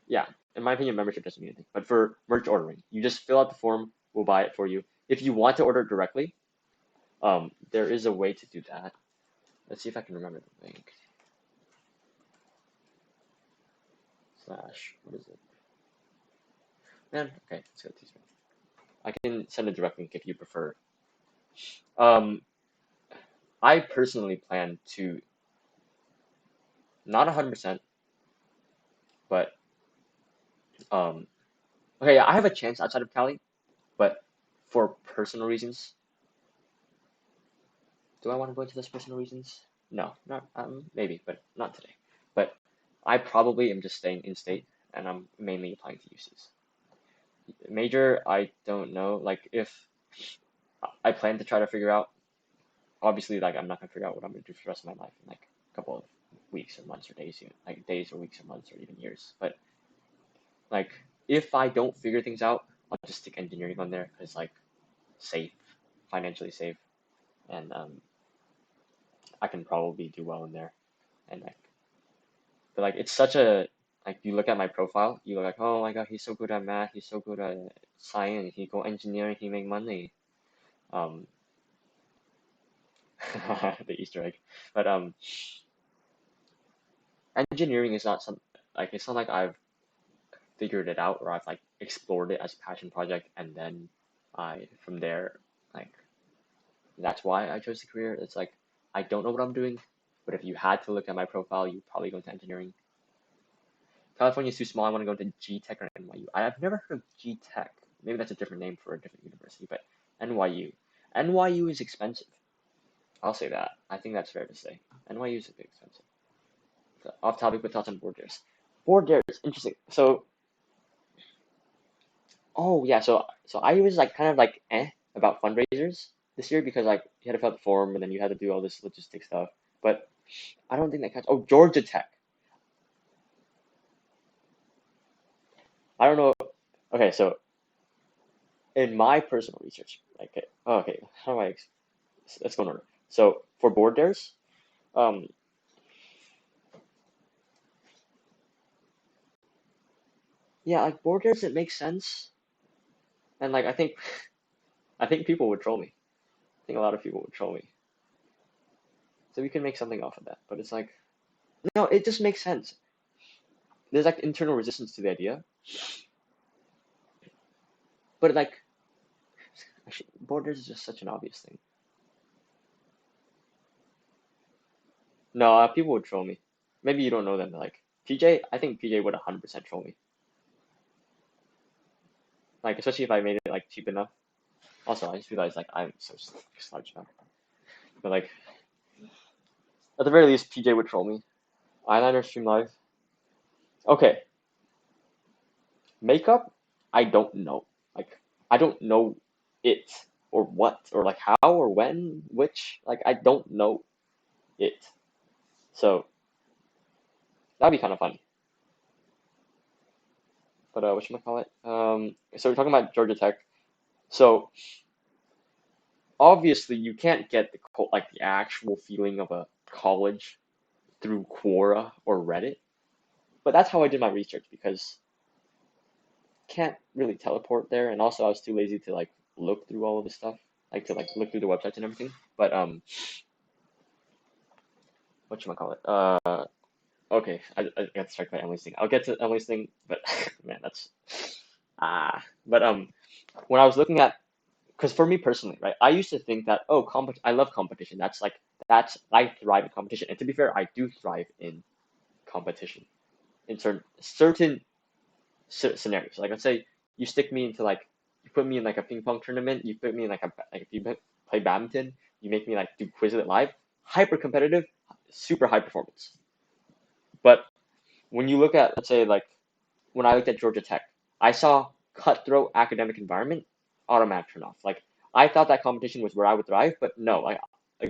yeah, in my opinion, membership doesn't mean anything. But for merch ordering, you just fill out the form. We'll buy it for you. If you want to order it directly, there is a way to do that. Let's see if I can remember the link. What is it? Man, okay, let's go to this one. I can send a direct link if you prefer. I personally plan to, not 100%, but okay, I have a chance outside of Cali, but for personal reasons. Do I want to go into those personal reasons? No, not maybe, but not today. But I probably am just staying in state, and I'm mainly applying to UCs. Major, I don't know. Like, if I plan to try to figure out, obviously, like, I'm not gonna figure out what I'm gonna do for the rest of my life in like a couple of weeks or months or days, like days or weeks or months or even years. But like, if I don't figure things out, I'll just stick engineering on there because like safe, financially safe, and I can probably do well in there. And like, but like, it's such a like, you look at my profile, you look like, oh my god, he's so good at math, he's so good at science, he go engineering, he make money. Um, the Easter egg, but engineering is not some like it's not like I've figured it out or I've like explored it as a passion project and then I from there like that's why I chose the career. It's like I don't know what I'm doing, but if you had to look at my profile, you'd probably go into engineering. California is too small. I want to go to G Tech or NYU. I've never heard of G Tech. Maybe that's a different name for a different university, but NYU. NYU is expensive. I'll say that. I think that's fair to say. NYU is a bit expensive. So, off topic, but thoughts on board dares. Board dares, interesting. So, oh yeah, so I was like kind of like about fundraisers this year because like you had to fill out the form and then you had to do all this logistic stuff. But I don't think that counts. Oh, Georgia Tech. I don't know. Okay, so in my personal research, like okay, how do I? Let's go in order. So for board dares, um, yeah, like board dares, it makes sense, and like I think people would troll me. I think a lot of people would troll me. So we can make something off of that. But it's like, no, it just makes sense. There's like internal resistance to the idea, but like, actually, borders is just such an obvious thing. No, people would troll me. Maybe you don't know them. Like PJ, I think PJ would 100% troll me. Like especially if I made it like cheap enough. Also, I just realized like I'm so slouched now. But like at the very least, PJ would troll me. Eyeliner stream live. Okay, makeup. I don't know. Like I don't know it or what or like how or when which. Like I don't know it. So that'd be kind of fun. But whatchamacallit? So we're talking about Georgia Tech. So obviously you can't get like the actual feeling of a college through Quora or Reddit, but that's how I did my research because can't really teleport there, and also I was too lazy to like look through all of this stuff, like to like look through the websites and everything. But whatchamacallit? Okay, I got distracted by Emily's thing. I'll get to Emily's thing, but man, that's but when I was looking at because for me personally, right, I used to think that I love competition. I thrive in competition, and to be fair, I do thrive in competition in certain scenarios. Like let's say you stick me into like, you put me in like a ping pong tournament, you put me in like if you play badminton, you make me like do Quizlet live, hyper competitive, super high performance. But when you look at, let's say, like when I looked at Georgia Tech, I saw cutthroat academic environment, automatic turn off. Like I thought that competition was where I would thrive, but no, like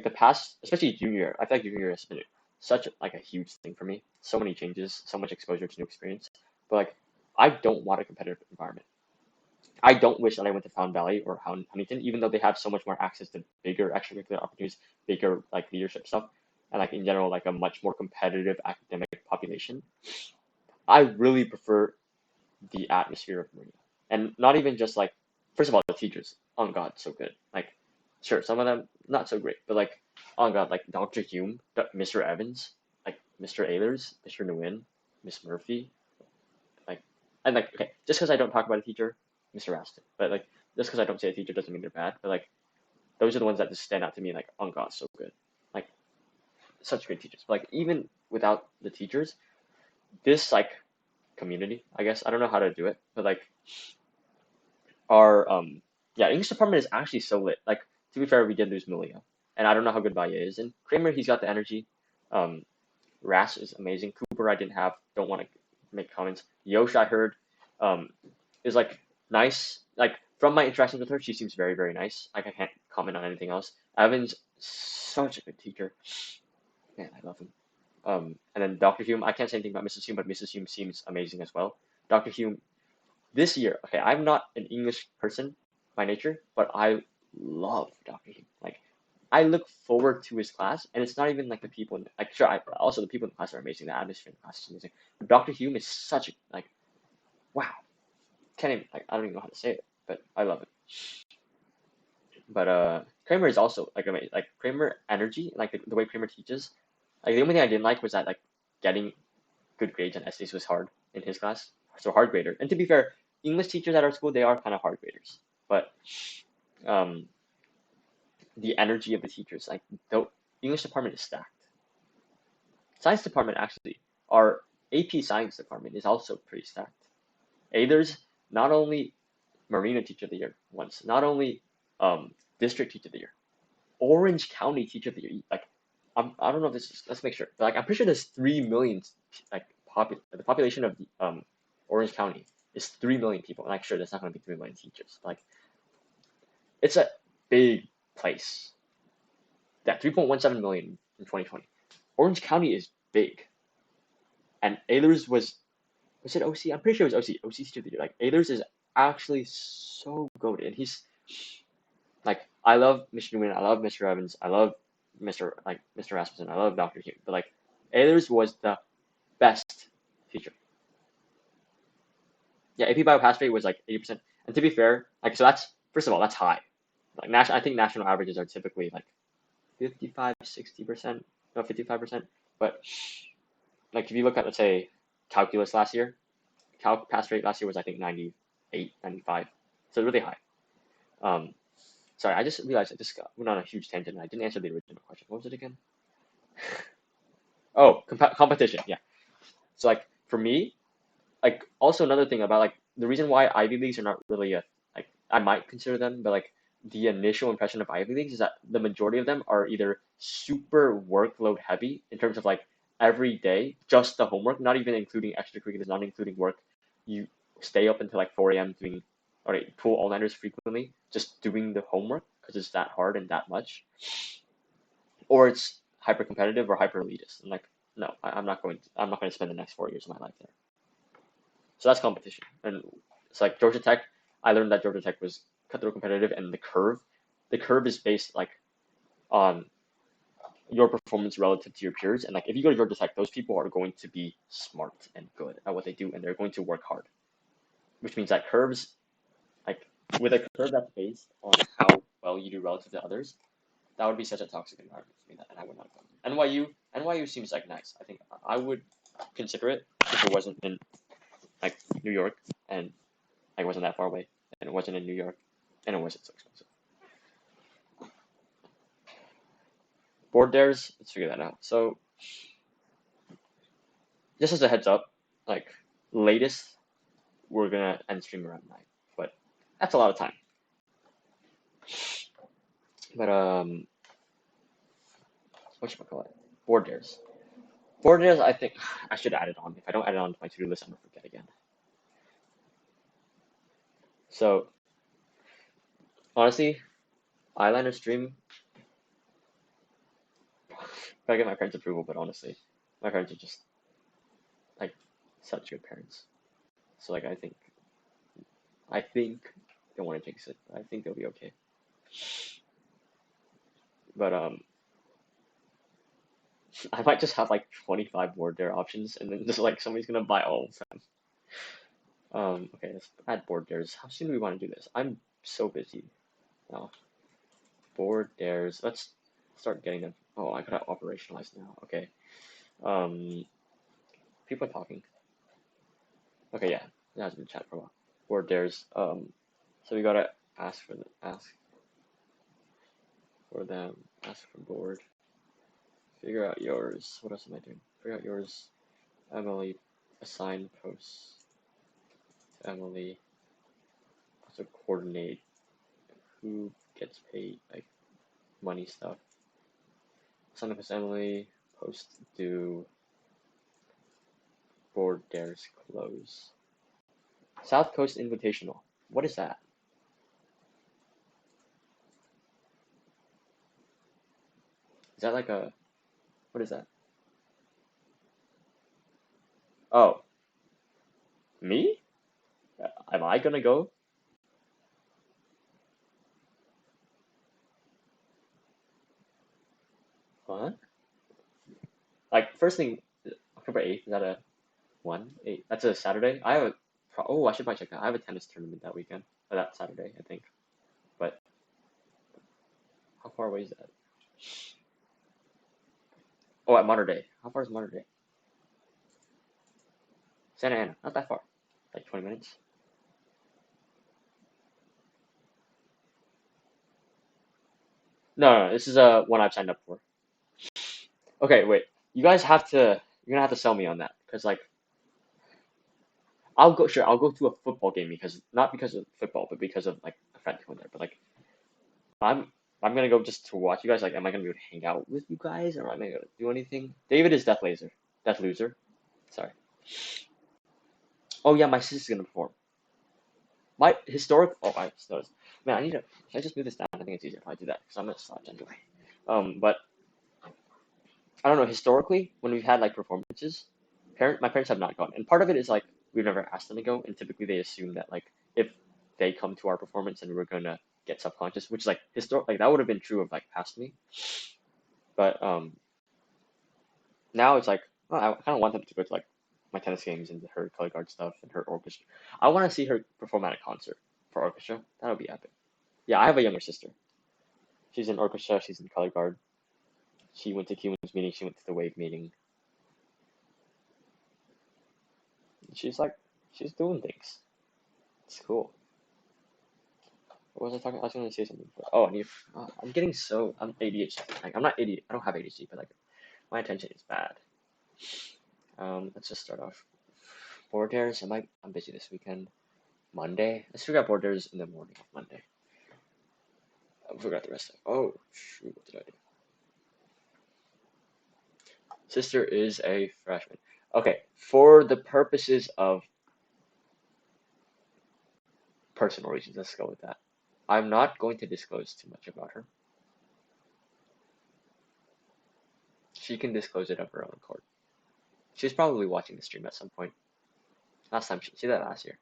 the past, especially junior year, I feel like junior year has been such like a huge thing for me. So many changes, so much exposure to new experience. But like I don't want a competitive environment. I don't wish that I went to Fountain Valley or Huntington, even though they have so much more access to bigger extracurricular opportunities, bigger like leadership stuff, and like in general like a much more competitive academic population. I really prefer the atmosphere of Marina, and not even just like, first of all, the teachers. Oh God, so good. Like, sure, some of them not so great, but like, oh God, like Dr. Hume, Mr. Evans, like Mr. Ehlers, Mr. Nguyen, Miss Murphy, like, and like, okay, just because I don't talk about a teacher, Mr. Raston, but like, just because I don't say a teacher doesn't mean they're bad, but like, those are the ones that just stand out to me, like, oh God, so good, like, such great teachers. But like, even without the teachers, this like community, I guess, I don't know how to do it, but like, our yeah, English department is actually so lit. Like, to be fair, we did lose Malia, and I don't know how good Viet is. And Kramer, he's got the energy. Ras is amazing. Cooper, I didn't have. Don't want to make comments. Yosh, I heard, is like nice. Like from my interactions with her, she seems very, very nice. Like I can't comment on anything else. Evan's such a good teacher. Man, I love him. And then Dr. Hume, I can't say anything about Mrs. Hume, but Mrs. Hume seems amazing as well. Dr. Hume, this year, okay, I'm not an English person by nature, but I love Dr. Hume. Like, I look forward to his class, and it's not even like the people, like, sure, also the people in the class are amazing, the atmosphere in the class is amazing, but Dr. Hume is such a, like, wow, can't even, like, I don't even know how to say it, but I love it. But Kramer is also, like, amazing. Like, Kramer energy, like, the way Kramer teaches, like, the only thing I didn't like was that, like, getting good grades on essays was hard in his class, so hard grader. And to be fair, English teachers at our school, they are kind of hard graders, but the energy of the teachers, like the English department is stacked. Science department, actually, our AP science department is also pretty stacked. There's not only Marina Teacher of the Year once, not only District Teacher of the Year, Orange County Teacher of the Year. Like, I don't know if this is, let's make sure. But, like, I'm pretty sure there's 3 million, like, the population of Orange County is 3 million people. And I'm sure there's not going to be 3 million teachers. Like, it's a big place. Yeah, 3.17 million in 2020. Orange County is big. And Ehlers was it OC? I'm pretty sure it was OC. OC Teacher of the Year. Like, Ehlers is actually so good. And he's, like, I love Mr. Nguyen, I love Mr. Evans, I love Mr. Rasmussen, I love Dr. Hume. But, like, Ehlers was the best teacher. Yeah, AP Bio pass rate was, like, 80%. And to be fair, like, so that's, first of all, that's high. Like, I think national averages are typically, like, 55, 60%, no, 55%. But like if you look at, let's say, calculus last year, calc pass rate last year was I think 98, 95. So really high. Sorry, I just realized I just went on a huge tangent and I didn't answer the original question. What was it again? Oh, competition, yeah. So like for me, like also another thing about like the reason why Ivy Leagues are not really like I might consider them, but like the initial impression of Ivy Leagues is that the majority of them are either super workload heavy in terms of like every day, just the homework, not even including extracurriculars, not including work. You stay up until like 4 a.m. doing, pull all-nighters frequently, just doing the homework because it's that hard and that much. Or it's hyper competitive or hyper elitist. I'm like, no, I'm not going to spend the next 4 years of my life there. So that's competition. And it's like Georgia Tech, I learned that Georgia Tech was cutthroat competitive, and the curve is based like on your performance relative to your peers. And like if you go to Georgia Tech, those people are going to be smart and good at what they do, and they're going to work hard. Which means that curves, like with a curve that's based on how well you do relative to others, that would be such a toxic environment for me, and I would not go. NYU seems like nice. I think I would consider it if it wasn't in like New York and like wasn't that far away, and it wasn't in New York, and it wasn't so expensive. Board dares, let's figure that out. So just as a heads up, like latest, we're gonna end stream around 9. That's a lot of time. But whatchamacallit? Board dares. Board dares, I think I should add it on. If I don't add it on to my to-do list, I'm gonna forget again. So honestly, eyeliner stream. If I get my parents' approval, but honestly, my parents are just like such good parents. So like I think don't want to jinx it, but I think they'll be okay. But I might just have like 25 board dare options, and then just like somebody's gonna buy all of them. Okay, let's add board dares. How soon do we want to do this? I'm so busy now. Board dares. Let's start getting them. Oh, I gotta operationalize now. Okay. People are talking. Okay, yeah, it has been chat for a while. Board dares. So we gotta ask for them. Ask for board. Figure out yours. What else am I doing? Figure out yours. Emily, assign posts. Emily. Also coordinate who gets paid, like money stuff. Sign up as Emily. Post due. Board dares close. South Coast Invitational. What is that? Is that like a, what is that? Oh, me? Am I gonna go? What? Like, first thing, October 8th, is that a 1? 8? That's a Saturday? I have a, oh, I should probably check that. I have a tennis tournament that weekend, or that Saturday, I think. But, how far away is that? Oh, at Mater Day. How far is Mater Day? Santa Ana, not that far. Like 20 minutes. No, this is one I've signed up for. Okay, wait. You guys have to, you're gonna have to sell me on that, because like, I'll go, sure, I'll go to a football game because, not because of football, but because of like a friend going there. But like, I'm, I'm gonna go just to watch you guys. Like, am I gonna be able to hang out with you guys, or am I gonna do anything? David is Death Loser. Sorry. Oh yeah, my sister's gonna perform. My historic. Oh, I just noticed. Man, I need to. Should I just move this down? I think it's easier if I do that because I'm gonna slouch anyway. But I don't know. Historically, when we've had like performances, my parents have not gone, and part of it is like we've never asked them to go, and typically they assume that like if they come to our performance and we're gonna get subconscious, which is like like that would have been true of like past me, but now it's like well, I kind of want them to go to like my tennis games and her color guard stuff and her orchestra. I want to see her perform at a concert for orchestra. That would be epic. Yeah, I have a younger sister. She's in orchestra. She's in color guard. She went to Cuban's meeting. She went to the Wave meeting. She's like, she's doing things. It's cool. What was I talking? I was going to say something. Oh, I'm getting so I'm ADHD. Like I'm not ADHD. I don't have ADHD, but like my attention is bad. Let's just start off. Board dares. I'm busy this weekend. Monday. Let's figure out board dares in the morning of Monday. I forgot the rest of it. Oh shoot! What did I do? Sister is a freshman. Okay, for the purposes of personal reasons, let's go with that. I'm not going to disclose too much about her. She can disclose it of her own accord. She's probably watching the stream at some point. Last time she did that last year.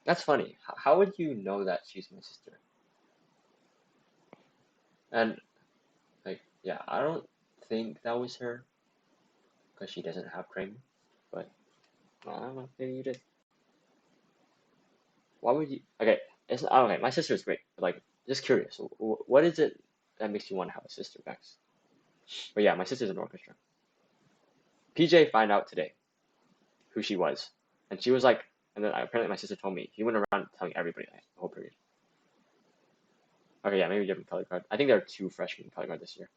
That's funny. How would you know that she's my sister? And like, yeah, I don't think that was her because she doesn't have cream. But I don't know. Maybe you did. Why would you? Okay, it's okay. My sister is great. But like, just curious. What is it that makes you want to have a sister, Bex? But yeah, my sister's in orchestra. PJ found out today who she was, and she was like, and then apparently my sister told me he went around telling everybody like, the whole period. Okay, yeah, maybe different color guard. I think there are 2 freshmen color guard this year.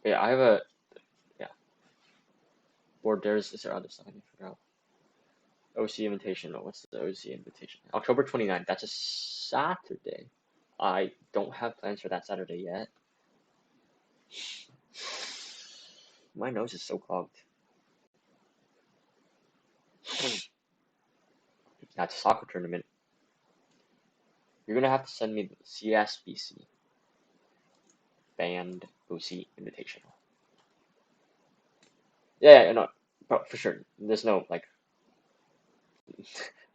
Yeah, I have a or is there other stuff I need to figure out? OC Invitational. What's the OC Invitation? October 29th. That's a Saturday. I don't have plans for that Saturday yet. My nose is so clogged. That's a soccer tournament. You're gonna have to send me the CSBC band OC Invitational. Yeah, no, bro, for sure. There's no like.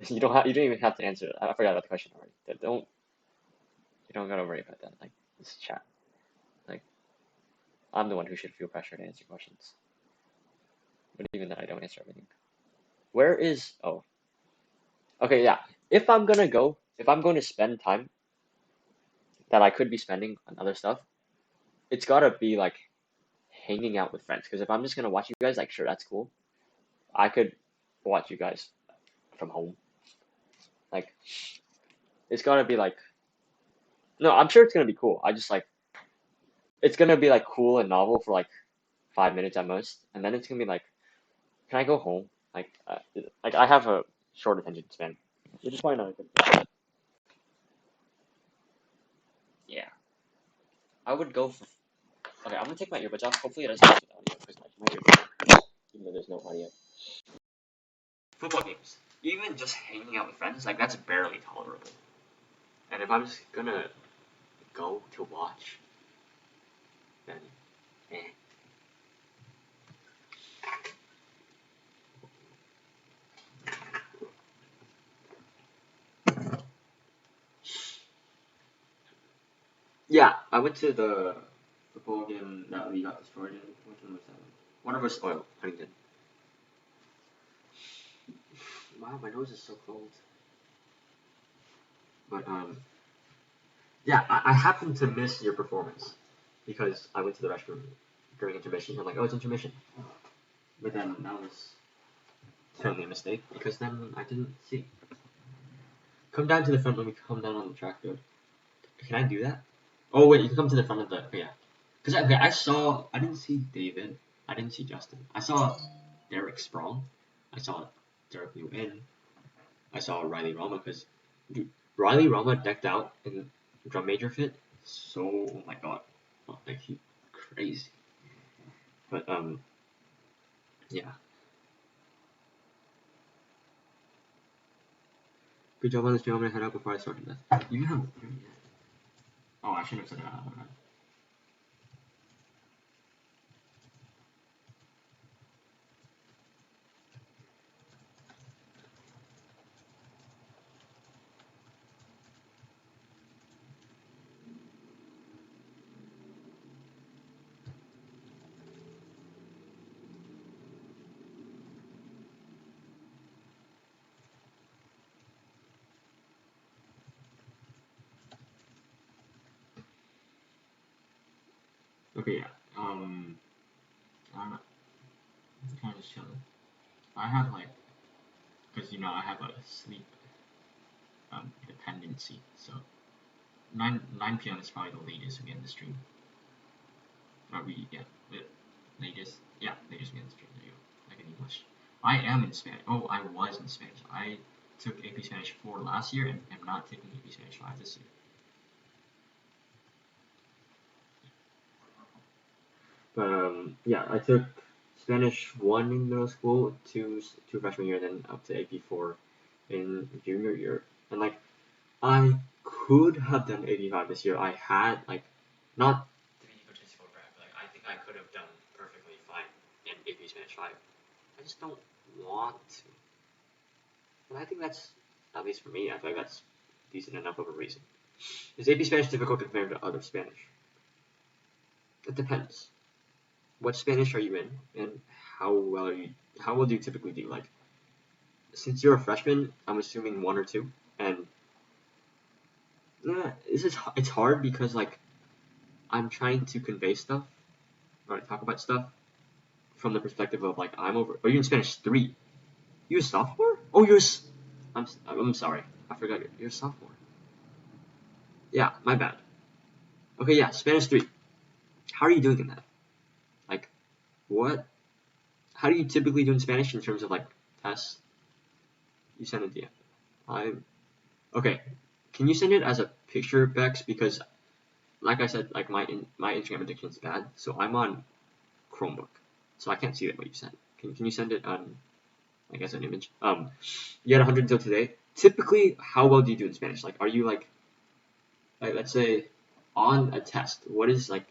You don't even have to answer it. I forgot about the question already. You don't gotta worry about that. Like, this chat. Like, I'm the one who should feel pressure to answer questions. But even then, I don't answer everything. Where is, oh. Okay, yeah. If I'm going to spend time that I could be spending on other stuff, it's gotta be like hanging out with friends. Because if I'm just gonna watch you guys, like, sure, that's cool. I could watch you guys from home. Like, it's gotta be like, no, I'm sure it's gonna be cool. I just like, it's gonna be like cool and novel for like 5 minutes at most, and then it's gonna be like, can I go home? Like I have a short attention span, which is probably not a good thing. Yeah, I would go for. Okay, I'm gonna take my earbuds off. Hopefully it doesn't mess with audio because like my earbuds, even though there's no audio. Football games, even just hanging out with friends, like that's barely tolerable. And if I'm just gonna go to watch, then eh. Yeah, I went to the football game that we got destroyed in. Which one was that one? One of us, Huntington. Wow, my nose is so cold. But yeah, I happened to miss your performance because I went to the restroom during intermission. I'm like, oh, it's intermission. But then that was certainly a mistake because then I didn't see. Come down to the front when we come down on the track, dude. Can I do that? Oh wait, you can come to the front of the yeah. Cause okay, I didn't see David. I didn't see Justin. I saw Derek Sprong. I saw Derek Nguyen. I saw Riley Rama because Riley Rama decked out in drum major fit. So oh my god, like he crazy. But yeah. Good job on this stream. I'm gonna head out before I start this. You haven't. Oh, I shouldn't have said that out loud. Okay, yeah. I'm kind of just chilling. I have like, cause I have a sleep dependency, so 9 p.m. is probably the latest we end the stream. Or we latest we end the stream. There you go. Like in English. I am in Spanish. Oh, I was in Spanish. I took AP Spanish 4 last year and am not taking AP Spanish 5 this year. But yeah, I took Spanish 1 in middle school, 2 freshman year, then up to AP 4 in junior year. And like, I could have done 85 this year. I had like, not to be egotistical, but like I think I could have done perfectly fine in AP Spanish 5. I just don't want to. And I think that's, at least for me, I feel like that's decent enough of a reason. Is AP Spanish difficult compared to other Spanish? It depends. What Spanish are you in, and how well do you typically do? Like, since you're a freshman, I'm assuming 1 or 2, and yeah, it's hard because like I'm trying to convey stuff or talk about stuff from the perspective of like I'm over. Are you in Spanish 3? You a sophomore? Oh, I'm sorry, I forgot you're a sophomore. Yeah, my bad. Okay, yeah, Spanish 3. How are you doing in that? how do you typically do in Spanish in terms of like tests? You send it okay. Can you send it as a picture, Bex? Because like I said, like my Instagram addiction is bad, so I'm on Chromebook, so I can't see what you sent. Can you send it on, I guess, an image? You had 100 until today. Typically, how well do you do in Spanish? Like, are you like let's say on a test, what is like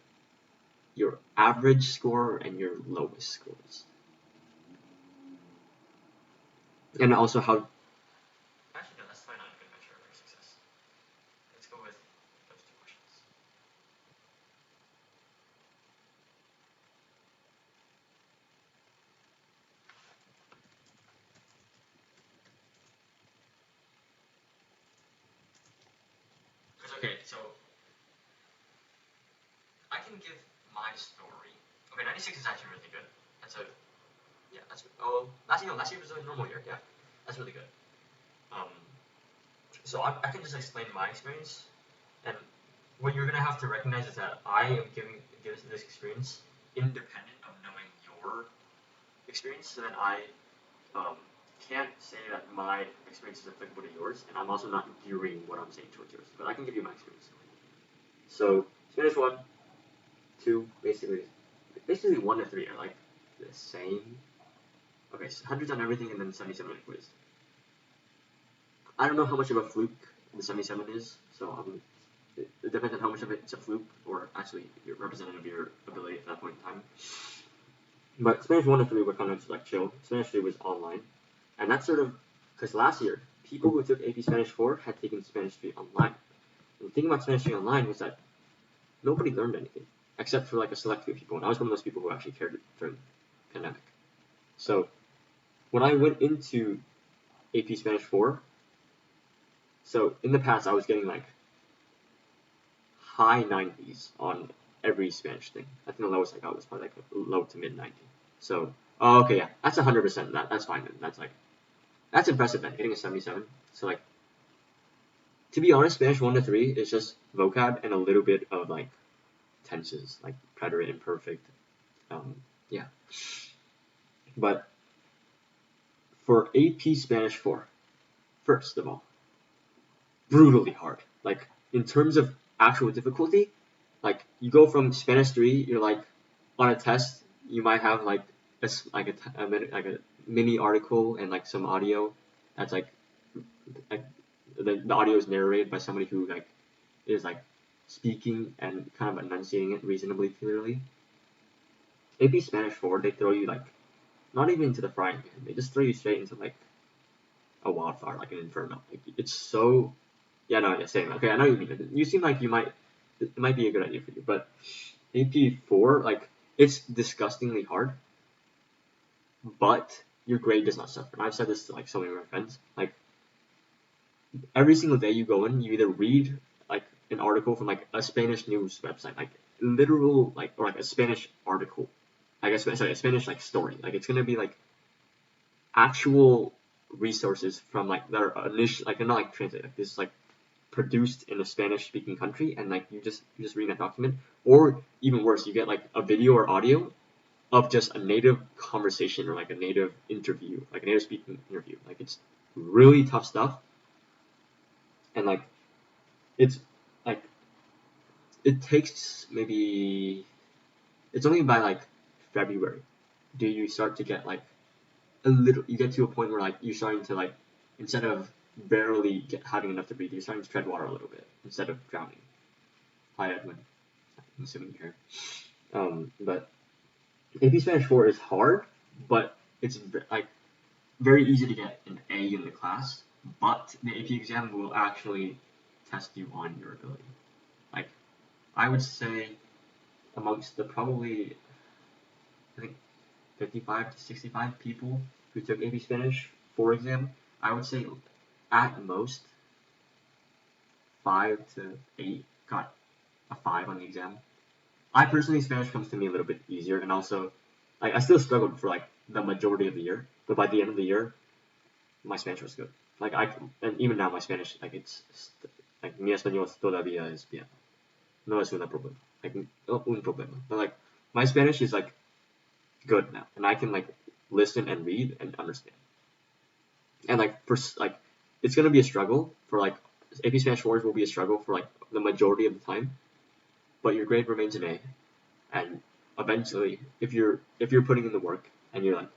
your average score and your lowest scores? And also how. Actually, no, that's probably not a good measure of your success. Let's go with those two questions. Okay, so I can give my story. Okay, 96 is actually really good. That's a, yeah, that's, oh, last year was a normal year, yeah. That's really good. So I can just explain my experience, and what you're gonna have to recognize is that I am giving this experience independent of knowing your experience, so that I can't say that my experience is applicable to yours, and I'm also not gearing what I'm saying towards yours, but I can give you my experience. So Spanish 1, 2, basically 1 to 3 are like the same. Okay, so 100s on everything and then 77 on quiz. I don't know how much of a fluke the 77 is, so it depends on how much of it's a fluke or actually representative of your ability at that point in time. But Spanish 1 to 3 were kind of like chill. Spanish 3 was online, and that's sort of because last year people who took AP Spanish 4 had taken Spanish 3 online. And the thing about Spanish 3 online was that nobody learned anything except for like a select few people, and I was one of those people who actually cared during the pandemic. So when I went into AP Spanish 4, so in the past I was getting like high 90s on every Spanish thing. I think the lowest I got was probably like low to mid 90. So, okay, yeah, that's 100%. That's fine. That's impressive then, getting a 77. So like, to be honest, Spanish 1 to 3 is just vocab and a little bit of like tenses, like preterite, imperfect. Yeah. But for AP Spanish 4, first of all, brutally hard. Like in terms of actual difficulty, like you go from Spanish 3, you're like on a test, you might have like a mini article and like some audio that's like the audio is narrated by somebody who like is like speaking and kind of enunciating it reasonably clearly. AP Spanish 4, they throw you like not even into the frying pan, they just throw you straight into like a wildfire, like an inferno. Like it's so, yeah, no, yeah, same. Okay, I know you mean it. You seem like it might be a good idea for you, but AP4, like it's disgustingly hard, but your grade does not suffer. And I've said this to like so many of my friends. Like every single day you go in, you either read like an article from like a Spanish news website, like literal like or like a Spanish article, like a Spanish like story. Like it's gonna be like actual resources from like that are initial, like they're not like translated. Like, this is like produced in a Spanish speaking country, and like you just read that document, or even worse, you get like a video or audio of just a native conversation or like a native interview, like a native speaking interview. Like it's really tough stuff, and like it's like it takes maybe it's only by like February do you start to get like a little, you get to a point where like you're starting to like, instead of barely having enough to breathe, you're starting to tread water a little bit instead of drowning. Hi Edwin, I'm assuming you're here. But AP Spanish 4 is hard, but it's like very easy to get an A in the class, but the AP exam will actually test you on your ability. Like I would say amongst the probably, I think 55 to 65 people who took AP Spanish 4 exam, I would say at most 5 to 8 got a 5 on the exam. I personally, Spanish comes to me a little bit easier, and also I still struggled for like the majority of the year, but by the end of the year, my Spanish was good. Like and even now my Spanish, like it's like mi español todavía es bien. No es un problema. Like un problema. But like my Spanish is like good now, and I can like listen and read and understand. And like it's gonna be a struggle for like AP Spanish 4s will be a struggle for like the majority of the time, but your grade remains an A, and eventually if you're putting in the work and you're like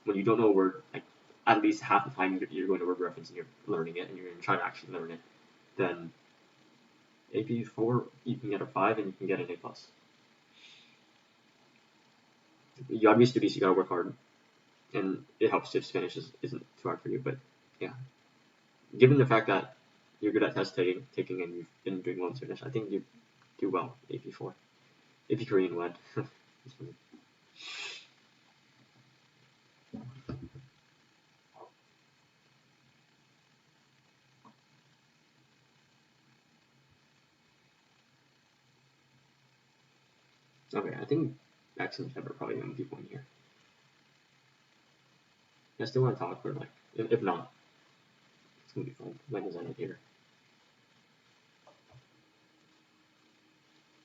when you don't know a word, like at least half the time you're going to word reference and you're learning it and you're going to try to actually learn it, then AP4 you can get a 5 and you can get an A plus. You gotta be studious, so you gotta work hard, and it helps if Spanish isn't too hard for you. But yeah, given the fact that you're good at test taking and you've been doing well in Spanish, I think you do well AP4. AP Korean went. Okay, I think Max and Jeff are probably the only people in here. I still want to talk, but like, if not, it's gonna be fun. Might as well end it here.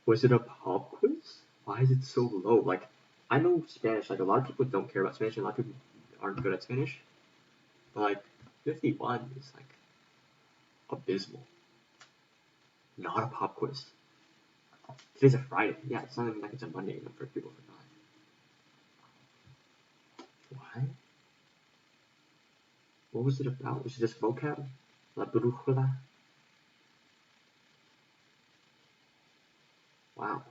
Was it a pop quiz? Why is it so low? Like, I know Spanish. Like, a lot of people don't care about Spanish, and a lot of people aren't good at Spanish. But like, 51 is like abysmal. Not a pop quiz. Today's a Friday. Yeah, it's not even like it's a Monday, you know, for people forgot. Why? What was it about? Was it just vocab? La brújula? Wow.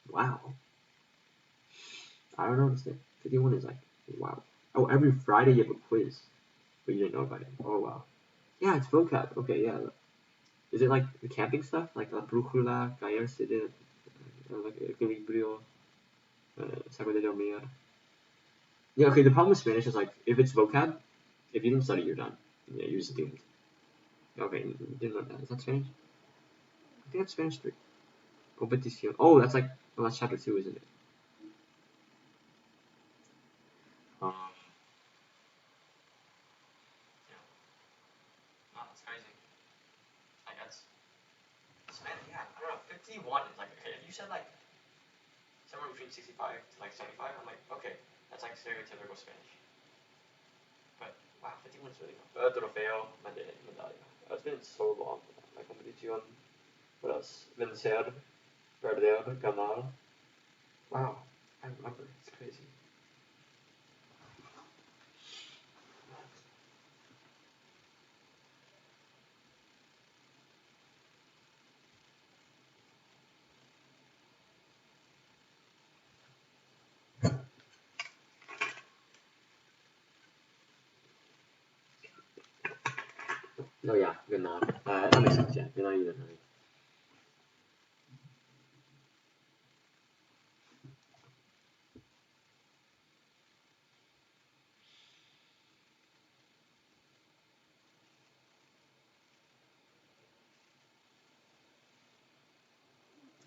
Wow. I don't understand. 51 is like, wow. Oh, every Friday you have a quiz. But you didn't know about it. Oh, wow. Yeah, it's vocab. Okay, yeah. Is it like the camping stuff? Like la brújula, caerse de, like equilibrio, saco de dormir? Yeah, okay, the problem with Spanish is like, if it's vocab, if you didn't study, you're done. Yeah, you're just doomed. Okay, didn't know that. Is that Spanish? I think that's Spanish 3. Competición. Oh, that's like, well, that's chapter 2, isn't it? Yeah. Oh, that's crazy. I guess. Spanish, yeah, I don't know, 51 is like, okay, if you said like, somewhere between 65 to like 75, I'm like, okay, that's like stereotypical Spanish. But, wow, 51 is really good. Trofeo, medalla. It's been so long. La competición. What else? Vencer, perder, ganar. Wow, I remember. It's crazy. Oh yeah, ganar. That makes sense, yeah. Ganar you didn't.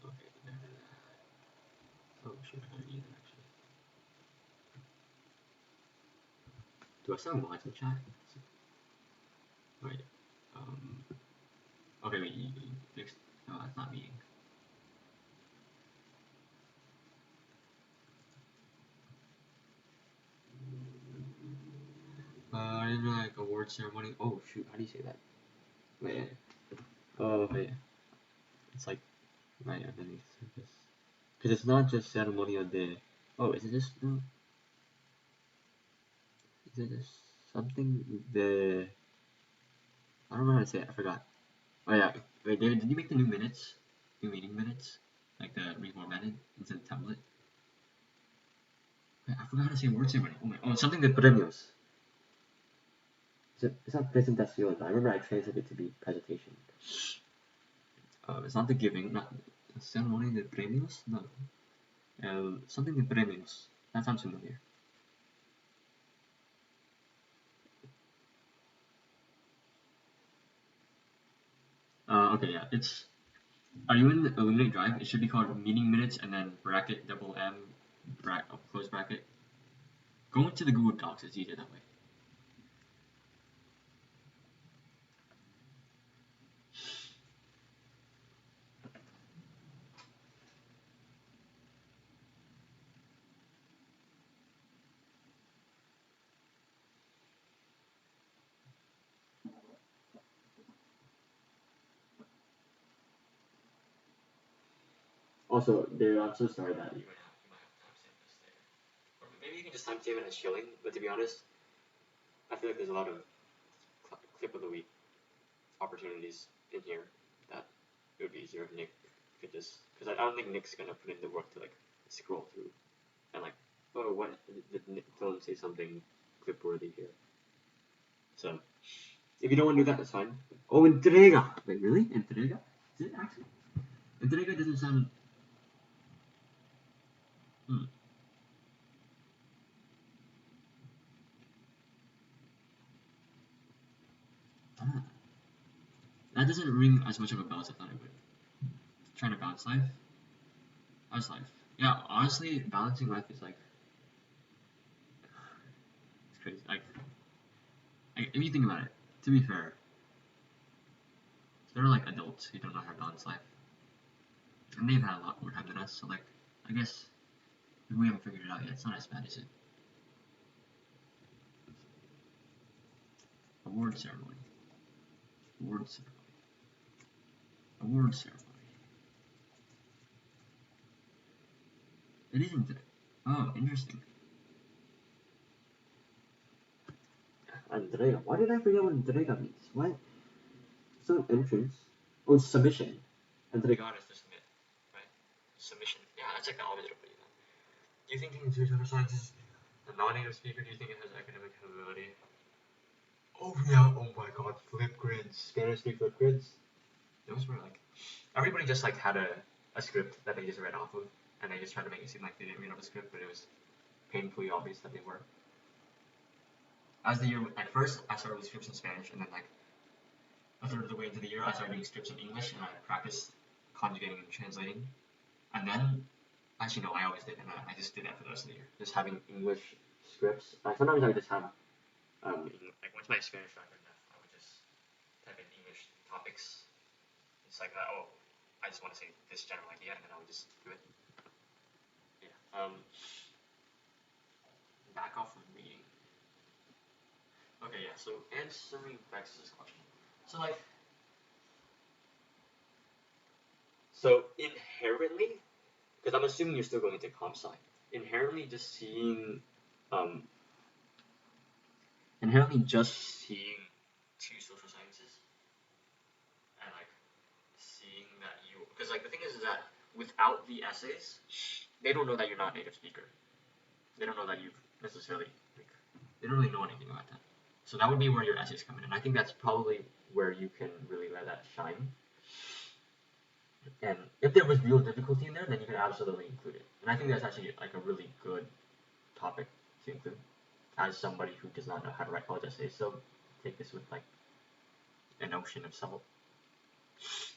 Okay. Oh shoot, I gotta eat it actually. Do I sound live in chat? Wait. Okay, wait. No, that's not meeting. I didn't know like award ceremony. Oh shoot, how do you say that? Wait. Oh wait. It's like right underneath the surface. Because it's not just ceremonial de. Oh, is it just no? Is it just something the? I don't know how to say it. I forgot. Oh yeah. Wait, David, did you make the new minutes? New meeting minutes? Like the reformatted instead of template? Wait, I forgot how to say word ceremony. Oh my. Oh, something de premios. It's not presentación. I remember I translated it to be presentation. It's not the giving. Not ceremony de premios. No. Something de premios. That sounds familiar. Okay, yeah, it's. Are you in the Illuminate Drive? It should be called meeting minutes and then bracket double M close bracket. Go into the Google Docs. It's easier that way. Also, dude, I'm so sorry that you might have to timestamp this there. Or maybe you can just timestamp it as shilling, but to be honest, I feel like there's a lot of clip of the week opportunities in here that it would be easier if Nick could just, because I don't think Nick's gonna put in the work to like scroll through and like, oh, what did Dillon say something clip worthy here? So if you don't want to do that, that's fine. Oh, entrega. Wait, really? Entrega? Is it actually? Entrega doesn't sound. Ah, that doesn't ring as much of a bell as I thought it would. Trying to balance life. How's life? Yeah, honestly, balancing life is like, it's crazy. Like if you think about it, to be fair, there are like adults who don't know how to balance life, and they've had a lot more time than us. So like, I guess if we haven't figured it out yet, it's not as bad, is it? Award ceremony. Award ceremony. Award ceremony. It isn't. Oh, interesting. Entrega. Why did I forget what entrega means? What? It's not entrance. Oh, it's submission. Entregar is to submit, right? Submission. Yeah, that's like the opposite of what you meant. Do you think the Institute of Science is a non-native speaker? Do you think it has academic capability? Oh yeah. Oh my God. Flip grids. Spanish speak flip grids. Those were like, everybody just like had a script that they just read off of, and they just tried to make it seem like they didn't read off the script, but it was painfully obvious that they were. As the year, at first, I started with scripts in Spanish, and then like a third of the way into the year, I started doing scripts in English, and I practiced conjugating and translating. And then, actually no, I always did, and I just did that for the rest of the year. Just having English scripts. Sometimes I would just have, like once my Spanish got good enough, I would just type in English topics. It's like, oh, I just want to say this general idea, and then I would just do it. Yeah. Back off from reading. Okay, yeah, so answering Bex's question. So like, so inherently, because I'm assuming you're still going into comp sci, inherently just seeing, inherently just seeing two social sciences, and like seeing that you, because like the thing is that without the essays, they don't know that you're not a native speaker. They don't know that you've necessarily, like, they don't really know anything about that. So that would be where your essays come in, and I think that's probably where you can really let that shine. And if there was real difficulty in there, then you can absolutely include it. And I think that's actually like a really good topic to include as somebody who does not know how to write college essays. So take this with like a notion of salt.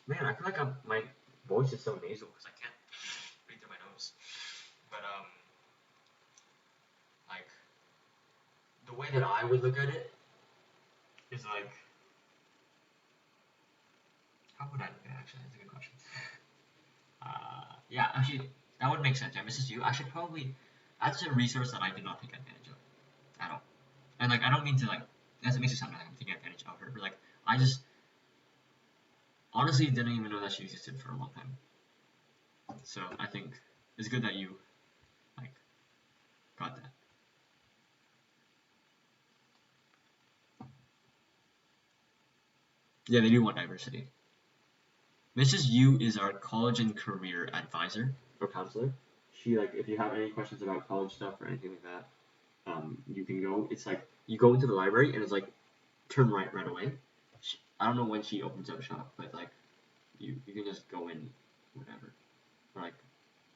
Man, I feel like my voice is so nasal because I can't breathe through my nose. But like the way that I would look at it is like, how would I look at it? Actually, that's a good question. Yeah, actually, that would make sense. Yeah, Mrs. Yu, I should probably, that's a resource that I did not take advantage of at all. And like, I don't mean to like, that makes it sound like I'm taking advantage of her, but like, I just honestly didn't even know that she existed for a long time. So I think it's good that you like got that. Yeah, they do want diversity. Mrs. Yu is our college and career advisor or counselor. She like, if you have any questions about college stuff or anything like that, you can go. It's like you go into the library and it's like turn right away. I don't know when she opens up shop, but like you can just go in whatever. Or like,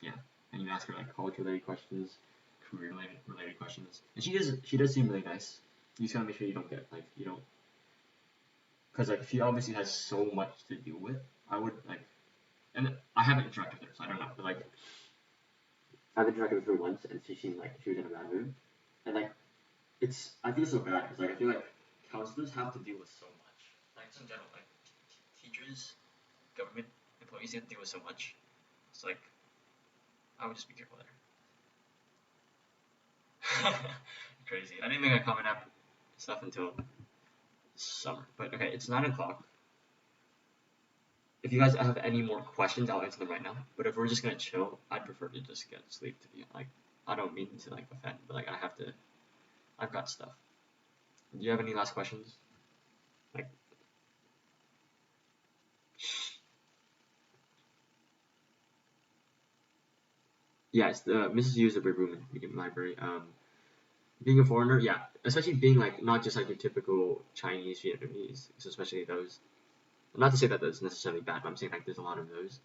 yeah, and you ask her like college related questions, career related questions, and she does seem really nice. You just gotta make sure you don't get like, you don't, because like she obviously has so much to deal with. I would like, and I haven't interacted with her, so I don't know, but like I've interacted with her once, and she seemed like she was in a bad mood, and like I feel so bad because like I feel like counselors have to deal with so much, like in general, like teachers, government employees have to deal with so much. It's like I would just be careful there. Crazy. I didn't make a Common App stuff until summer, but okay, it's 9 o'clock. if you guys have any more questions, I'll answer them right now. But if we're just gonna chill, I'd prefer to just get sleep, to be like, I don't mean to like offend, but like I've got stuff. Do you have any last questions? Like, yes, Mrs. Yu is a great room in the library. Being a foreigner, yeah, especially being like not just like your typical Chinese, Vietnamese, so especially those. Not to say that that's necessarily bad, but I'm saying like there's a lot of those.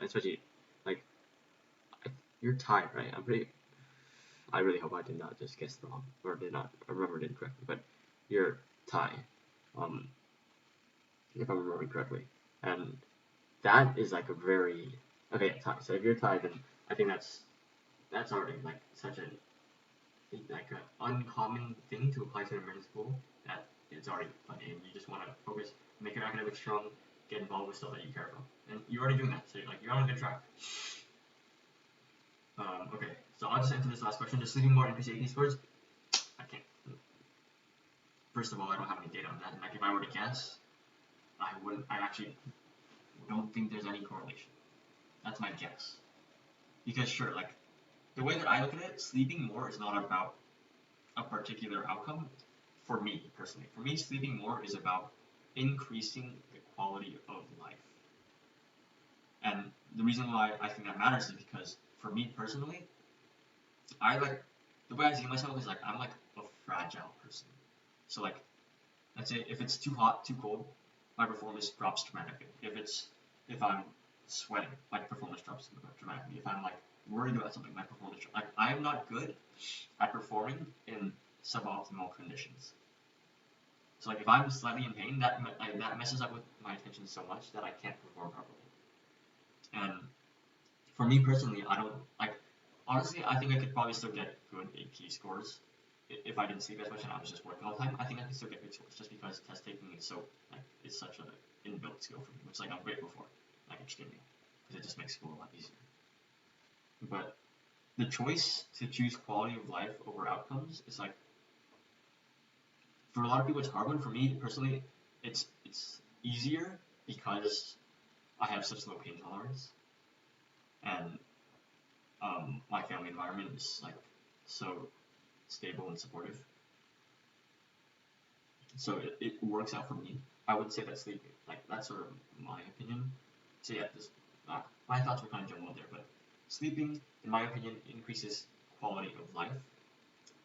Especially like you're Thai, right? I really hope I did not just guess wrong or did not remember it incorrectly, but you're Thai, if I'm remembering correctly, and that is like a very okay, yeah, Thai. So if you're Thai, then I think that's already like such an uncommon thing to apply to an American school that it's already plenty, and you just want to focus, make your academics strong, get involved with stuff that you care about, and you're already doing that, so you're on a good track. Okay, so I'll just answer this last question. Does sleeping more increase PSAT scores? I can't. First of all, I don't have any data on that. And like, if I were to guess, I actually don't think there's any correlation. That's my guess. Because sure, like the way that I look at it, sleeping more is not about a particular outcome. For me personally, sleeping more is about increasing the quality of life. And the reason why I think that matters is because for me personally, the way I see myself is like I'm like a fragile person. So like, let's say if it's too hot, too cold, my performance drops dramatically. If I'm sweating, my performance drops dramatically. If I'm like worried about something, my performance drops. Like I am not good at performing in suboptimal conditions. So like if I'm slightly in pain, that messes up with my attention so much that I can't perform properly. And for me personally, I don't like. Honestly, I think I could probably still get good AP scores if I didn't sleep as much and I was just working all the time. I think I could still get good scores just because test taking is so like is such an inbuilt skill for me, which like I'm grateful for, like extremely, because it just makes school a lot easier. But the choice to choose quality of life over outcomes is like, for a lot of people it's a hard one. For me personally, it's easier because I have such low pain tolerance, and my family environment is like so stable and supportive. So it works out for me. I would say that sleeping, like that's sort of my opinion. So yeah, my thoughts were kind of jumbled there, but sleeping, in my opinion, increases quality of life,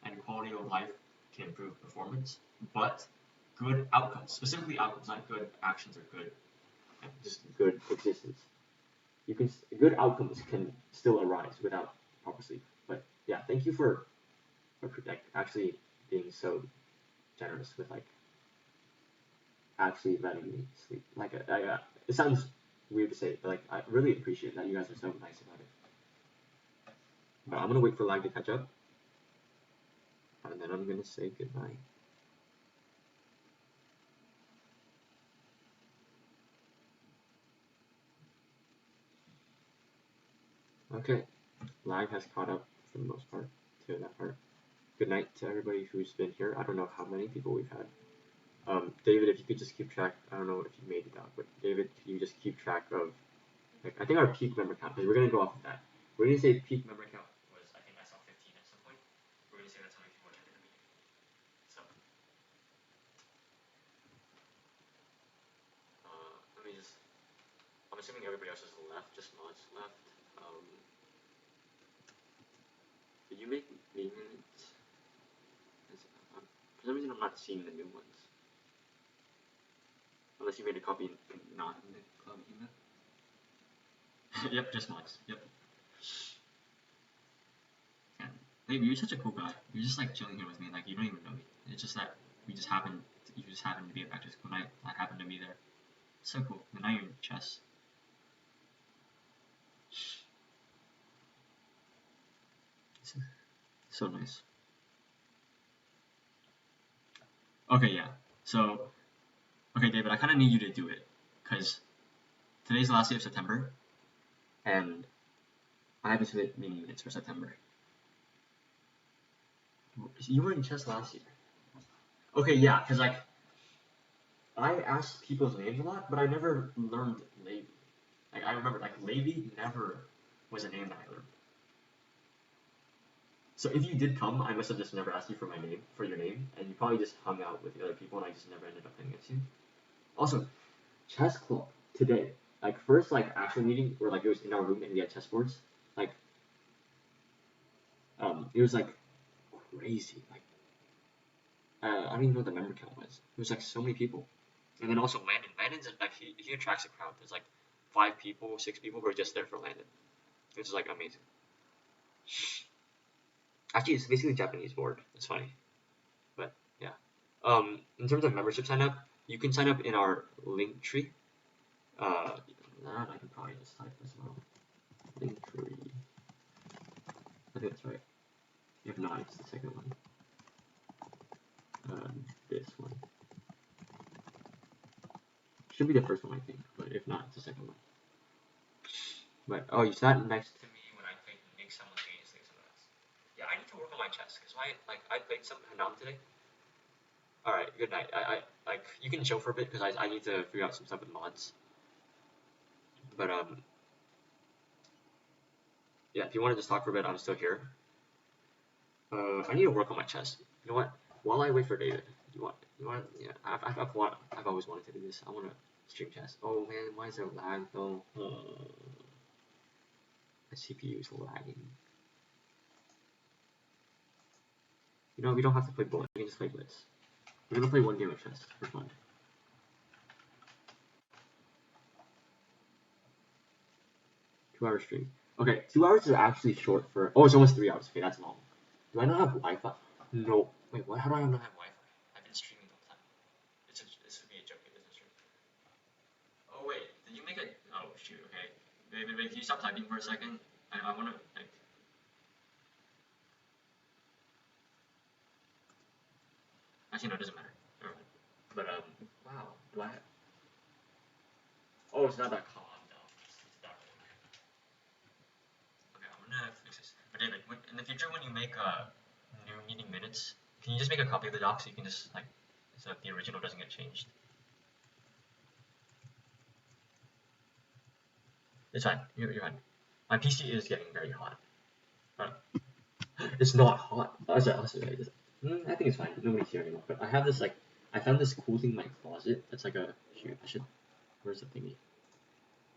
and quality of life can improve performance. But good outcomes, specifically outcomes, not good actions or good, just good existence. Good outcomes can still arise without proper sleep. But yeah, thank you for like actually being so generous with like actually letting me sleep. Like it sounds weird to say, but like I really appreciate that you guys are so nice about it. But I'm gonna wait for lag to catch up, and then I'm gonna say goodbye. Okay, lag has caught up for the most part to that part. Good night to everybody who's been here. I don't know how many people we've had. David, if you could just keep track, I don't know if you made it out, but David, could you just keep track of, like, I think our peak member count, because we're going to go off of that. We're going to say peak member count was, I think I saw 15 at some point. We're going to say that's how many people attended the meeting. So, I'm assuming everybody else is left, just mods left. Did you make maintenance? For some reason, I'm not seeing the new ones. Unless you made a copy not in the club email. Yep, just mods. Yep. Yeah. Babe, you're such a cool guy. You're just like chilling here with me, like you don't even know me. It's just that you just happened to be at back to school night. I happened to be there. It's so cool. And now you're in chess. So nice. Okay, yeah. So, okay, David, I kind of need you to do it, because today's the last day of September, and I haven't submitted meeting minutes for September. You were in chess last year. Okay, yeah, because like, I asked people's names a lot, but I never learned labels. Like I remember, like Levi never was a name that I learned. So if you did come, I must have just never asked you for your name, and you probably just hung out with the other people, and I just never ended up playing against you. Also, chess club today, like first like actual meeting where like it was in our room and we had chessboards, like it was like crazy, like I don't even know what the member count was. It was like so many people, and then also Landon's like he attracts a crowd. There's like 5 people, 6 people who are just there for Landon, which is like amazing. Actually, it's basically a Japanese board. It's funny, but yeah. In terms of membership sign up, you can sign up in our link tree. That I can probably just type as well. Link tree. I think that's right. If not, it's the second one. This one. Should be the first one, I think, but if not, it's the second one. But oh, you sat next to me when I played Make Simultaneously. So that's yeah. I need to work on my chess because I played some Hanam today. All right, good night. I like you can chill for a bit because I need to figure out some stuff with mods. But yeah, if you want to just talk for a bit, I'm still here. I need to work on my chess. You know what? While I wait for David, you want yeah. I've always wanted to do this. I want to stream chess. Oh man, why is there lag though? My CPU is lagging. You know, we don't have to play bullet. We can just play blitz. We're gonna play one game of chess for fun. Two-hour stream. Okay, 2 hours is actually short for. Oh, it's almost 3 hours. Okay, that's long. Do I not have Wi-Fi? No. Wait, what? How do I not have Wi-Fi? I've been streaming the whole time. This would be a joke. It doesn't stream. Oh wait, did you make a? Oh shoot. Okay. Wait. Can you stop typing for a second? I wanna like. Actually, no, it doesn't matter. Never mind. But wow. Do I? Oh, it's not that calm though. It's dark. Okay, I'm gonna fix this. But David, in the future when you make new meeting minutes, can you just make a copy of the doc so you can just like so that the original doesn't get changed? It's fine. You're fine. My PC is getting very hot. It's not hot. I think it's fine. Nobody's here anymore. But I have this like I found this cool thing in my closet. That's like a shoot. I should. Where's the thingy?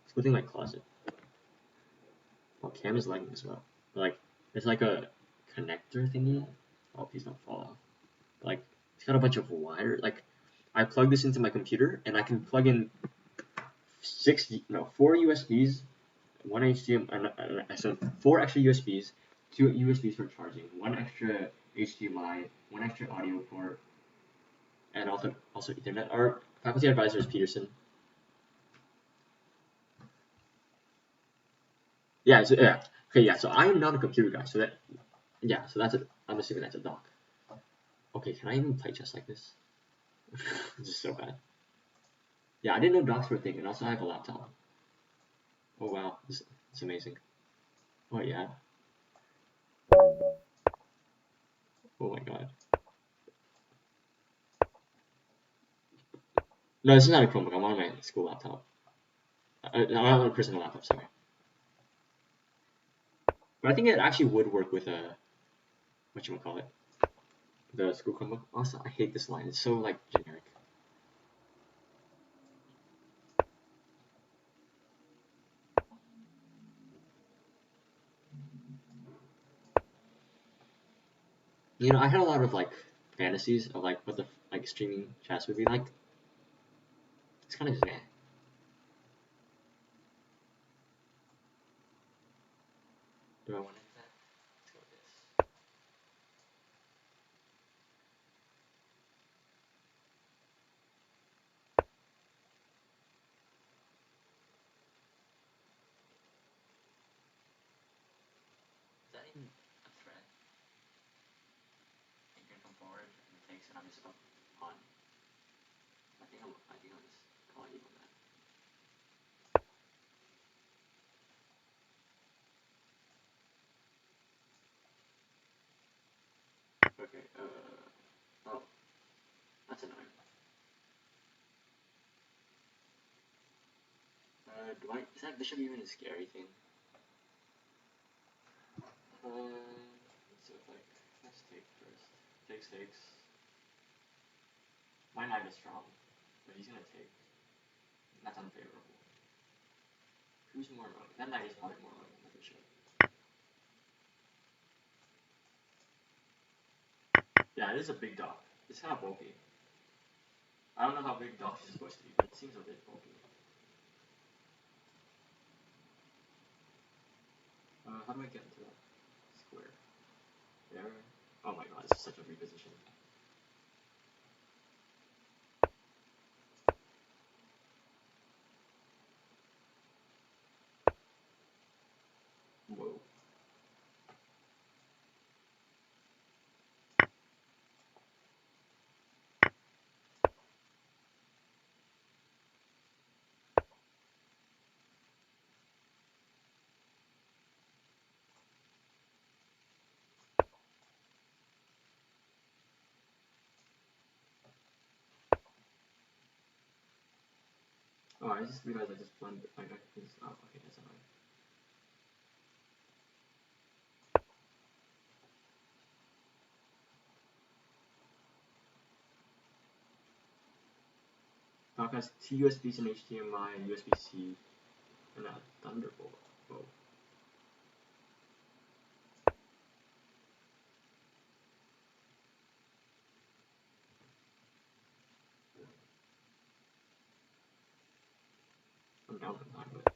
It's cool thing in my closet. Oh, cam is lagging as well. But, like it's like a connector thingy. Oh, please don't fall off. Like it's got a bunch of wire. Like I plug this into my computer and I can plug in 4 USBs, one HDMI, so 4 extra USBs, 2 USBs for charging, 1 extra HDMI, 1 extra audio port, and also Ethernet. Our faculty advisor is Peterson. Yeah. Okay. Yeah. So I am not a computer guy. So that's it. I'm assuming that's a doc. Okay. Can I even play chess like this? This is so bad. Yeah, I didn't know docs were a thing, and also I have a laptop. Oh wow, it's amazing. Oh yeah. Oh my god. No, this is not a Chromebook. I'm on my school laptop. I'm on a personal laptop, sorry. But I think it actually would work with a whatchamacallit, the school Chromebook. Also, I hate this line. It's so like generic. You know, I had a lot of like fantasies of like what the like streaming chats would be like. It's kind of just meh. Do I want to do that? Let's go with this. Is that even a thread? You can come forward and it takes it on this on. I think I'll just call you on that. Okay, oh, that's annoying. Is that bishop even a scary thing? So like, let's take first. Takes. My knight is strong, but he's gonna take. That's unfavorable. Who's more annoying? That knight is probably more annoying than the bishop. Yeah, it is a big dog. It's kind of bulky. I don't know how big dogs are supposed to be, but it seems a bit bulky. How do I get into that square? There. Oh my god, this is such a reposition. Whoa. Oh, I just realized I just blended. Oh, okay, that's annoying. Doc has 2 USBs and HDMI, USB-C, and a Thunderbolt. Whoa. I'm down for that, but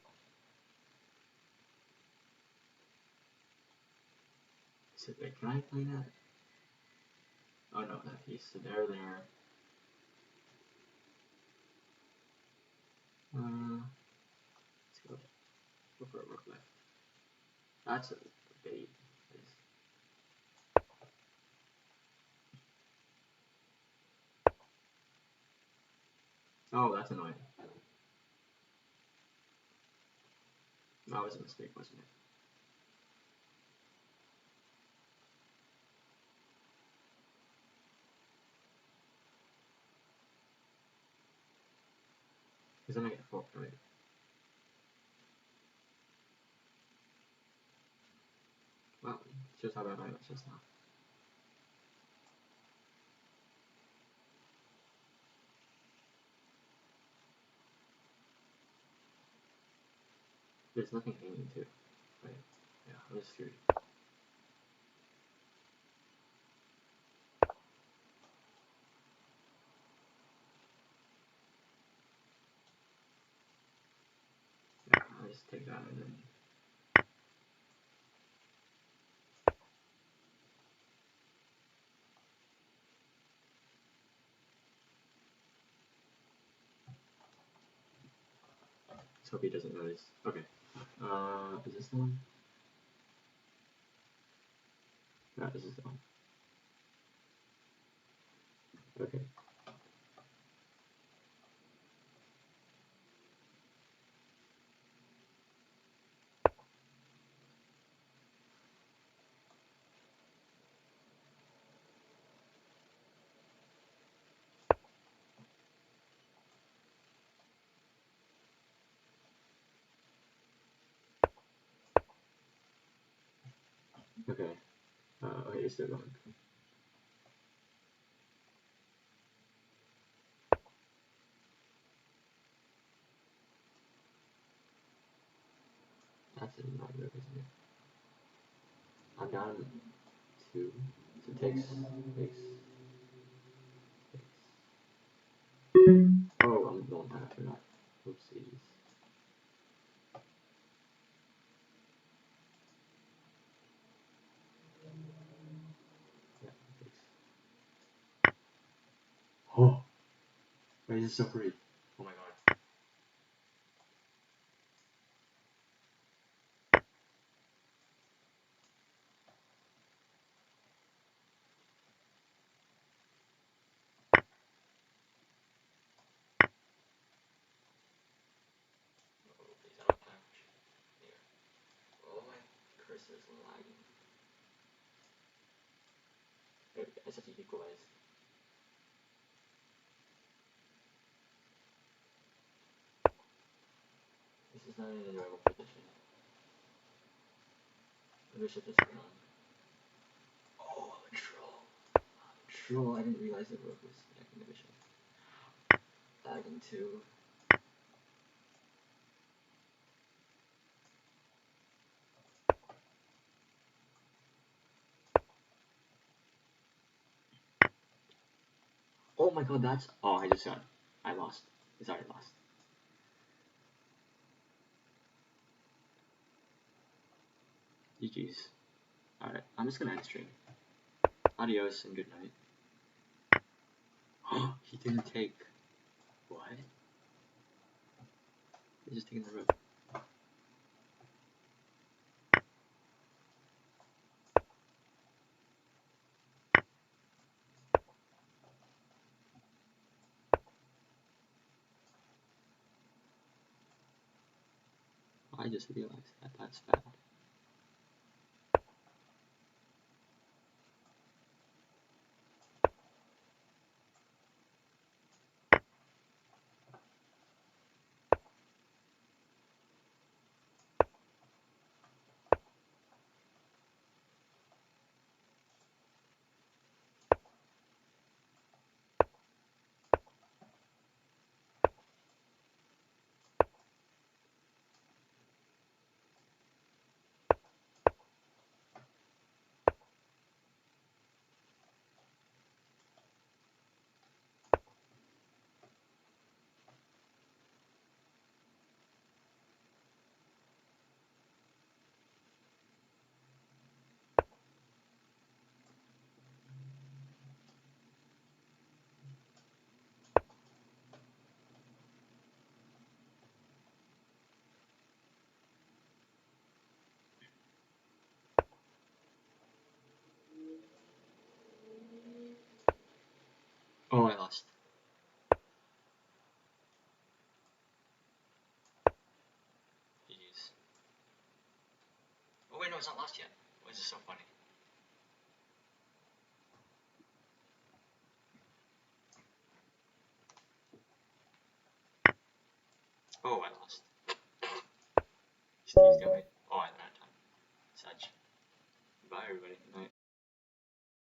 so wait, can I play that? Oh no, that piece. So there. Let's go for a rook left. That's a bait. Oh, that's annoying. That was a mistake, wasn't it? Because then I get forked, right? Well, it's just how bad I was just now. There's nothing hanging to, right? Yeah, I was screwed. Yeah, I'll just take that and then. Let's hope he doesn't notice. Okay. Is this the one? Yeah, this is the one. Okay. Okay. Okay, it's still going. That's not good, isn't it? I'm down 2. So it takes. Oh, I'm going back for that. Oopsies. Yeah, it takes. Oh! Why is it so free? Oh my god. Oh, please, I don't have here. Oh, my cursor's lagging. There we go. I said to equalize. This is not an enjoyable position. Maybe I should just turn on. Oh, I'm a troll. Troll, I didn't realize it wrote this inhibition. Lagging too. Oh my god, that's. Oh, I just got. I lost. It's already lost. GG's. Alright, I'm just gonna end stream. Adios and good night. Oh, he didn't take. What? He's just taking the road. I just realized that that's bad. Oh, I lost. Jeez. Oh wait, no, it's not lost yet. Why is this so funny? Oh, I lost. Steve's going. Oh, I don't have time. Such. Bye, everybody. Good night.